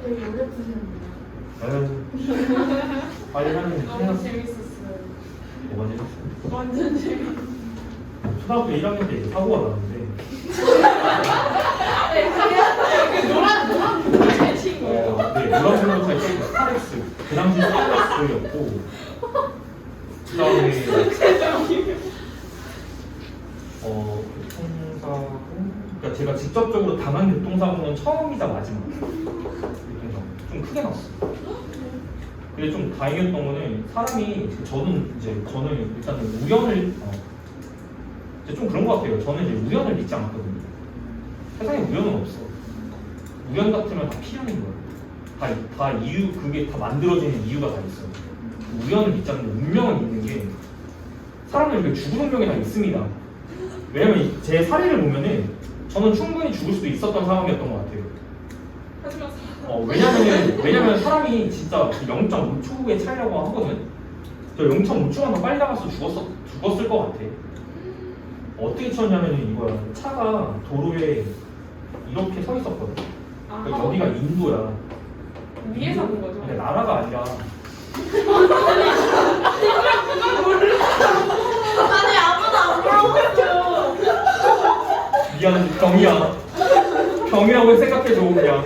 되게 오래 푸시는데요. 빨리 하는 너무 재밌었어요. 뭐가 재밌어? 완전 재밌었어요. 초등학교 1학년 때 이제 사고가 났는데 노란 잘 친 거예요. 노란색으로 잘 찍은 스타렉스 그 당시 스타렉스였고 그 다음에 교통사고 그러니까 제가 직접적으로 당한 교통사고는 처음이자 마지막 교통사고 좀 크게 났어. 근데 좀 다행이었던 거는 사람이 저는 일단은 우연을 이제 좀 그런 것 같아요. 저는 이제 우연을 믿지 않거든요. 세상에 우연은 없어. 우연 같으면 다 필연인 거예요. 다 이유, 그게 다 만들어지는 이유가 다 있어요. 우연을 믿지 않는 운명을 믿는 게 사람들 죽을 운명이 다 있습니다. 왜냐면 제 사례를 보면은 저는 충분히 죽을 수도 있었던 상황이었던 것 같아요. 왜냐면 사람이 진짜 0.5초의 차이라고 하거든. 저 0.5초만 더 빨리 나가서 죽었을 것 같아. 어떻게 치웠냐면 이거야. 차가 도로에 이렇게 서 있었거든. 그러니까 여기가 인도야. 위에서 본 거죠? 근데 나라가 아니라. 아니 아무도 안 물어봤죠. 미안해, 병이야. 경이라고 생각해줘 그냥.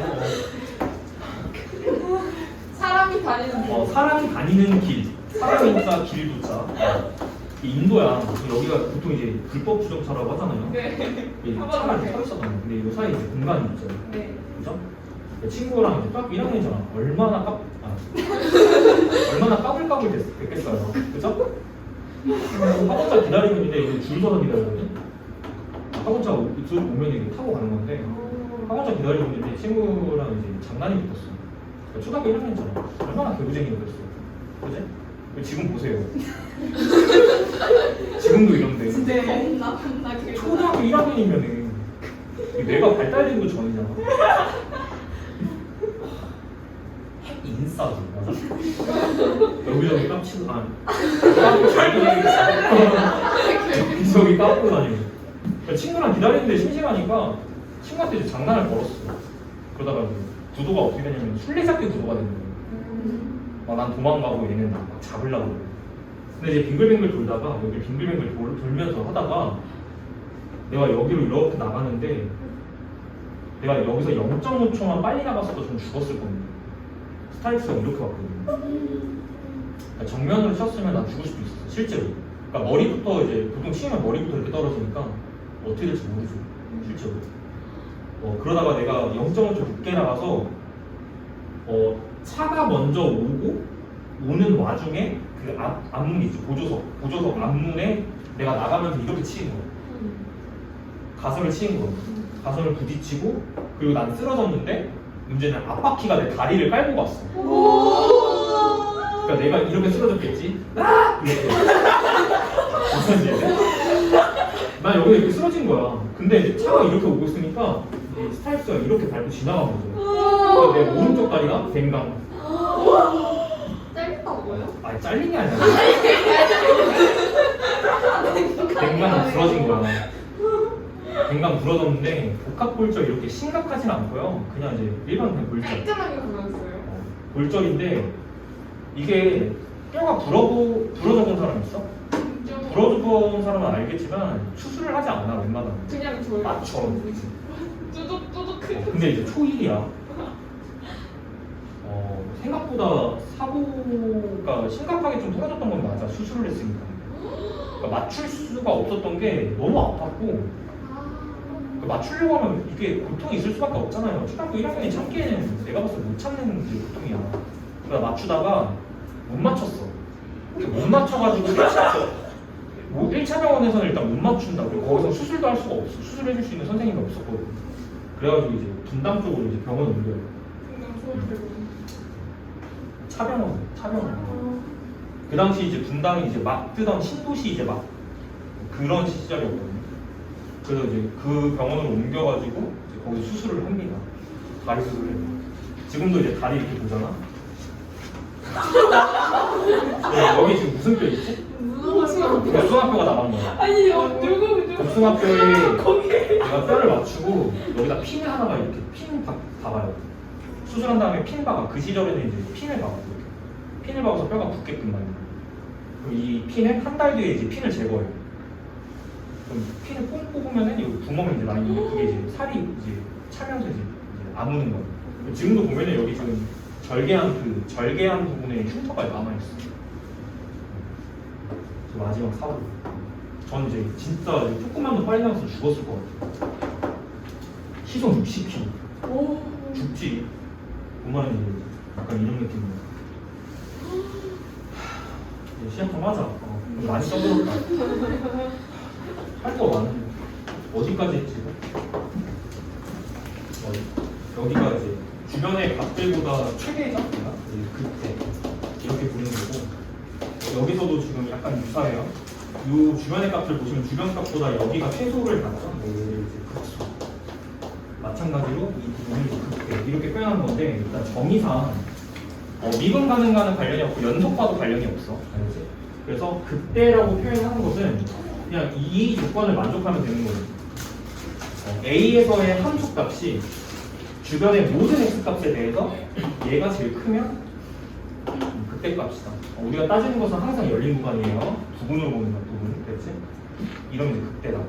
사람이 다니는 거. 사람이 다니는 길. 사람인자 길도자. 인도야. 여기가 보통 이제 불법 주정차라고 하잖아요. 네. 차가 이렇게 서 있었잖아요. 근데 이 사이에 이제 공간이 있죠. 네. 그죠? 친구랑 이제 딱 1학년이잖아. 얼마나 까불까불 됐겠어요. 그죠? 학원차 기다리고 있는데 이거 줄 서서 기다리거든. 학원차 오면 이게 타고 가는 건데 학원차 기다리고 있는데 친구랑 이제 장난이 붙었어. 초등학교 1학년이잖아. 얼마나 개구쟁이였겠어. 그지? 지금 보세요. 지금도 이런데. 네. 나 초등학교 1학년이면은 뇌가 발달되고 전이잖아. 핵 인싸지, 맞아? 여기저기 깜치고 여기저기 깜고 다니고. 친구랑 기다리는데 심심하니까 친구한테 이제 장난을 걸었어. 그러다가 이제 구도가 어떻게 되냐면 술래잡기 구도가 되는 거예요. 난 도망가고 얘는 막 잡으려고 그래. 근데 이제 빙글빙글 돌다가 여기 빙글빙글 돌면서 하다가 내가 여기로 이렇게 나가는데 내가 여기서 0.5초만 빨리 나갔어도 좀 죽었을 겁니다. 스타일스가 이렇게 왔거든요. 그러니까 정면으로 쳤으면 난 죽을 수도 있었어, 실제로. 그러니까 머리부터 이제 보통 치면 머리부터 이렇게 떨어지니까 어떻게 될지 모르죠, 실제로. 그러다가 내가 0.5초 늦게 나가서 차가 먼저 오는 와중에 그 앞문이 있죠, 보조석 앞문에 내가 나가면서 이렇게 치인 거야. 가슴을 치인 거야. 가슴을 부딪히고 그리고 난 쓰러졌는데 문제는 앞바퀴가 내 다리를 깔고 갔어. 그러니까 내가 이렇게 쓰러졌겠지. 이렇게. 무슨 일이야? 난 여기 이렇게 쓰러진 거야. 근데 차가 이렇게 오고 있으니까 이 스타일스가 이렇게 밟고 지나간 거죠. 내 오른쪽 다리가 댕강. 짧다고요? 아니 잘린 게 아니라 댕강 부러진 거야. 댕강 부러졌는데 복합골절 이렇게 심각하진 않고요. 그냥 이제 일반 그냥 골절. 깔끔하게 보였어요. 골절인데 이게 뼈가 부러져 본 사람 있어? 부러져 본 사람은 알겠지만 수술을 하지 않아 웬만하면. 그냥 저요. 맞죠. 뚜둑뚜둑. 근데 이제 초1이야. 생각보다 사고가 심각하게 좀 떨어졌던 건 맞아. 수술을 했으니까. 그러니까 맞출 수가 없었던 게 너무 아팠고 맞추려고 하면 이게 고통이 있을 수밖에 없잖아요. 초등학교 1학년이 참기에는 내가 봤을 때 못 참는 게 고통이야. 그러다 맞추다가 못 맞췄어. 못 맞춰가지고 1차 병원에서는 일단 못 맞춘다고. 거기서 수술도 할 수가 없어. 수술을 해줄 수 있는 선생님이 없었거든. 그래가지고 이제 분당 쪽으로 이제 병원 옮겨요. 차병원. 그 당시 이제 분당이 이제 막 뜨던 신도시 이제 막 그런 시절이었거든요. 그래서 이제 그 병원으로 옮겨가지고 이제 거기서 수술을 합니다. 다리 수술을 해요. 지금도 이제 다리 이렇게 보잖아. 여기 지금 무슨 뼈 있지? 복숭아뼈가 나간 거야. 아니 누구 복숭아뼈에 내가 뼈를 맞추고 여기다 핀 하나가 이렇게 핀 박아요. 수술한 다음에 핀 박아. 그 시절에는 이제 핀을 박아. 이렇게. 핀을 박아서 뼈가 붙게끔 만들어. 그럼 이 핀을 한 달 뒤에 이제 핀을 제거해요. 그럼 핀을 뽕 뽑으면은 여기 구멍이 이제 나 있는데 그게 이제 살이 이제 차면서 이제 아무는 거예요. 지금도 보면은 여기 지금 절개한 부분에 흉터가 남아 있어. 마지막 사고. 전 이제 진짜 조금만 더 빨리 나와서 죽었을 것 같아요. 시속 60km. 죽지. 보면 이제 약간 이런 느낌이야. 시합 좀 하자. 많이 떠들었다. 할 거 많은데 어디까지 했지? 여기가 이제 주변의 값들보다 최대값이나 그때 이렇게 보는 거고 여기서도 지금 약간 유사해요. 이 주변의 값을 보시면 주변 값보다 여기가 최소를 갖죠. 이제 극소. 마찬가지로 이 부분을 극대 이렇게 표현하는 건데 일단 정의상 미분 가능과는 관련이 없고 연속과도 관련이 없어. 알지? 그래서 극대라고 표현하는 것은 그냥 이 조건을 만족하면 되는 거예요. A에서의 함수값이 주변의 모든 x값에 대해서 얘가 제일 크면 극대값이다. 우리가 따지는 것은 항상 열린 구간이에요. 부분으로 보는 것, 부분. 그렇지? 이러면 극대다.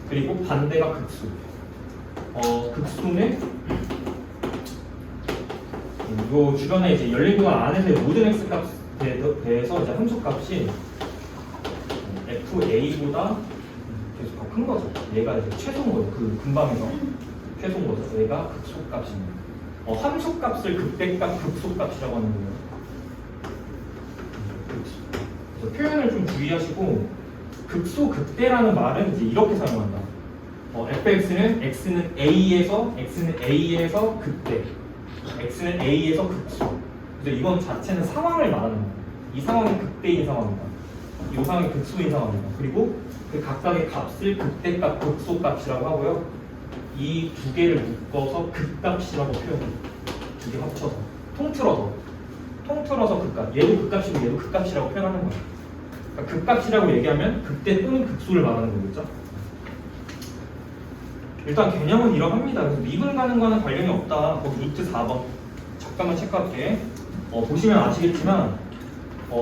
그리고 반대가 극수. 극소는 요 주변에 이제 열린 공간 안에서의 모든 x 값에 대해서 이제 함수 값이 FA보다 계속 더 큰 거죠. 얘가 이제 최소인 거죠. 그 근방에서 최소인 거죠. 얘가 극소값입니다. 함수 값을 극대값, 극소값이라고 하는 거예요. 그래서 표현을 좀 주의하시고 극소, 극대라는 말은 이제 이렇게 사용한다. fx는 x는 a에서 극대, x는 a에서 극소. 그래서 이건 자체는 상황을 말하는 거예요. 이 상황은 극대인 상황이다. 이 상황이 극소인 상황이다. 그리고 그 각각의 값을 극대값, 극소값이라고 하고요. 이 두 개를 묶어서 극값이라고 표현해요. 두 개 합쳐서 통틀어서 극값. 얘도 극값이고 얘도 극값이라고 표현하는 거예요. 그러니까 극값이라고 얘기하면 극대 또는 극소를 말하는 거겠죠. 일단 개념은 이러합니다. 그래서 미분 가능과는 관련이 없다. 거기 루트 4번 잠깐만 체크할게. 보시면 아시겠지만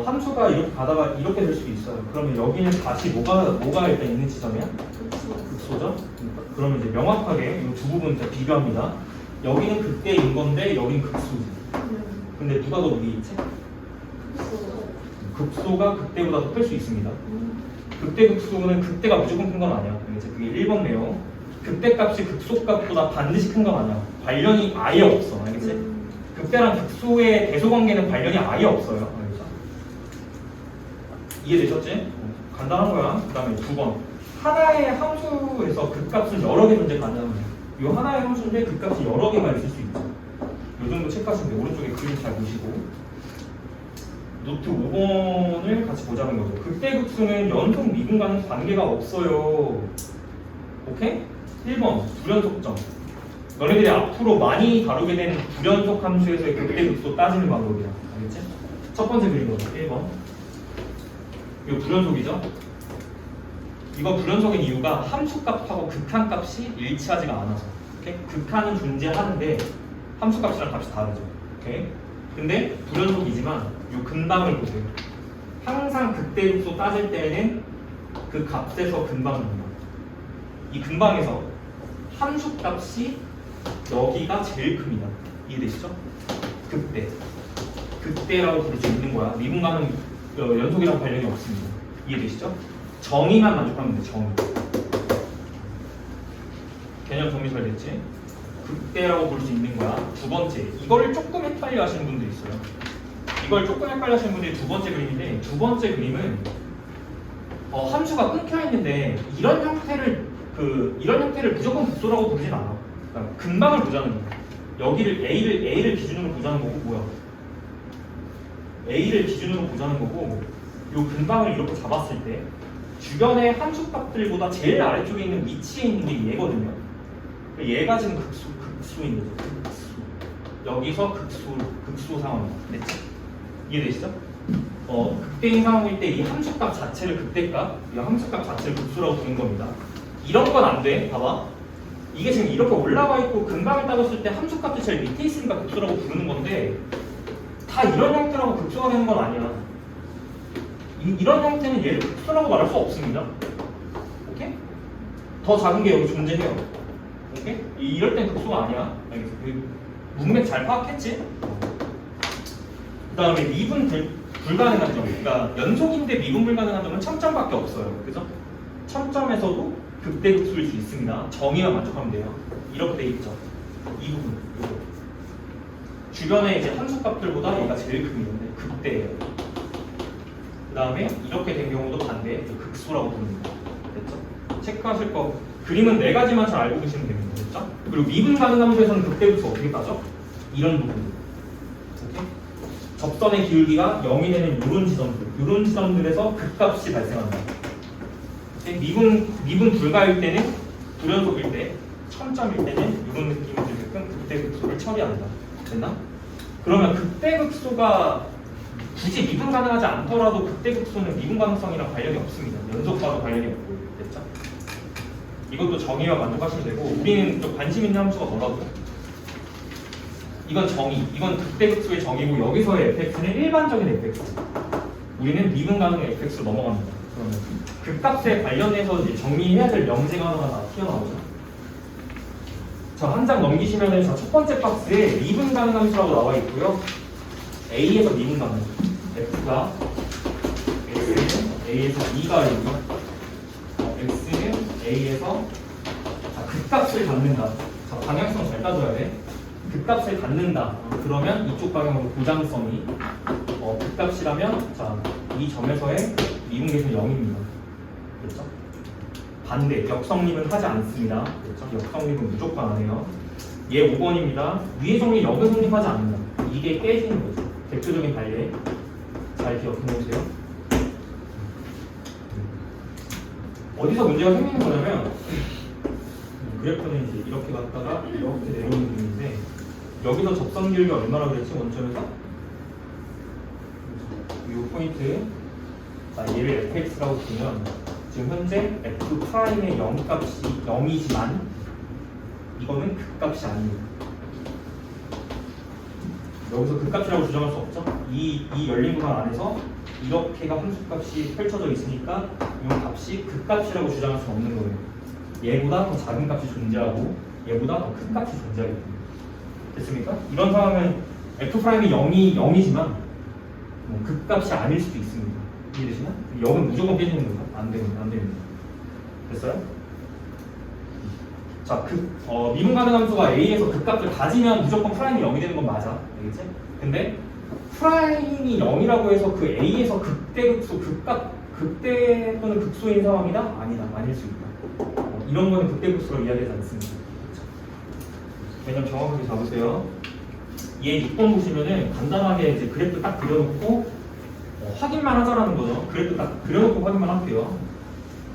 함수가 이렇게 가다가 이렇게 될 수도 있어요. 그러면 여기는 다시 뭐가 일단 있는 지점이야? 극소죠? 그러면 이제 명확하게 이 두 부분 이제 비교합니다. 여기는 극대인 건데 여기는 극소지. 근데 누가 더 위에 있지? 극소가 극대보다 더 클 수 있습니다. 극대 극소는 극대가 무조건 큰 건 아니야. 그게 1번 내용. 극대값이 극소값보다 반드시 큰 건 아니야. 관련이 아예 없어. 알겠지? 극대랑 극소의 대소관계는 관련이 아예 없어요. 알겠죠? 이해되셨지? 간단한 거야. 그 다음에 2번. 하나의 함수에서 극값은 여러 개 존재 가능합니다. 이 하나의 함수인데 극값이 여러 개가 있을 수 있죠. 이 정도 체크하시면 돼요. 오른쪽에 그림 잘 보시고. 노트 5번을 같이 보자는 거죠. 극대극소는 연속 미분과는 관계가 없어요. 오케이? 1번 불연속점. 너네들이 앞으로 많이 다루게 되는 불연속 함수에서의 극대극소 따지는 방법이야. 알겠지? 첫 번째 그림거죠. 1번. 이거 불연속이죠? 이거 불연속인 이유가 함수값하고 극한값이 일치하지가 않아서. 오케이? 극한은 존재하는데 함수값이랑 값이 다르죠. 오케이? 근데 불연속이지만 이 근방을 보세요. 항상 극대극소 따질 때는 그 값에서 근방입니다. 이 근방에서 함수값이 여기가 제일 큽니다. 이해되시죠? 극대라고 부를 수 있는 거야. 미분과는 연속이랑 관련이 없습니다. 이해되시죠? 정의만 만족하면 돼. 정의. 개념 정리 잘 됐지? 극대라고 부를 수 있는 거야. 두 번째, 이걸 조금 헷갈려 하시는 분들이 있어요. 이걸 조금 헷갈려 하시는 분들이 두 번째 그림인데, 두 번째 그림은 함수가 끊겨 있는데 이런 형태를 무조건 극소라고 부르진 않아. 그러니까 근방을 보자는 거야. 여기를 A를 기준으로 보자는 거고, 뭐야? A를 기준으로 보자는 거고, 요 근방을 이렇게 잡았을 때 주변의 함수값들보다 제일 아래쪽에 있는 위치에 있는 게 얘거든요. 얘가 지금 극소인 거죠. 극소. 여기서 극소 상황이야. 됐지? 이해되시죠? 극대인 상황일 때 이 함수값 자체를 극대값, 이 함수값 자체를 극소라고 부르는 겁니다. 이런 건 안 돼. 봐봐. 이게 지금 이렇게 올라와 있고 근방을 따졌을 때 함수값이 제일 밑에 있으니까 극소라고 부르는 건데, 다 이런 형태라고 극소가 되는 건 아니야. 이런 형태는 얘를 극소라고 말할 수 없습니다. 오케이? 더 작은 게 여기 존재해요. 오케이? 이럴 땐 극소가 아니야. 알겠어? 문맥 잘 파악했지? 그 다음에 미분 불가능한 점. 그러니까 연속인데 미분 불가능한 점은 첨점밖에 없어요. 그죠? 첨점에서도 극대극소일 수 있습니다. 정의만 만족하면 돼요. 이렇게 돼 있죠. 이 부분. 이거. 주변에 이제 함수값들보다 얘가 제일 큰 건데 극대예요. 그 다음에 이렇게 된 경우도 반대, 극소라고 부릅니다. 됐죠? 체크하실 거 그림은 4가지만 잘 알고 계시면 됩니다. 됐죠? 그리고 미분 가능 함수에서는 극대극소 어떻게 따져? 이런 부분. 오케이? 접선의 기울기가 0이 되는 이런 지점들에서 극값이 발생한다. 오케이? 미분 불가일 때는 불연속일 때, 첨점일 때는 이런 느낌이 들게끔 극대극소를 처리한다. 됐나? 그러면 극대극소가 굳이 미분 가능하지 않더라도 극대극소는 미분 가능성이랑 관련이 없습니다. 연속과도 관련이 없고. 됐죠? 이것도 정의와 만족하시면 되고, 우리는 좀 관심 있는 함수가 뭐라고? 이건 정의, 이건 극대극소의 정의고, 여기서의 fx는 일반적인 fx. 우리는 미분 가능 fx로 넘어갑니다. 그러면 그 값에 관련해서 이제 정리해야 될 명제가 하나가 튀어나오죠. 자, 한 장 넘기시면은 첫 번째 박스에 미분 가능 함수라고 나와 있고요. A에서 미분 가능. F가 X는 A에서 2가 아니고요. X는 A에서 자, 극값을 갖는다. 자, 방향성 잘 따져야 돼. 극값을 갖는다. 그러면 이쪽 방향으로 보장성이 극값이라면 자, 이 점에서의 미분계수는 0입니다. 그렇죠? 반대, 역성립은 하지 않습니다. 그렇죠? 역성립은 무조건 안 해요. 얘 5번입니다. 위의 정리 역은 성립하지 않는다. 이게 깨지는 거죠. 대표적인 반례. 잘 기억해 놓으세요. 어디서 문제가 생기는 거냐면 그래프는 이제 이렇게 갔다가 이렇게 내려오는 중인데 여기서 접선 기울기 얼마나 그랬지 원점에서? 이 포인트. 자, 얘를 fx라고 두면 지금 현재 f'의 0값이 0이지만 이거는 극값이 아닙니다. 여기서 극값이라고 주장할 수 없죠. 이 열린 구간 안에서 이렇게가 함수값이 펼쳐져 있으니까 이 값이 극값이라고 주장할 수 없는 거예요. 얘보다 더 작은 값이 존재하고 얘보다 더 큰 값이 존재하기 때문에. 됐습니까? 이런 상황은 f'이 0이지만 극값이 아닐 수도 있습니다. 이해되시나? 0은 무조건 깨지는 거죠. 안 됩니다. 됐어요? 자, 미분 가능 함수가 A에서 극값을 가지면 무조건 프라임이 0이 되는 건 맞아. 알겠지? 근데 프라임이 0이라고 해서 그 A에서 극대극소, 극대 또는 극소인 상황이다? 아니다. 아닐 수 있다. 이런 거는 극대극소로 이야기하지 않습니다. 왜냐면 정확하게 잡으세요. 얘 6번 보시면은 간단하게 이제 그래프 딱 그려놓고 확인만 하자라는 거죠. 그래프 딱 그려놓고 확인만 할게요.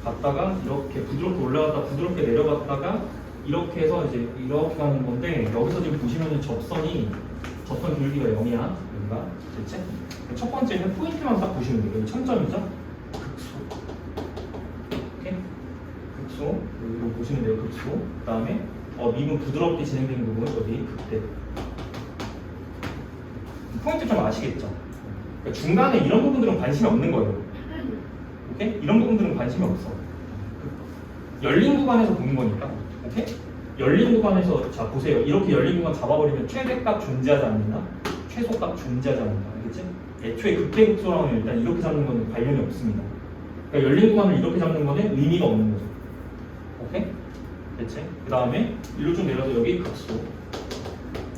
갔다가 이렇게 부드럽게 올라갔다 부드럽게 내려갔다가 이렇게 해서 이제 이렇게 가는 건데 여기서 지금 보시면은 접선 기울기가 0이야. 여기가 됐지? 첫 번째는 포인트만 딱 보시면 돼요. 여기 천점이죠? 극소. 오케이? 극소. 여기 보시면 돼요. 극소. 그 다음에 미분 부드럽게 진행되는 부분 여기 극대. 포인트 좀 아시겠죠? 그러니까 중간에 이런 부분들은 관심이 없는 거예요. 오케이? 이런 부분들은 관심이 없어. 열린 구간에서 보는 거니까. 오케이? 열린 구간에서 자 보세요. 이렇게 열린 구간 잡아버리면 최대값 존재하지 않는다. 최소값 존재하지 않는다. 알겠지? 애초에 극대극소라면 일단 이렇게 잡는 거는 관련이 없습니다. 그러니까 열린 구간을 이렇게 잡는 거는 의미가 없는 거죠. 오케이? 됐지? 그 다음에 일로 좀 내려서 여기 극소.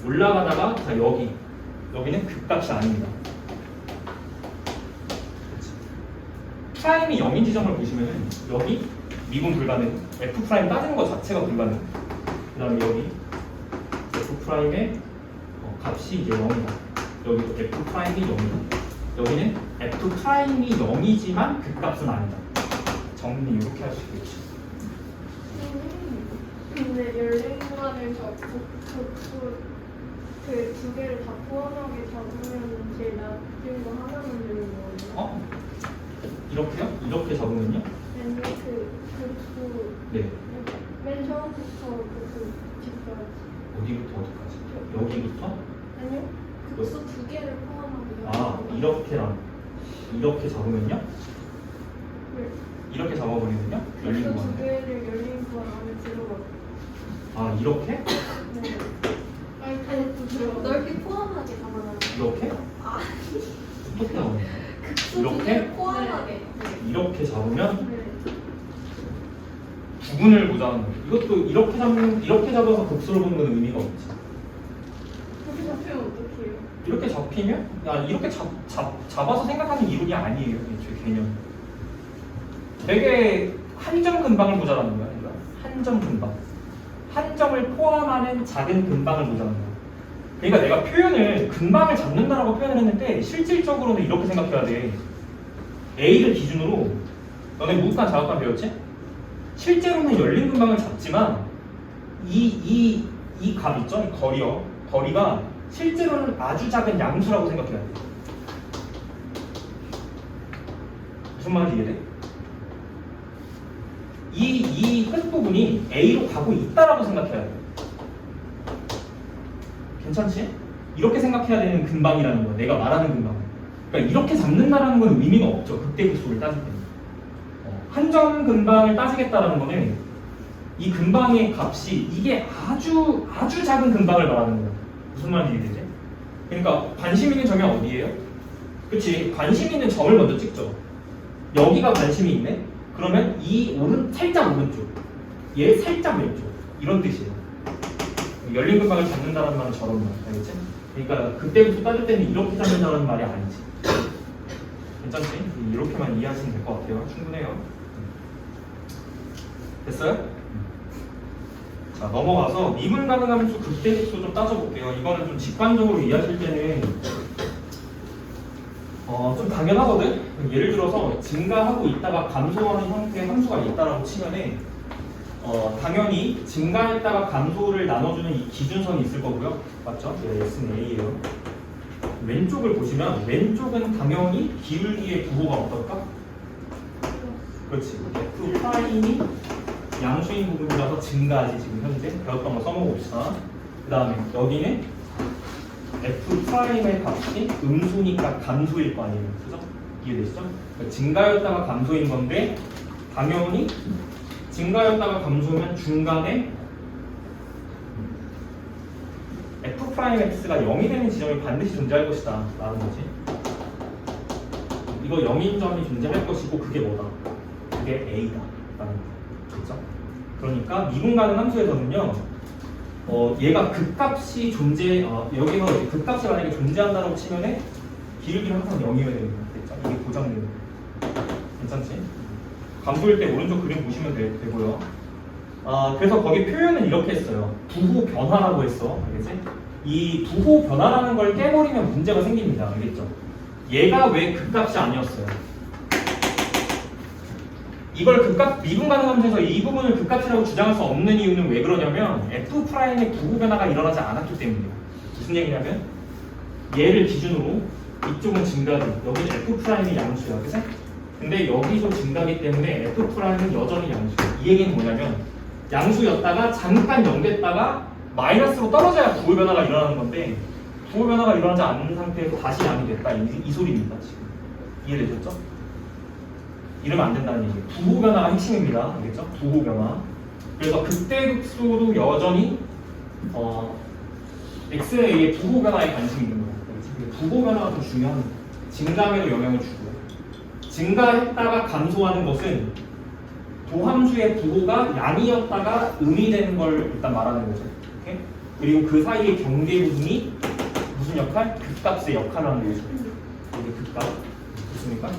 올라가다가 자 여기는 극값이 아닙니다. 프라임이 0인 지점을 보시면은 여기 미분 불가능, f 프라임 따지는 것 자체가 불가능. 그 다음에 여기 f 프라임의 값이 이제 0이다. 여기도 f 프라임이 0이다. 여기는 f 프라임이 0이지만 극값은 아니다. 정리 이렇게 할 수 있겠죠. 근데 열린 구간에서 그 두 개를 다 포함하게 잡으면 제일 낮은 거 하나만 되는 거예요? 이렇게요? 이렇게 잡으면요? 아니 네. 맨 처음부터 집까지. 어디부터 어디까지? 여기부터? 아니요. 극소 두 개를 포함하고요. 이렇게 잡으면요? 네. 이렇게 잡아버리면요? 열린 극소 두 구간. 개를 열린 구간 안에 들어가요. 이렇게? 네. 아니 그것도 들어가. 넓게 포함하게 잡아놔요. 이렇게? 어떻게 나오냐? 극소 두 이렇게? 개를 포함하게. 네. 이렇게 잡으면 네. 부분을 보자는 거예요. 이것도 이렇게 잡아서 극소를 보는 건 의미가 없지. 그렇게 잡히면 어떡해요? 이렇게 잡히면 이렇게 잡아서 생각하는 이론이 아니에요. 애초에 개념. 되게 한 점 근방을 보자라는 거야. 그러니까 한 점 근방. 한 점을 포함하는 작은 근방을 보자는 거야. 그러니까 내가 표현을 근방을 잡는다라고 표현을 했는데 실질적으로는 이렇게 생각해야 돼. A를 기준으로 너네 무극한 자극관 배웠지? 실제로는 열린 근방을 잡지만 이 값 있죠? 이 거리가 실제로는 아주 작은 양수라고 생각해야 돼. 무슨 말인지 이해돼? 이 끝부분이 A로 가고 있다라고 생각해야 돼. 괜찮지? 이렇게 생각해야 되는 근방이라는 거야. 내가 말하는 근방. 그러니까 이렇게 잡는다라는 건 의미가 없죠. 극대극소를 따질 때. 한 점 근방을 따지겠다라는 거는 이 근방의 값이 이게 아주 작은 근방을 말하는 거야. 무슨 말인지 이해되지? 그러니까 관심 있는 점이 어디예요? 그치? 관심 있는 점을 먼저 찍죠. 여기가 관심이 있네? 그러면 이 살짝 오른쪽, 얘 살짝 왼쪽 이런 뜻이에요. 열린 근방을 잡는다는 말은 저런 말, 알겠지? 그러니까 그때부터 따질 때는 이렇게 잡는다는 말이 아니지. 괜찮지? 이렇게만 이해하시면 될 것 같아요. 충분해요. 됐어요? 자, 넘어가서 미분 가능하면 좀 극대급수 좀 따져볼게요. 이거는 좀 직관적으로 이해하실 때는 좀 당연하거든? 예를 들어서 증가하고 있다가 감소하는 형태의 함수가 있다라고 치면은 당연히 증가했다가 감소를 나눠주는 이 기준선이 있을 거고요. 맞죠? X는 A예요. 왼쪽을 보시면 왼쪽은 당연히 기울기의 부호가 어떨까? 그렇지. F 프라임이 양수인 부분이라서 증가하지. 지금 현재 배웠던 거 써먹읍시다. 그 다음에 여기는 F 프라임의 값이 음수니까 감소일 거 아니에요. 그죠? 이해되시죠? 그러니까 증가였다가 감소인 건데 당연히 증가였다가 감소면 중간에 F 프라임 X가 0이 되는 지점이 반드시 존재할 것이다 라는 거지. 이거 0인 점이 존재할 것이고 그게 뭐다? 그게 A다 라는 거. 그렇죠? 그러니까 미분 가능 함수에서는요 얘가 극값이 여기서 이제 극값이 만약에 존재한다고 치면은 기울기는 항상 0이어야 되는 거야. 됐죠? 이게 보장되는 거야. 괜찮지? 감소일 때 오른쪽 그림 보시면 되고요. 그래서 거기 표현은 이렇게 했어요. 부호 변화라고 했어. 알겠지? 이 부호 변화라는 걸 깨버리면 문제가 생깁니다. 알겠죠? 얘가 왜 극값이 아니었어요? 이걸 미분 가능 함수에서 이 부분을 극값이라고 주장할 수 없는 이유는 왜 그러냐면 F 프라임의 부호 변화가 일어나지 않았기 때문이에요. 무슨 얘기냐면 얘를 기준으로 이쪽은 증가지, 여기는 F 프라임이 양수야, 그치? 근데 여기서 증가하기 때문에 F 프라임은 여전히 양수야. 이 얘기는 뭐냐면 양수였다가 잠깐 0 됐다가 마이너스로 떨어져야 부호 변화가 일어나는 건데 부호 변화가 일어나지 않는 상태에서 다시 양이 됐다 이 소리입니다. 지금 이해되셨죠? 이러면 안 된다는 얘기예요. 부호 변화가 핵심입니다. 알겠죠? 부호 변화. 그래서 극대극소도 여전히 XA의 부호 변화에 관심이 있는 거예요. 부호 변화가 더 중요한 거예요. 증감에도 영향을 주고 증가했다가 감소하는 것은 도함수의 부호가 양이었다가 음이 되는 걸 일단 말하는 거죠. 오케이? 그리고 그 사이의 경계 부분이 무슨 역할? 극값의 역할을 하는 거죠. 이게 극값. 됐습니까?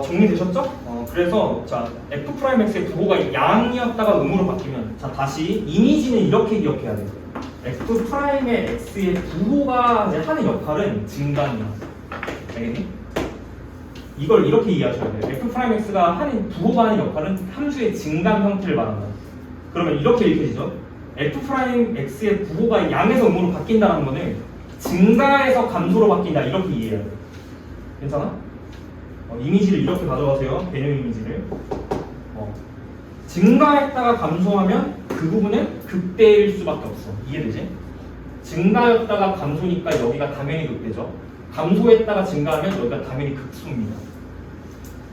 정리되셨죠? 그래서 자 F'X의 부호가 양이었다가 음으로 바뀌면 자 다시 이미지는 이렇게 기억해야 돼요. F'X의 부호가 이제 하는 역할은 증가입니다. 알겠니? 이걸 이렇게 이해하셔야 돼요. F'X가 하는 부호가 하는 역할은 함수의 증감 형태를 말한다. 그러면 이렇게 읽혀지죠? F'X의 부호가 양에서 음으로 바뀐다는 거는 증가에서 감소로 바뀐다 이렇게 이해해야 돼요. 괜찮아? 이미지를 이렇게 가져가세요. 개념 이미지를. 증가했다가 감소하면 그 부분은 극대일 수밖에 없어. 이해되지? 증가였다가 감소니까 여기가 당연히 극대죠. 감소했다가 증가하면 여기가 당연히 극소입니다.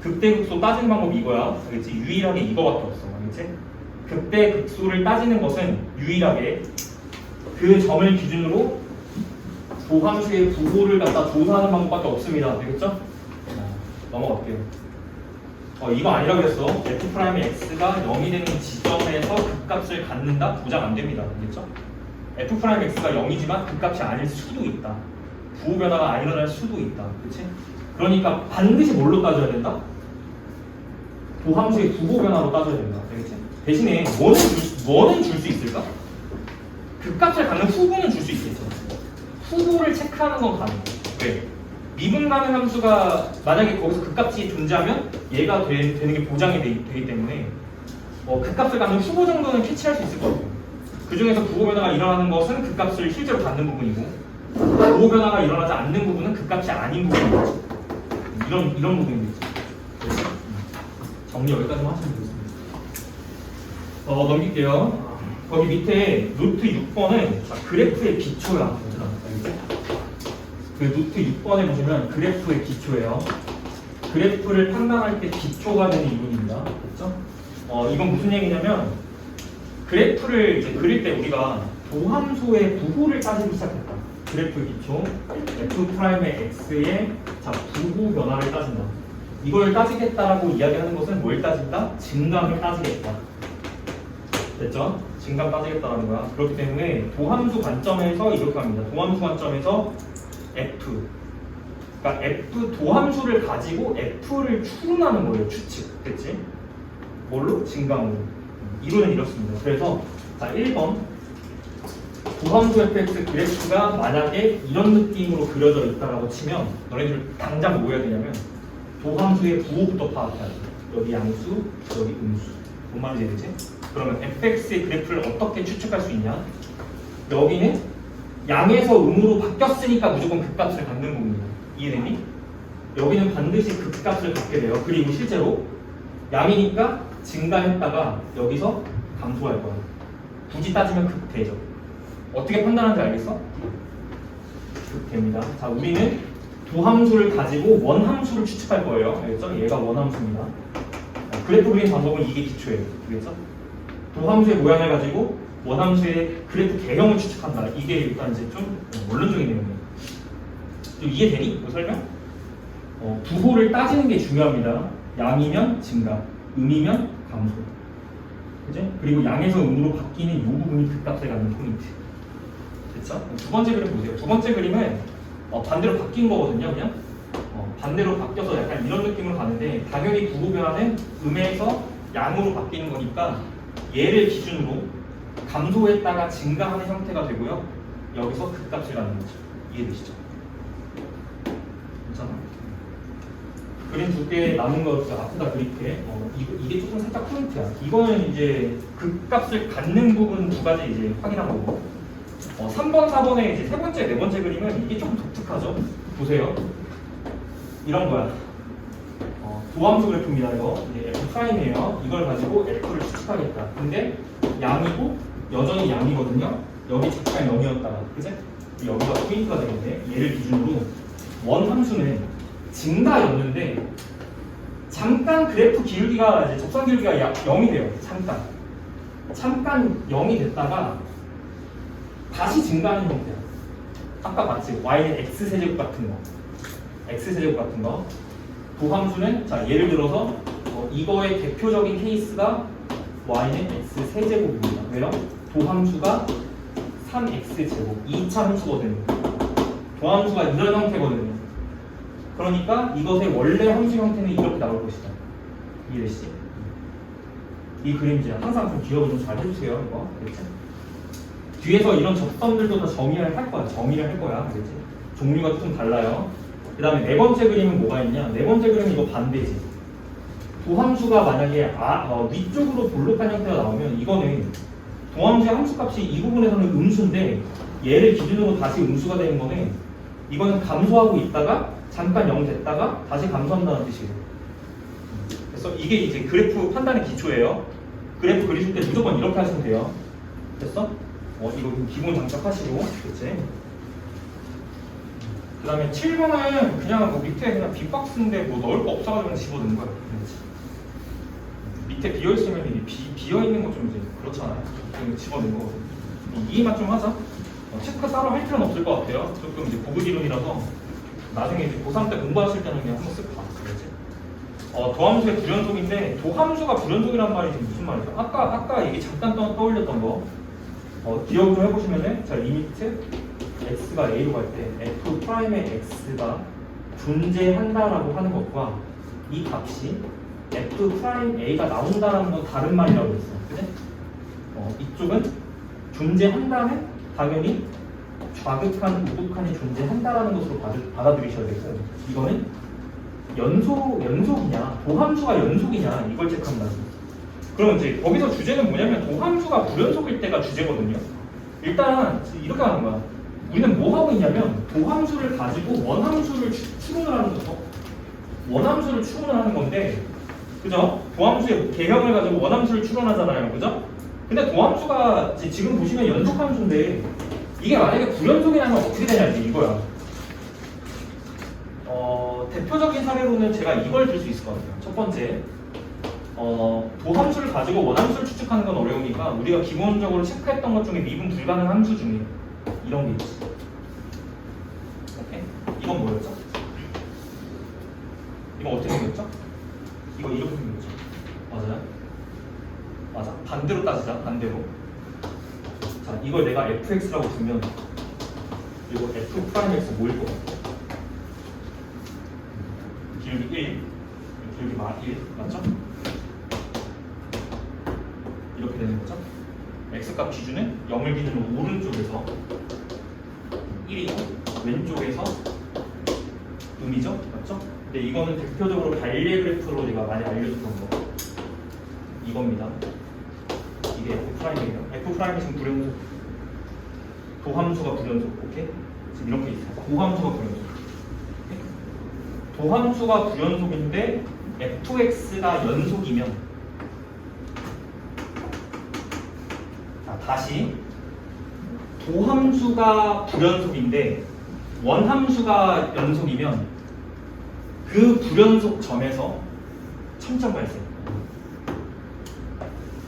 극대 극소 따지는 방법이 이거야. 알겠지? 유일하게 이거밖에 없어. 알겠지? 극대 극소를 따지는 것은 유일하게 그 점을 기준으로 도함수의 부호를 갖다 조사하는 방법밖에 없습니다. 되겠죠? 넘어갈게요. 이거 아니라고 했어. F'X가 0이 되는 지점에서 극값을 갖는다? 보장 안 됩니다. 알겠죠? F'X가 0이지만 극값이 아닐 수도 있다. 부호 변화가 안 일어날 수도 있다. 그치? 그러니까 반드시 뭘로 따져야 된다? 도함수의 부호 변화로 따져야 된다. 알겠지? 대신에 뭐는 줄 수 있을까? 극값을 갖는 후보는 줄 수 있겠죠. 후보를 체크하는 건 가능해. 왜? 미분 가능 함수가 만약에 거기서 극값이 존재하면 얘가 되는 게 보장이 되기 때문에 극값을 갖는 후보 정도는 캐치할 수 있을 것 같아요. 그 중에서 부호 변화가 일어나는 것은 극값을 실제로 갖는 부분이고 부호 변화가 일어나지 않는 부분은 극값이 아닌 부분이죠. 이런 부분이겠죠. 정리 여기까지만 하시면 되겠습니다. 넘길게요. 거기 밑에 노트 6번은 그래프의 기초야. 그 노트 6번에 보시면 그래프의 기초예요. 그래프를 판단할 때 기초가 되는 이론입니다. 그렇죠? 이건 무슨 얘기냐면 그래프를 이제 그릴 때 우리가 도함수의 부호를 따지기 시작했다. 그래프 기초 F'의 X의 자 부호 변화를 따진다. 이걸 따지겠다라고 이야기하는 것은 뭘 따진다? 증감을 따지겠다. 됐죠? 증감 따지겠다라는 거야. 그렇기 때문에 도함수 관점에서 이렇게 합니다. 도함수 관점에서 F. 그러니까 F 도함수를 가지고 F를 추론하는 거예요. 추측. 됐지? 뭘로? 증감으로. 이론은 이렇습니다. 그래서 자 1번 도함수 fx 그래프가 만약에 이런 느낌으로 그려져 있다라고 치면 너네들 당장 뭐 해야 되냐면 도함수의 부호부터 파악해야 돼. 여기 양수, 여기 음수. 뭔 말인지 되지? 그러면 fx의 그래프를 어떻게 추측할 수 있냐? 여기는 양에서 음으로 바뀌었으니까 무조건 극값을 갖는 부분이다. 이해되니? 여기는 반드시 극값을 갖게 돼요. 그리고 실제로 양이니까 증가했다가 여기서 감소할 거야. 굳이 따지면 극대죠. 어떻게 판단하는지 알겠어? 극대입니다. 자, 우리는 두 함수를 가지고 원함수를 추측할 거예요. 알겠죠? 얘가 원함수입니다. 그래프 그리는 방법은 이게 기초예요. 알겠죠? 두 함수의 모양을 가지고 원함수의 그래프 개형을 추측한다. 이게 일단 이제 좀 원론적인 내용이에요. 좀 이해되니? 이 설명? 부호를 따지는 게 중요합니다. 양이면 증가, 음이면 감소. 그죠? 그리고 양에서 음으로 바뀌는 이 부분이 극값을 갖는 포인트. 됐죠? 두 번째 그림 보세요. 두 번째 그림은 반대로 바뀐 거거든요. 그냥 반대로 바뀌어서 약간 이런 느낌으로 가는데 당연히 부호 변화는 음에서 양으로 바뀌는 거니까 얘를 기준으로 감소했다가 증가하는 형태가 되고요. 여기서 극값을 갖는 거죠. 이해되시죠? 괜찮아? 그림 두 개 남은 거 앞에다 그릴게. 이게 조금 살짝 포인트야. 이거는 이제 극값을 갖는 부분 두 가지 이제 확인한 거고. 3번, 4번의 이제 세 번째, 네 번째 그림은 이게 좀 독특하죠. 보세요. 이런 거야. 도함수 그래프입니다. 이거 이제 F'이에요. 이걸 가지고 F를 추측하겠다. 근데 양이고 여전히 양이거든요. 여기 잠깐 0이었다가, 그치? 여기가 포인트가 되는데 얘를 기준으로 원 함수는 증가였는데 잠깐 그래프 기울기가 이제 접선 기울기가 0이 돼요. 잠깐 0이 됐다가 다시 증가하는 형태야. 아까 봤지? y는 x세제곱 같은 거. x세제곱 같은 거. 도함수는 자 예를 들어서 이거의 대표적인 케이스가 y는 x세제곱입니다. 왜요? 도함수가 3x제곱 2차 함수거든요. 도함수가 이런 형태거든요. 그러니까 이것의 원래 함수 형태는 이렇게 나올 것이다. 이해되시지? 이 그림질 항상 좀 기억을 좀 잘 해주세요. 이거 알겠지? 뒤에서 이런 접선들도 다 정의를 할 거야. 알겠지? 종류가 좀 달라요. 그 다음에 네 번째 그림은 뭐가 있냐? 네 번째 그림은 이거 반대지. 도함수가 만약에 위쪽으로 볼록한 형태가 나오면 이거는 도함수의 함수값이 이 부분에서는 음수인데 얘를 기준으로 다시 음수가 되는 거는 이거는 감소하고 있다가 잠깐 0 됐다가 다시 감소한다는 뜻이에요. 그래서 이게 이제 그래프 판단의 기초예요. 그래프 그리실 때 무조건 이렇게 하시면 돼요. 됐어? 이거 기본 장착하시고, 그치? 그 다음에 7번은 그냥 뭐 밑에 그냥 빅박스인데 뭐 넣을 거 없어가지고 그냥 집어넣는 거야. 밑에 비어있으면 이게 비어있는 거 좀 이제 그렇잖아요. 그냥 집어넣는 거거든. 이해만 좀 하자. 체크 따로 할 필요는 없을 것 같아요. 조금 이제 고급 이론이라서 나중에 이제 고3 때 공부하실 때는 그냥 한번 쓱 봐. 그렇지? 도함수의 불연속인데 도함수가 불연속이란 말이 무슨 말이죠? 아까 이게 잠깐 떠올렸던 거 기억 좀 해보시면은 자 리미트 x가 a로 갈 때 F'의 x가 존재한다라고 하는 것과 이 값이 F'A가 나온다라는 건 다른 말이라고 했어. 그치? 이쪽은 존재한다는 당연히 좌극한, 우극한이 존재한다라는 것으로 받아들이셔야 되고 이거는 연속이냐 도함수가 연속이냐 이걸 체크한다. 그러면 이제 거기서 주제는 뭐냐면 도함수가 불연속일 때가 주제거든요. 일단 이렇게 하는 거야. 우리는 뭐 하고 있냐면 도함수를 가지고 원함수를 추론을 하는 거죠. 원함수를 추론을 하는 건데, 그죠? 도함수의 개형을 가지고 원함수를 추론하잖아요, 그죠? 근데 도함수가 지금 보시면 연속함수인데 이게 만약에 불연속이라면 어떻게 되냐지 이거야. 대표적인 사례로는 제가 이걸 들 수 있을 것 같아요. 첫 번째, 도함수를 가지고 원함수를 추측하는 건 어려우니까 우리가 기본적으로 체크했던 것 중에 미분 불가능 함수 중에 이런 게 있지. 오케이? 이건 뭐였죠? 이건 어떻게 생겼죠? 이거 이렇게 생겼죠? 맞아요? 맞아. 반대로 따지자. 반대로. 자, 이걸 내가 fx라고 두면 이거 f'(x) 뭐일 것 같아? 기울기 1, 기울기 1, 맞죠? 이렇게 되는 거죠? x값 기준은 0을 기준으로 오른쪽에서 1이고 왼쪽에서 음이죠? 맞죠? 근데 이거는 대표적으로 발례 그래프로 우리가 많이 알려줬던 거 이겁니다. 이게 f'이에요. f'이 지금 불연속, 도함수가 불연속, 오케이? 지금 이렇게 있어요. 도함수가 불연속. 도함수가 불연속인데 fx가 연속이면, 자, 다시 도함수가 불연속인데 원함수가 연속이면 그 불연속 점에서 참점 발생.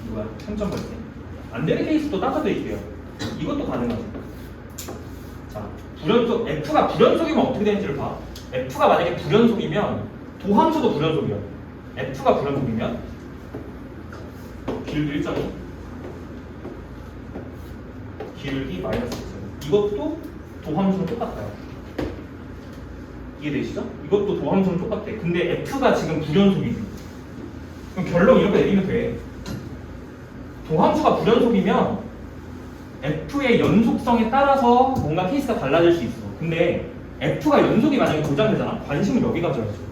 이거야, 참점 발생. 안 되는 케이스도 따져드릴게요. 이것도 가능하죠. 자, 불연속, f가 불연속이면 어떻게 되는지를 봐. f가 만약에 불연속이면 도함수도 불연속이야. f가 불연속이면 기울기 1.2, 기울기 마이너스 1.2. 이것도 도함수는 똑같아요. 이해되시죠? 이것도 도함수는 똑같아. 근데 f가 지금 불연속이지. 그럼 결론 이렇게 내리면 돼. 도함수가 불연속이면 f의 연속성에 따라서 뭔가 케이스가 달라질 수 있어. 근데 f가 연속이 만약에 고장되잖아? 관심을 여기 가져야지.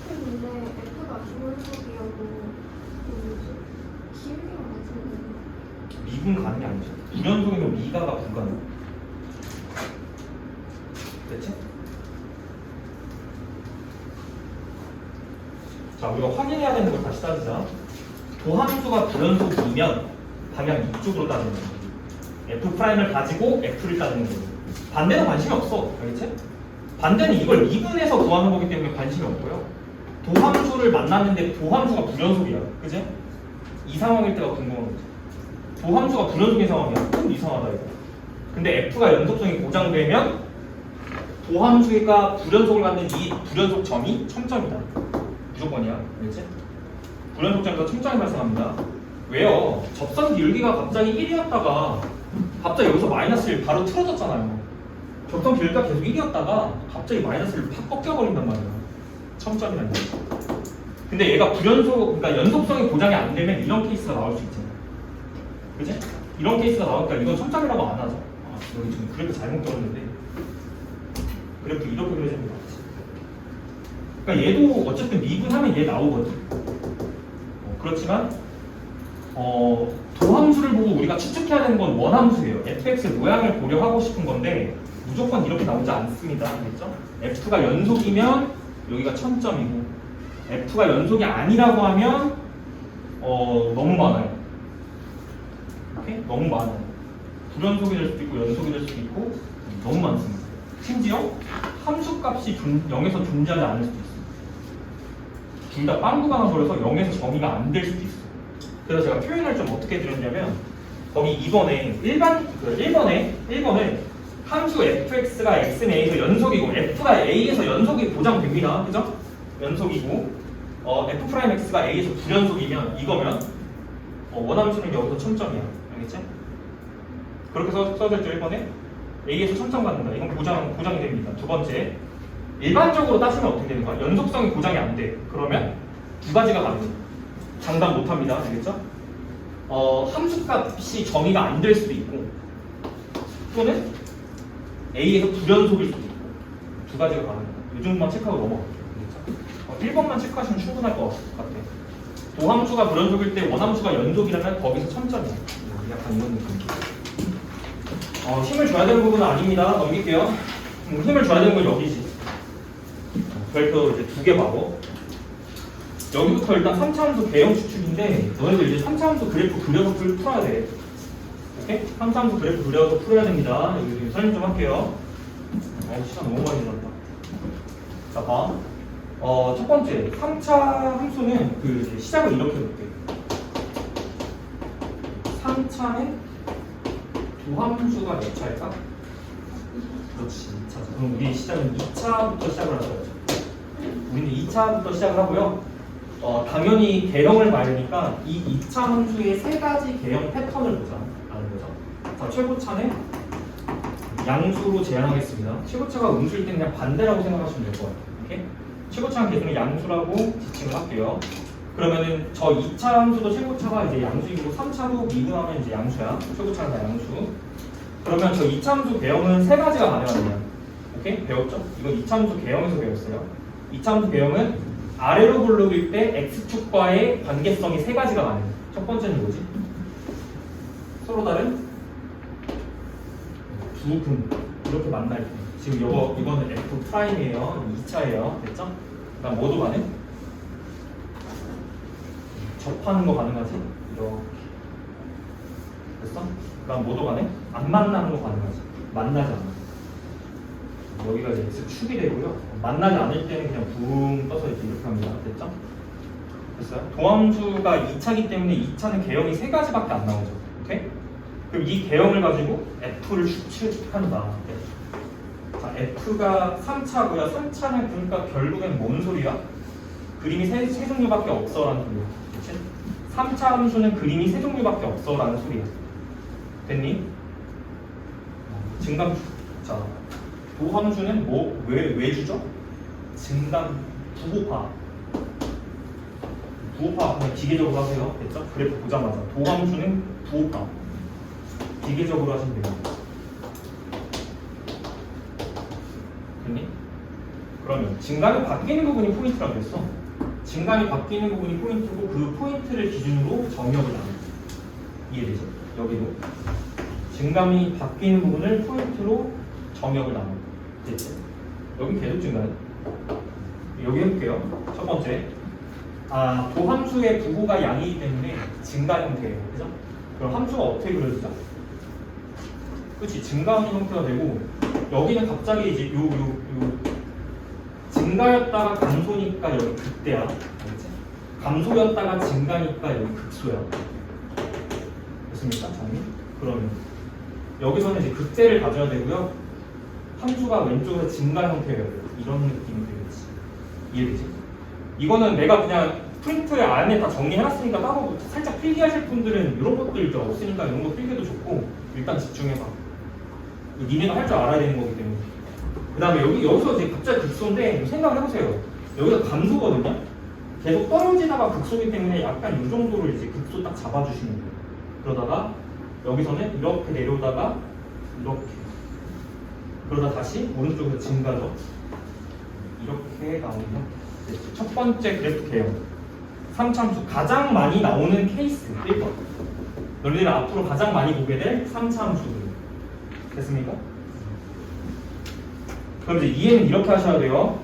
근데 F가 기본적이어도 기울기가 맞으면 미분 가능이 아니죠. 불연속이면 미가가 불가능. 됐지? 자, 우리가 확인해야 되는 걸 다시 따지자. 도함수가 불연속이면 방향 이쪽으로 따지는 거예요. F'을 가지고 F를 따지는 거예요. 반대는 관심이 없어. 알겠지? 반대는 이걸 미분해서 구하는 거기 때문에 관심이 없고요. 도함수를 만났는데 도함수가 불연속이야. 그지? 이 상황일 때가 궁금한 거지. 도함수가 불연속인 상황이야. 좀 이상하다 이거. 근데 F가 연속성이 고장되면 도함수가 불연속을 갖는 이 불연속 점이 첨점이다. 무조건이야. 알겠지? 불연속 점에서 첨점이 발생합니다. 왜요? 접선 기울기가 갑자기 1이었다가 갑자기 여기서 마이너스 1 바로 틀어졌잖아요. 접선 기울기가 계속 1이었다가 갑자기 마이너스 1로 팍 꺾여버린단 말이야. 첨점이라는 거. 근데 얘가 불연속, 그러니까 연속성이 보장이 안 되면 이런 케이스가 나올 수 있잖아. 그지? 이런 케이스가 나오니까 이건 첨점이라고 안 하죠. 아, 여기 지금 그래프 잘못 그렸는데 그래프 이렇게 그려지는 게 맞지. 그러니까 얘도 어쨌든 미분하면 얘 나오거든. 그렇지만 도함수를 보고 우리가 추측해야 되는 건 원함수예요. fx의 모양을 고려하고 싶은 건데 무조건 이렇게 나오지 않습니다. 알겠죠? f가 연속이면 여기가 첨점이고 f가 연속이 아니라고 하면 너무 많아요. 오케이? 너무 많아요. 불연속이 될 수도 있고 연속이 될 수도 있고 너무 많습니다. 심지어 함수값이 0에서 존재하지 않을 수도 있어요. 둘 다 빵구가 나버려서 0에서 정의가 안 될 수도 있어요. 그래서 제가 표현을 좀 어떻게 드렸냐면 거기 2번에 1번을 함수 fx가 x에서 연속이고 f가 a에서 연속이 보장됩니다. 그죠? 연속이고 f'x가 a에서 불연속이면 이거면 원함수는 여기서 첨점이야. 알겠지? 그렇게 써졌죠. 1번에 a에서 첨점 갖는다. 이건 보장이 됩니다. 두 번째, 일반적으로 따지면 어떻게 되는 거야? 연속성이 보장이 안 돼. 그러면 두 가지가 가능해요. 장담 못 합니다. 알겠죠? 함수값이 정의가 안 될 수도 있고 또는 A에서 불연속일 수도 있고 두 가지가 가능합니다. 이 정도만 체크하고 넘어갈게요. 1번만 체크하시면 충분할 것 같아요. 도함수가 불연속일 때 원함수가 연속이라면 거기서 첨점이에요. 약간 이런 느낌. 힘을 줘야 되는 부분은 아닙니다. 넘길게요. 힘을 줘야 되는 건 여기지. 별표 이제 2개 봐고 여기부터 일단 3차함수 배형 추측인데 너희들 이제 3차함수 그래프 그려서 풀어야 돼. 오케이? 3차함수 그래프 그려서 풀어야 됩니다. 여기 설명 좀 할게요. 시간 너무 많이 지났다. 자, 봐. 첫 번째, 3차 함수는 그 이제 시작을 이렇게 볼게. 3차는 두 함수가 몇 차일까? 그렇지, 2차죠. 그럼 우리 시작은 2차부터 시작을 하셔야죠. 우리는 2차부터 시작을 하고요. 당연히 개형을 봐야니까 이 2차 함수의 세 가지 개형 패턴을 보자. 아는 거죠. 자, 최고차는 양수로 제한하겠습니다. 최고차가 음수일 때는 그냥 반대라고 생각하시면 될 것 같아요. 이렇게 최고차는 계속 양수라고 지칭을 할게요. 그러면은 저 2차 함수도 최고차가 이제 양수이고 3차도 미분하면 이제 양수야. 최고차는 다 양수. 그러면 저 2차 함수 개형은 세 가지가 가능하냐? 오케이? 배웠죠? 이건 2차 함수 개형에서 배웠어요. 2차 함수 개형은 아래로 볼록일 때 x축과의 관계성이 세 가지가 가능해. 첫 번째는 뭐지? 서로 다른 두 근 이렇게 만날 때. 지금 이거는 F'이에요. 2차예요. 됐죠? 그다음 뭐도 가능? 접하는 거 가능하지? 이렇게. 됐어? 그다음 뭐도 가능? 안 만나는 거 가능하지? 만나지 않아. 여기가 이제 X축이 되고요. 만나지 않을 때는 그냥 붕 떠서 이렇게 합니다. 됐죠? 됐어요? 도함수가 2차이기 때문에 2차는 개형이 세 가지밖에 안 나오죠. 오케이? 그럼 이 개형을 가지고 F를 추측한다. 자, F가 3차고요. 3차는 그러니까 결국엔 뭔 소리야? 그림이 세 종류밖에 없어라는 소리야. 그치? 3차 함수는 그림이 세 종류밖에 없어라는 소리야. 됐니? 증감. 자, 도함수는 왜 주죠? 증감 부호파. 부호파 그냥 기계적으로 하세요. 됐죠? 그래프 보자마자 도함수는 부호파. 기계적으로 하시면 됩니다. 됐니? 그러면 증감이 바뀌는 부분이 포인트라고 했어. 증감이 바뀌는 부분이 포인트고 그 포인트를 기준으로 정의역을 나눠. 이해되죠? 여기도 증감이 바뀌는 부분을 포인트로 정의역을 나눠. 됐죠? 여기 계속 증가해. 여기 해볼게요. 첫 번째, 도함수의 부호가 양이기 때문에 증가 형태예요. 그죠? 그럼 함수가 어떻게 그려지죠? 그렇지, 증가하는 형태가 되고 여기는 갑자기 이제 요 증가였다가 감소니까 여기 극대야. 알겠지? 감소였다가 증가니까 여기 극소야. 됐습니까? 정리? 그러면 여기서는 이제 극대를 가져야 되고요. 함수가 왼쪽에서 증가 형태여야 돼요. 이런 느낌이 되겠지. 이해되지? 이거는 내가 그냥 프린트에 안에 다 정리해놨으니까 따로 살짝 필기하실 분들은 이런 것들 좀 없으니까 이런 거 필기도 좋고 일단 집중해봐. 니네가 할 줄 알아야 되는 거기 때문에. 그 다음에 여기서 이제 갑자기 극소인데 생각을 해보세요. 여기가 감소거든요. 계속 떨어지다가 극소이기 때문에 약간 이 정도를 이제 극소 딱 잡아주시면 돼요. 그러다가 여기서는 이렇게 내려오다가 이렇게. 그러다 다시 오른쪽으로 증가죠. 이렇게 나오는 형태. 첫 번째 그래프 개형. 3차함수 가장 많이 나오는 케이스 1번. 너희들 앞으로 가장 많이 보게 될 3차함수들. 됐습니까? 그럼 이제 이해는 이렇게 하셔야 돼요.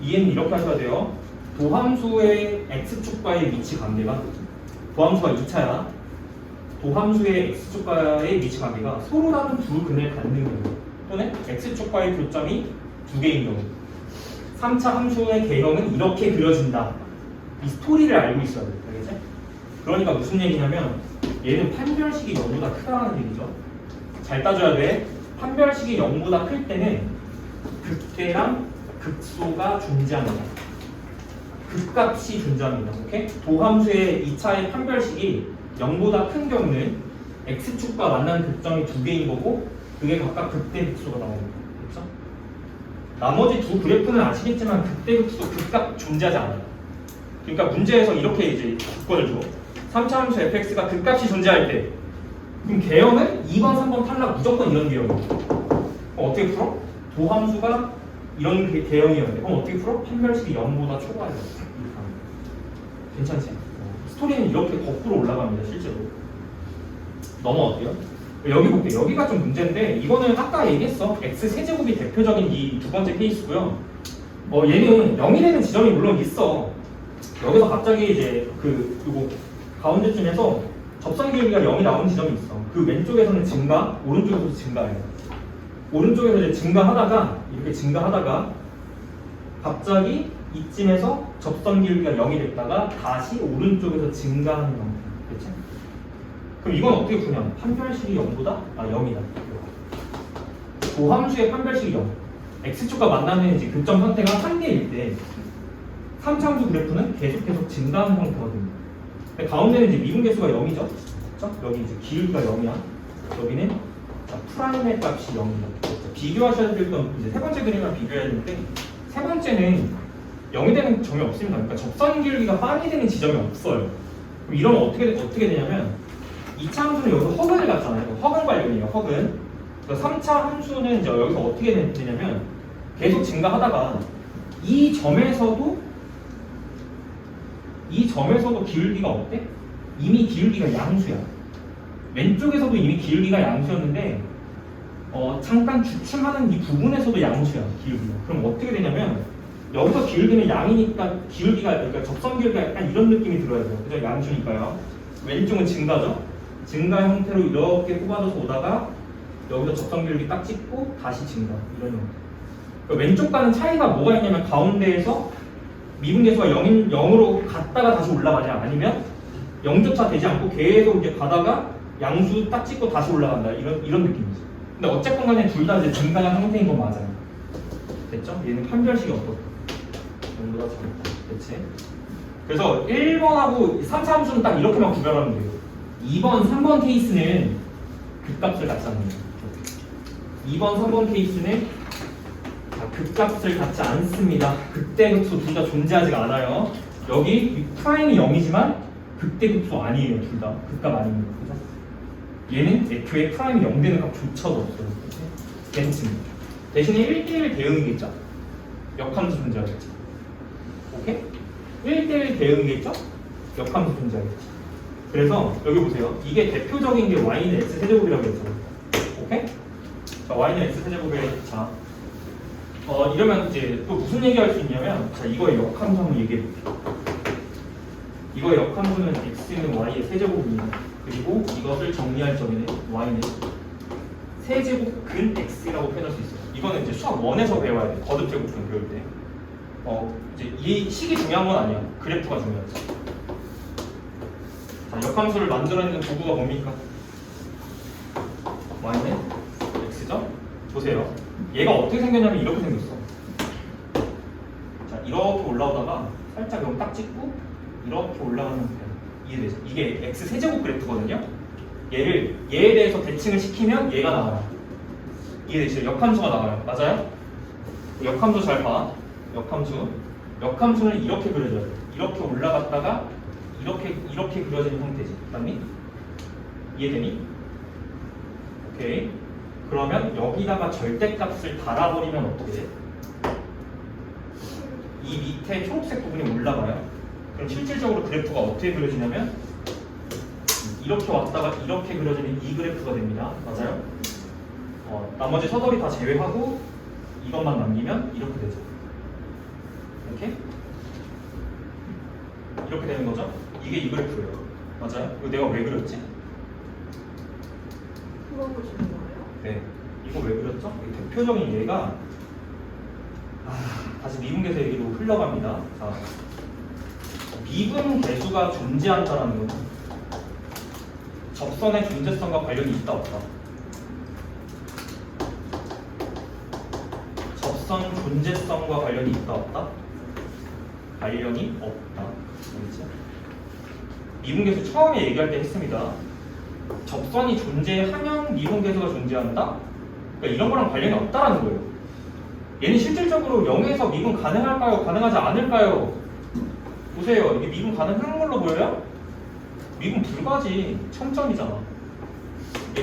이해는 이렇게 하셔야 돼요. 도함수의 x축과의 위치 관계가 도함수가 2차야. 도함수의 x축과의 위치 관계가 서로 다른 두 근을 갖는 경우 또는 x축과의 교점이 두 개인 경우 3차 함수의 개형은 이렇게 그려진다. 이 스토리를 알고 있어야 돼요. 알겠지? 그러니까 무슨 얘기냐면 얘는 판별식이 0보다 크다는 얘기죠. 잘 따져야 돼. 판별식이 0보다 클 때는 극대랑 극소가 존재합니다. 극값이 존재합니다. 오케이? 도함수의 2차의 판별식이 0보다 큰 경우는 x축과 만나는 극점이 두 개인 거고 그게 각각 극대 극소가 나옵니다. 그렇죠? 나머지 두 그래프는 아시겠지만 극대 극소 극값 존재하지 않아요. 그러니까 문제에서 이렇게 이제 조건을 줘. 3차 함수 fx가 극값이 존재할 때 그럼 개형은 2번, 3번 탈락 무조건 이런 개형이에요. 그럼 어떻게 풀어? 도함수가 이런 개형이었는데 그럼 어떻게 풀어? 판별식이 0보다 초과해요. 괜찮지? 스토리는 이렇게 거꾸로 올라갑니다. 실제로. 넘어갈게요. 여기 볼게요. 여기가 좀 문제인데 이거는 아까 얘기했어. x 세제곱이 대표적인 이 두 번째 케이스고요. 얘는 0이 되는 지점이 물론 있어. 여기서 갑자기 이제 요거 가운데쯤에서 접선 기울기가 0이 나오는 지점이 있어. 그 왼쪽에서는 증가, 오른쪽에서도 증가해요. 오른쪽에서 이제 증가하다가 이렇게 증가하다가 갑자기 이쯤에서 접선 기울기가 0이 됐다가 다시 오른쪽에서 증가하는 형태. 그렇지? 그럼 이건 어떻게 푸냐? 판별식이 0보다 0이다. 그 함수의 판별식이 0. x축과 만나는 이제 교점 상태가 한 개일 때 3차함수 그래프는 계속 증가하는 형태거든요. 근데 가운데는 이제 미분계수가 0이죠. 그렇죠? 여기 이제 기울기가 0이야. 여기는 프라임의 값이 0이다. 비교하셔야 될 건 이제 세 번째 그림이랑 비교해야 되는데 세 번째는 0이 되는 점이 없습니다. 그러니까 접선 기울기가 빵이 되는 지점이 없어요. 그럼 이러면 어떻게 되냐면 2차 함수는 여기서 허근을 갖잖아요. 허근 관련이에요. 허근. 그래서 3차 함수는 이제 여기서 어떻게 되냐면 계속 증가하다가 이 점에서도 기울기가 어때? 이미 기울기가 양수야. 왼쪽에서도 이미 기울기가 양수였는데 잠깐 주춤하는 이 부분에서도 양수야. 기울기가. 그럼 어떻게 되냐면 여기서 기울기는 양이니까 그러니까 접선 기울기가 약간 이런 느낌이 들어야 돼요. 그죠? 양수니까요. 왼쪽은 증가죠. 증가 형태로 이렇게 뽑아져서 오다가 여기서 접선 기울기 딱 찍고 다시 증가 이런 형태. 그러니까 왼쪽과는 차이가 뭐가 있냐면 가운데에서 미분계수가 0으로 갔다가 다시 올라가냐 아니면 0조차 되지 않고 계속 이제 가다가 양수 딱 찍고 다시 올라간다 이런 느낌이죠. 근데 어쨌건 간에 둘 다 이제 증가한 형태인 건 맞아요. 됐죠? 얘는 판별식이 어떻다? 0보다 작다. 그렇지? 그래서 1번하고 3차 함수는 딱 이렇게만 구별하면 돼요. 2번, 3번 케이스는 극값을 갖지 않는 거예요. 2번, 3번 케이스는 극값을 갖지 않습니다. 극대극소 둘 다 존재하지가 않아요. 여기 프라임이 0이지만 극대극소 아니에요. 둘 다 극값 아닙니다. 그죠? 얘는 F의 프라임이 0 되는 값조차도 없어요. 괜찮습니다. 대신에 1대1 대응이겠죠? 역함수 존재하겠죠. 오케이? 1대1 대응이겠죠? 역함수 존재하겠죠. 그래서 여기 보세요. 이게 대표적인 게 y는 x 세제곱이라고 했잖아요. 오케이? 자, y는 x 세제곱에 자 이러면 이제 또 무슨 얘기할 수 있냐면 자 이거의 역함수 한번 얘기해 볼게요. 이거의 역함수는 x는 y의 세제곱입니다. 그리고 이것을 정리할 적에는 y는 세제곱근 x라고 표현할 수 있어요. 이거는 이제 수학 1에서 배워야 돼. 거듭제곱근 배울 때. 이제 이 식이 중요한 건 아니야. 그래프가 중요하지. 자, 역함수를 만들어내는 도구가 뭡니까? y는 x죠? 보세요. 얘가 어떻게 생겼냐면 이렇게 생겼어. 자, 이렇게 올라오다가 살짝 여기 딱 찍고 이렇게 올라가는 거예요. 이해되죠? 이게 x 세제곱 그래프거든요. 얘에 대해서 대칭을 시키면 얘가 나와요. 이해되시죠? 역함수가 나와요. 맞아요? 역함수 잘 봐. 역함수는 이렇게 그려져요. 이렇게 올라갔다가 이렇게 그려지는 형태지. 맞니? 이해되니? 오케이. 그러면 여기다가 절대값을 달아버리면 어떻게 돼? 이 밑에 초록색 부분이 올라가요. 그럼 실질적으로 그래프가 어떻게 그려지냐면 이렇게 왔다가 이렇게 그려지는 이 그래프가 됩니다. 맞아요? 나머지 서돌이 다 제외하고 이것만 남기면 이렇게 되죠. 이렇게 되는 거죠. 이게 이 그래프예요. 맞아요? 이거 내가 왜 그렸지? 그거 보시는 거예요? 네. 이거 왜 그렸죠? 이 대표적인 예가 다시 미분계수 얘기로 흘러갑니다. 자, 미분계수가 존재한다는 건 접선의 존재성과 관련이 있다 없다? 접선 존재성과 관련이 있다 없다? 관련이 없다. 알겠지? 미분계수 처음에 얘기할 때 했습니다. 접선이 존재하면 미분계수가 존재한다? 그러니까 이런 거랑 관련이 없다라는 거예요. 얘는 실질적으로 0에서 미분 가능할까요? 가능하지 않을까요? 보세요. 이게 미분 가능한 걸로 보여요? 미분 불가지. 1000점이잖아. 얘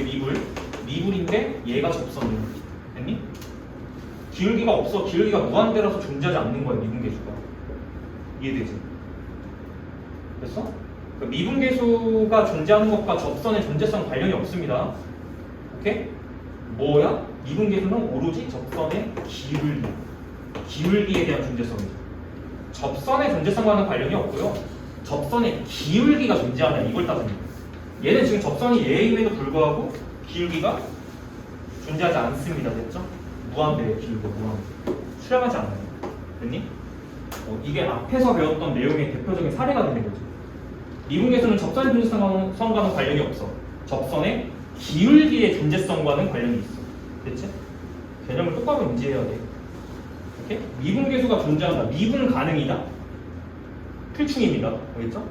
미분인데 얘가 접선이야. 됐니? 기울기가 없어. 기울기가 무한대라서 존재하지 않는 거야. 미분계수가. 이해되지? 됐어? 그러니까 미분계수가 존재하는 것과 접선의 존재성 관련이 없습니다. 오케이? 뭐야? 미분계수는 오로지 접선의 기울기에 대한 존재성이죠. 접선의 존재성과는 관련이 없고요. 접선의 기울기가 존재하냐 이걸 따집니다. 얘는 지금 접선이 얘임에도 불구하고 기울기가 존재하지 않습니다. 됐죠? 무한대 비고 무한대. 수렴하지 않아요. 됐니? 이게 앞에서 배웠던 내용의 대표적인 사례가 되는 거죠. 미분계수는 접선의 존재성과는 관련이 없어. 접선의 기울기의 존재성과는 관련이 있어. 됐지? 개념을 똑바로 인지해야 돼. 오케이? 미분계수가 존재한다. 미분 가능이다. 필충입니다. 알겠죠?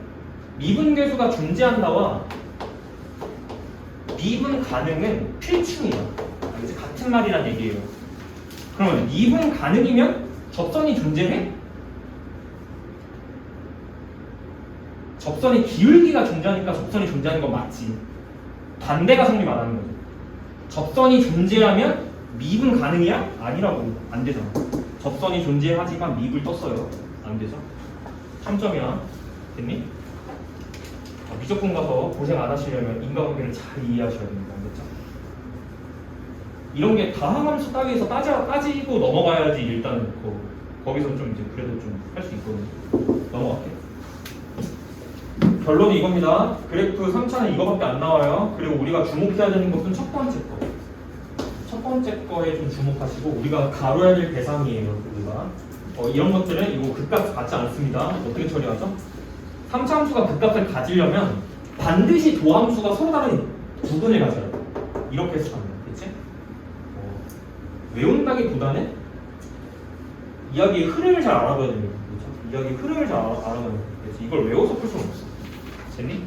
미분계수가 존재한다와 미분 가능은 필충이야. 알겠지? 같은 말이란 얘기예요. 그러면 미분 가능이면 접선이 존재해? 접선의 기울기가 존재하니까 접선이 존재하는 건 맞지. 반대가 성립 안 하는 거죠. 접선이 존재하면 미분 가능이야? 아니라고. 안 되잖아. 접선이 존재하지만 미분 떴어요. 안 되죠? 3점이야. 됐니? 미적분 가서 고생 안 하시려면 인과관계를 잘 이해하셔야 됩니다. 알겠죠? 이런 게 다항함수 따위에서 따지고 넘어가야지 일단 거기서 좀 이제 그래도 좀 할 수 있거든요. 넘어갈게. 결론이 이겁니다. 그래프 3차는 이거밖에 안 나와요. 그리고 우리가 주목해야 되는 것은 첫 번째 거. 첫 번째 거에 좀 주목하시고 우리가 다뤄야 될 대상이에요. 우리가 이런 것들은 이거 극값 받지 않습니다. 어떻게 처리하죠? 3차 함수가 극값을 가지려면 반드시 도함수가 서로 다른 부분을 가져야 돼. 이렇게 해석합니다. 그치? 외운다기보다는 이야기의 흐름을 잘 알아봐야 됩니다. 그렇죠? 이야기의 흐름을 잘 알아봐야 됩니다. 이걸 외워서 풀 수는 없어. 됐니?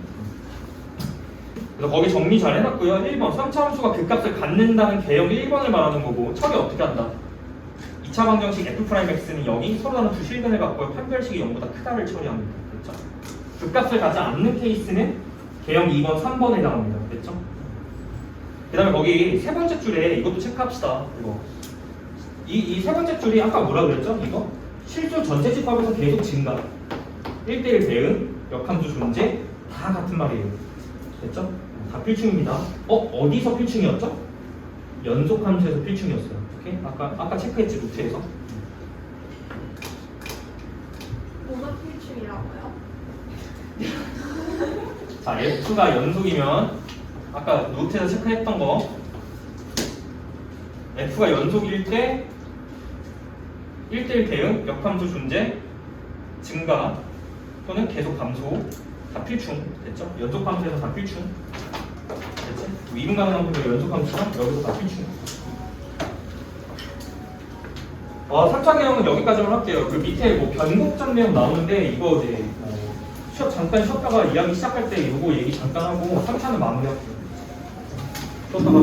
그래서 거기 정리 잘 해놨고요. 1번 3차 함수가 극값을 갖는다는 개형 1번을 말하는 거고 처리 어떻게 한다? 2차 방정식 f'x는 0이 서로 다른 두 실근을 갖고 판별식이 0보다 크다를 처리합니다. 됐죠? 극값을 갖지 않는 케이스는 개형 2번, 3번에 나옵니다. 됐죠? 그 다음에 거기 세 번째 줄에 이것도 체크합시다. 이거. 이 세 번째 줄이 아까 뭐라 그랬죠? 이거? 실수 전체 집합에서 계속 증가. 1대1 대응, 역함수 존재 다 같은 말이에요. 됐죠? 다 필충입니다. 어디서 필충이었죠? 연속함수에서 필충이었어요. 오케이? 아까 체크했지 노트에서. 뭐가 필충이라고요? 자, F가 연속이면 아까 노트에서 체크했던 거 F가 연속일 때 1대1 대응, 역함수 존재, 증가 또는 계속 감소 다 필충. 됐죠? 연속함수에서 다 필충. 됐지? 미분 가능한 분들 연속함수랑 여기서 다 필충. 3차 개형은 여기까지만 할게요. 그 밑에 뭐 변곡점 내용 나오는데 이거 이제 잠깐 쉬었다가 이야기 시작할 때 이거 얘기 잠깐 하고 3차는 마무리할게요. 쉬었다가